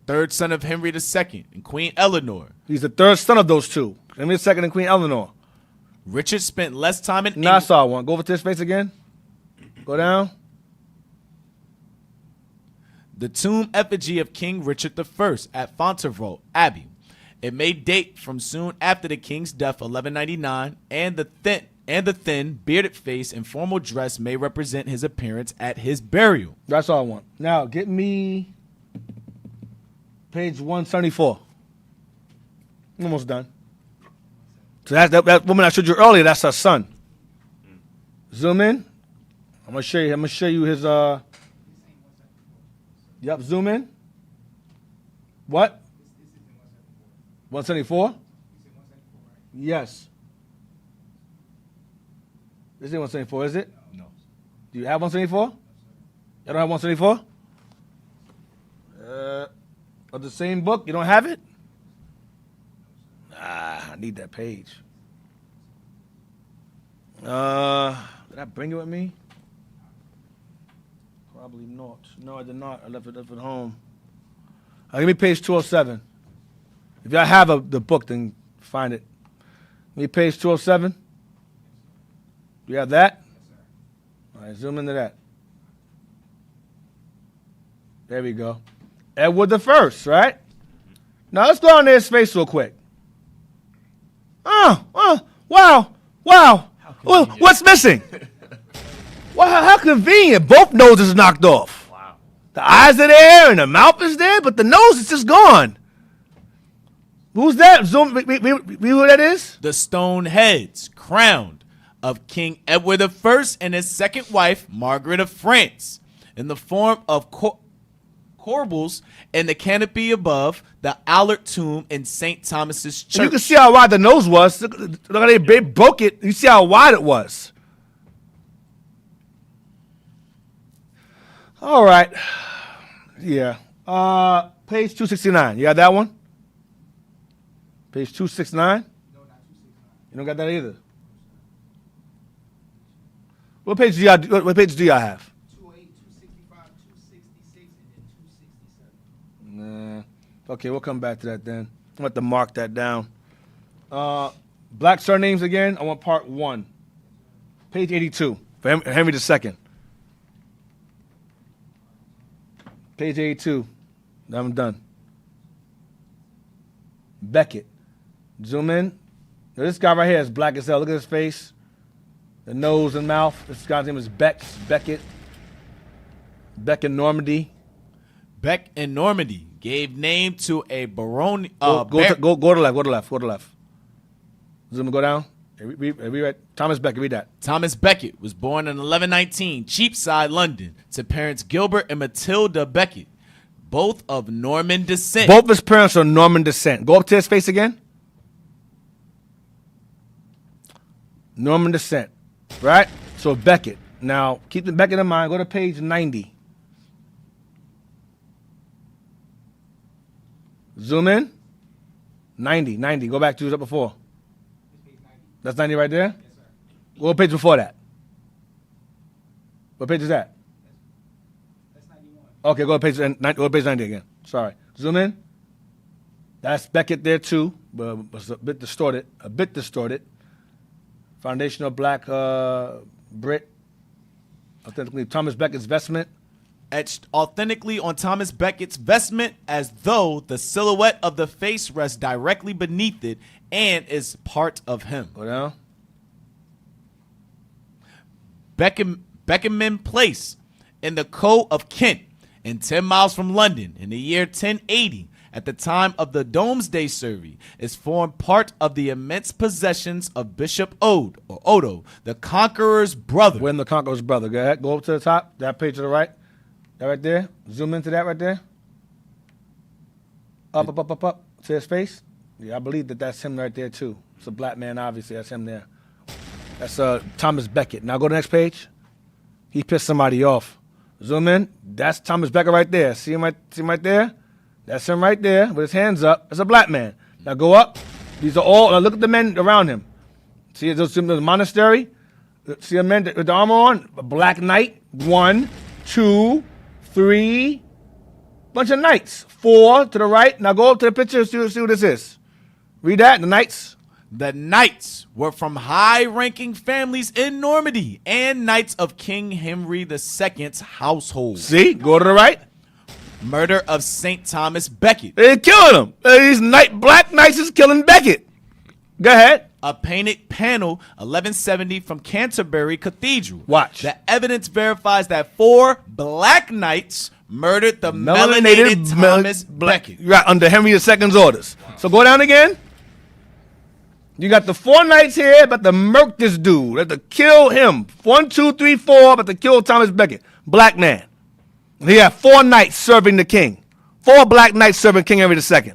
Third son of Henry II and Queen Eleanor. He's the third son of those two. Henry II and Queen Eleanor. Richard spent less time in Now I saw one. Go over to his face again. Go down. The tomb effigy of King Richard I at Fontevraud Abbey. It may date from soon after the king's death, 1199, and the thin, bearded face and formal dress may represent his appearance at his burial. That's all I want. Now get me page 174. Almost done. So that woman I showed you earlier, that's her son. Zoom in. I'm gonna show you his Yep, zoom in. What? 174? Yes. This ain't 174, is it? No. Do you have 174? You don't have 174? Of the same book? You don't have it? I need that page. Did I bring it with me? Probably not. No, I did not. I left it at home. Give me page 207. If y'all have the book, then find it. Give me page 207. Do you have that? All right, zoom into that. There we go. Edward the First, right? Now let's go on to his face real quick. Wow. What's missing? Well, how convenient. Both noses knocked off. Wow. The eyes are there and the mouth is there, but the nose is just gone. Who's that? Zoom. Who that is? The stone heads, crowned, of King Edward I and his second wife, Margaret of France, in the form of corbels and the canopy above the Allard tomb in St. Thomas's Church. And you can see how wide the nose was. Look how they broke it. You see how wide it was. All right. Yeah. Page 269. You got that one? Page 269? No, not 269. You don't got that either. What page do y'all have? 208, 265, 266, and then 267. Nah. Okay, we'll come back to that then. I'm going to mark that down. Black surnames again. I want part 1. Page 82 for Henry II. Page 82. I'm done. Becket. Zoom in. Now, this guy right here is black as hell. Look at his face. The nose and mouth. This guy's name is Becket. Beck in Normandy. Beck in Normandy gave name to a barony. Go to left. Zoom and go down. Read Thomas Becket. Read that. Thomas Becket was born in 1119, Cheapside, London, to parents Gilbert and Matilda Becket, both of Norman descent. Both his parents are Norman descent. Go up to his face again. Norman descent. Right? So Becket. Now, keep the Becket in mind. Go to page 90. Zoom in. 90. Go back to it before. That's 90 right there? Yes, sir. What page before that? What page is that? That's 91. Okay, go to page 90 again. Sorry. Zoom in. That's Becket there too, but it's a bit distorted. Foundational black Brit. Authentically Thomas Beckett's vestment. Etched authentically on Thomas Beckett's vestment as though the silhouette of the face rests directly beneath it and is part of him. Go down. Beckenham Place in the Coe of Kent and 10 miles from London in the year 1080 at the time of the Domesday Survey is formed part of the immense possessions of Bishop Odo, the Conqueror's brother. When the Conqueror's brother. Go ahead. Go up to the top. That page to the right. That right there. Zoom into that right there. Up to his face. Yeah, I believe that's him right there too. It's a black man, obviously. That's him there. That's Thomas Becket. Now go to the next page. He pissed somebody off. Zoom in. That's Thomas Becket right there. See him right there? That's him right there with his hands up. That's a black man. Now go up. These are all, now look at the men around him. See the monastery? See a man with the armor on? A black knight. 1, 2, 3. Bunch of knights. 4 to the right. Now go up to the picture and see what this is. Read that, the knights. The knights were from high-ranking families in Normandy and knights of King Henry II's household. See? Go to the right. Murder of St. Thomas Becket. They killing him. These black knights is killing Becket. Go ahead. A painted panel, 1170 from Canterbury Cathedral. Watch. The evidence verifies that 4 black knights murdered the melanated Thomas Becket. Right, under Henry II's orders. So go down again. You got the 4 knights here about to murk this dude, about to kill him. 1, 2, 3, 4, about to kill Thomas Becket. Black man. He had 4 knights serving the king. 4 black knights serving King Henry II.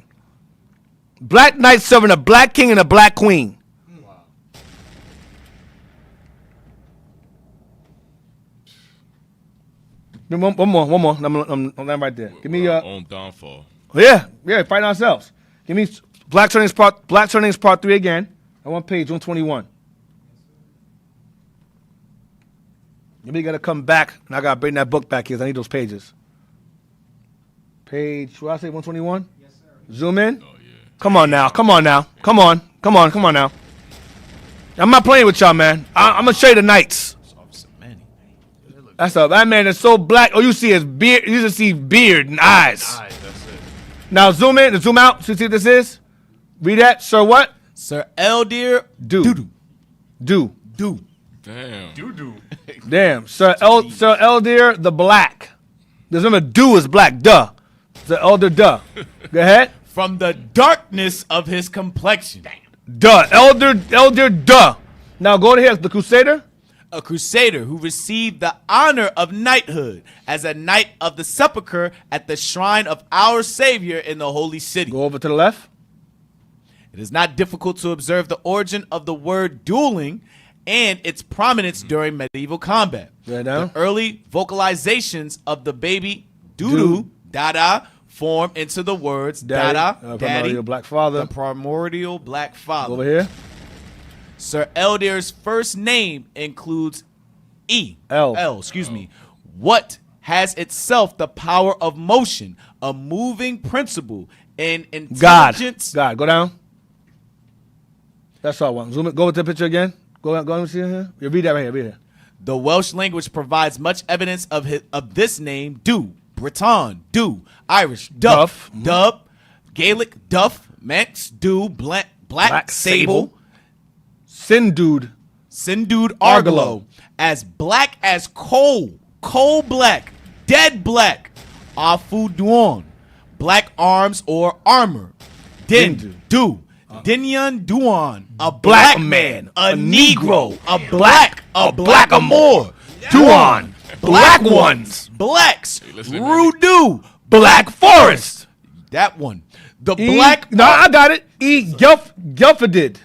Black knights serving a black king and a black queen. Wow. One more. I'm right there. Give me our own downfall. Yeah, fighting ourselves. Give me Black Surnames Part 3 again. I want page 121. Maybe you gotta come back, and I gotta bring that book back here. I need those pages. Page, what I say, 121? Yes, sir. Zoom in. Oh, yeah. Come on now. Come on now. I'm not playing with y'all, man. I'm gonna show you the knights. That man is so black. Oh, you see his beard. You just see beard and eyes. That's it. Now zoom in and zoom out. See what this is? Read that. Sir what? Sir Eldir Do. Damn. Damn. Sir Eldir the Black. Remember, Do is black. Duh. Sir Elder Duh. Go ahead. From the darkness of his complexion. Duh. Elder Duh. Now go to here. The Crusader. A crusader who received the honor of knighthood as a knight of the sepulchre at the shrine of our Savior in the holy city. Go over to the left. It is not difficult to observe the origin of the word dueling and its prominence during medieval combat. Right down. The early vocalizations of the baby doo-doo, dada, form into the words dada, daddy, primordial black father. The primordial black father. Over here. Sir Eldir's first name includes L. What has itself the power of motion, a moving principle, and intelligence. God. Go down. That's all I want. Zoom it. Go with the picture again. Go and see it here. You read that right here. Read it. The Welsh language provides much evidence of this name. Do, Breton, do, Irish, duff, dub, Gaelic, duff, Manx, do, black sable, Sindude Argolo, as black as coal black, dead black, Afu Duon, black arms or armor, Din, do, Dinyan Duan, a black man, a Negro, a blackamoor, Duan, black ones, blacks, Rudu, Black Forest. That one. The black. No, I got it. Gelfadid.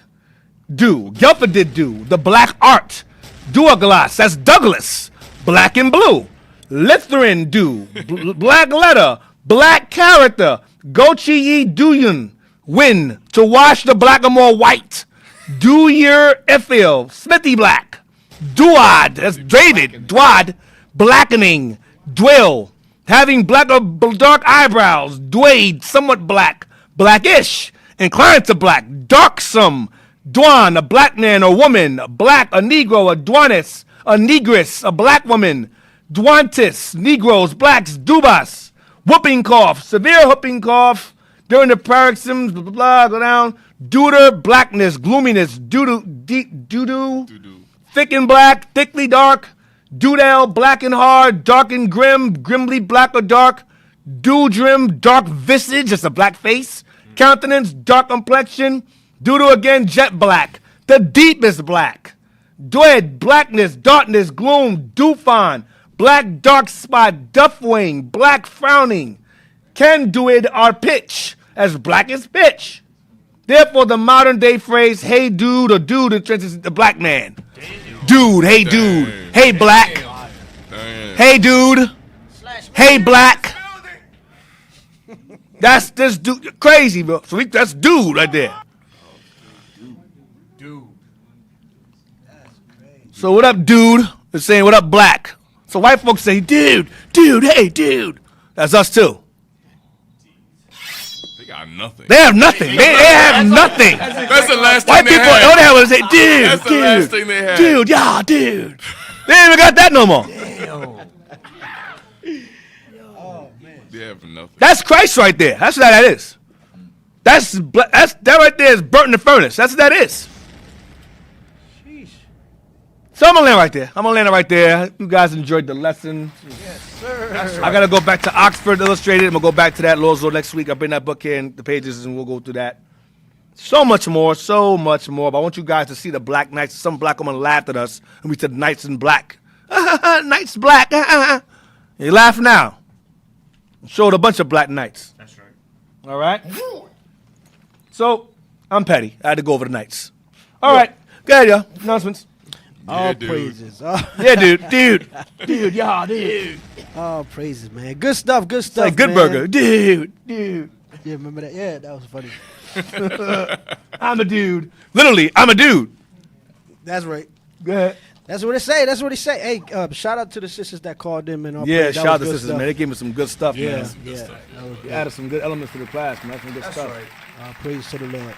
Do. The black art. Duaglas. That's Douglas. Black and blue. Lithrin do. Black letter. Black character. Gochi Duyun. Win. To wash the blackamoor white. Do your Ethel. Smithy black. Duad. That's David. Dwad. Blackening. Dwell. Having black or dark eyebrows. Dwade. Somewhat black. Blackish. Inclined to black. Darksome. Dwan, a black man or woman, a black, a negro, a dwanis, a negress, a black woman, dwantis, negroes, blacks, dubas, whooping cough, severe whooping cough, during the paroxysms, blah, blah, blah, go down, deuter, blackness, gloominess, doo-doo, thick and black, thickly dark, doodle, black and hard, dark and grim, grimly black or dark, doodrim, dark visage, that's a black face, countenance, dark complexion, Doodle again, jet black. The deepest black. Dwed, blackness, darkness, gloom, doofon. Black dark spot, duffwing, black frowning. Can do it our pitch, as black as pitch. Therefore, the modern day phrase "Hey dude" or "dude" entrenches the black man. Dude, hey dude, hey black, hey dude, hey black. That's this dude crazy, bro. So that's dude right there. Dude. So what up, dude? They're saying what up, black. So white folks say, dude, hey dude. That's us too. They got nothing. They have nothing. They have nothing. That's the last White thing they people, had. all they have was say, dude, That's the dude, last thing they had. dude, yeah, dude. They ain't even got that no more. They have nothing. That's Christ right there. That's what that is. That right there is burnt in the furnace. That's what that is. So I'm gonna land right there. I'm gonna land it right there. You guys enjoyed the lesson. Yes, sir. I gotta go back to Oxford Illustrated. I'm gonna go back to that Lord's next week. I'll bring that book in, the pages, and we'll go through that. So much more. But I want you guys to see the black knights. Some black woman laughed at us, and we said knights in black. Knights black. You laugh now. Showed a bunch of black knights. That's right. All right. So I'm petty. I had to go over the knights. All right. Go ahead, y'all. Announcements. All praises. Yeah, dude. Yeah, dude. All praises, man. Good stuff. Like Good man. Burger. Dude. Yeah, remember that? Yeah, that was funny. I'm a dude. Literally, I'm a dude. That's right. Go ahead. That's what it say. Hey, shout out to the sisters that called in, man. Yeah, shout out to sisters, man. They gave me some good stuff, Yeah, man. yeah. They added some good elements to the class, man. That's some good stuff. All praise to the Lord.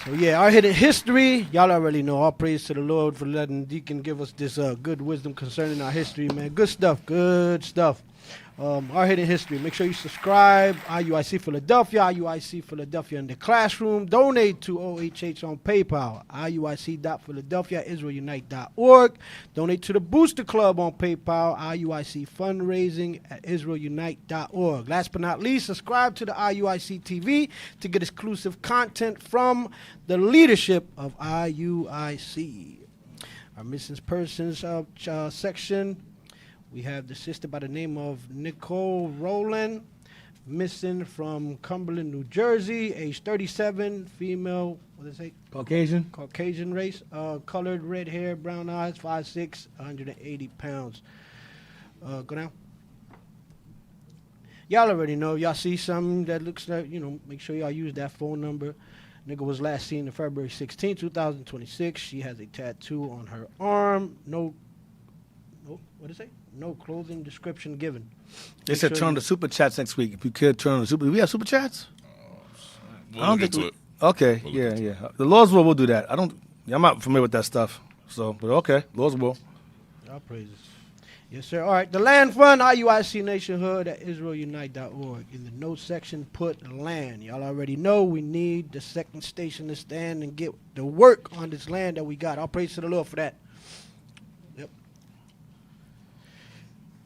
So yeah, our hidden history, y'all already know. All praise to the Lord for letting Deacon give us this good wisdom concerning our history, man. Good stuff. Our hidden history. Make sure you subscribe. IUIC Philadelphia in the classroom. Donate to OHH on PayPal. IUIC.Philadelphia@IsraelUnite.org. Donate to the Booster Club on PayPal. IUIC fundraising at IsraelUnite.org. Last but not least, subscribe to the IUICTV to get exclusive content from the leadership of IUIC. Our missing persons section. We have the sister by the name of Nicole Rowland, missing from Cumberland, New Jersey, age 37, female, what did it say? Caucasian race, colored, red hair, brown eyes, 5'6", 180 pounds. Go down. Y'all already know. Y'all see something that looks like, make sure y'all use that phone number. Nigga was last seen on February 16, 2026. She has a tattoo on her arm. No, what did it say? No clothing description given. They said turn on the super chats next week. If you could turn on the super. Do we have super chats? We'll look into it. Okay, yeah. The Lord's will we'll do that. I'm not familiar with that stuff. So, but okay, Lord's will. All praises. Yes, sir. All right. The land fund, IUIC nationhood at IsraelUnite.org. In the notes section, put land. Y'all already know we need the second station to stand and get the work on this land that we got. All praise to the Lord for that. Yep.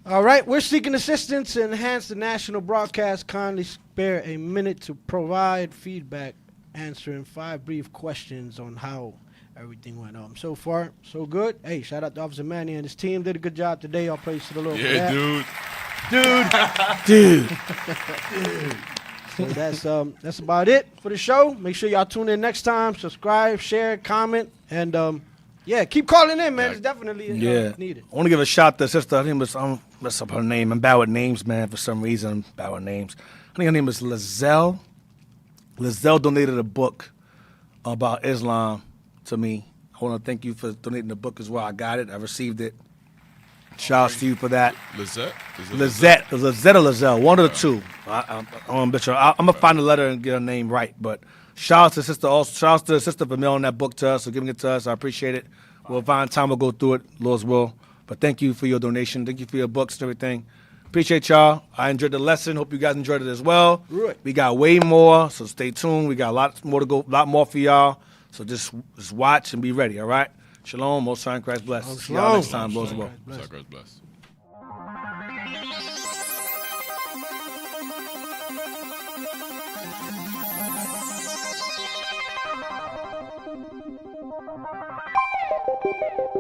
All right, we're seeking assistance to enhance the national broadcast. Kindly spare a minute to provide feedback, answering 5 brief questions on how everything went on. So far, so good. Hey, shout out to Officer Manny and his team. Did a good job today. All praise to the Lord for that. Dude. So that's about it for the show. Make sure y'all tune in next time. Subscribe, share, comment, and keep calling in, man. It's definitely needed. I want to give a shout to sister. I think it was mess up her name. I'm bad with names, man. For some reason, I'm bad with names. I think her name is Lizelle. Lizelle donated a book about Islam to me. I want to thank you for donating the book as well. I got it. I received it. Shout out to you for that. Lizette or Lizelle, one of the two. I'm gonna find the letter and get her name right. But shout out to sister. Also, shout out to the sister for mailing that book to us, for giving it to us. I appreciate it. We'll find time. We'll go through it, Lord's will. But thank you for your donation. Thank you for your books and everything. Appreciate y'all. I enjoyed the lesson. Hope you guys enjoyed it as well. Right. We got way more, so stay tuned. We got a lot more to go, a lot more for y'all. So just watch and be ready. All right. Shalom. Most High in Christ bless. See y'all next time. Lord's will. Most High Christ bless.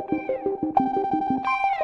Thank you.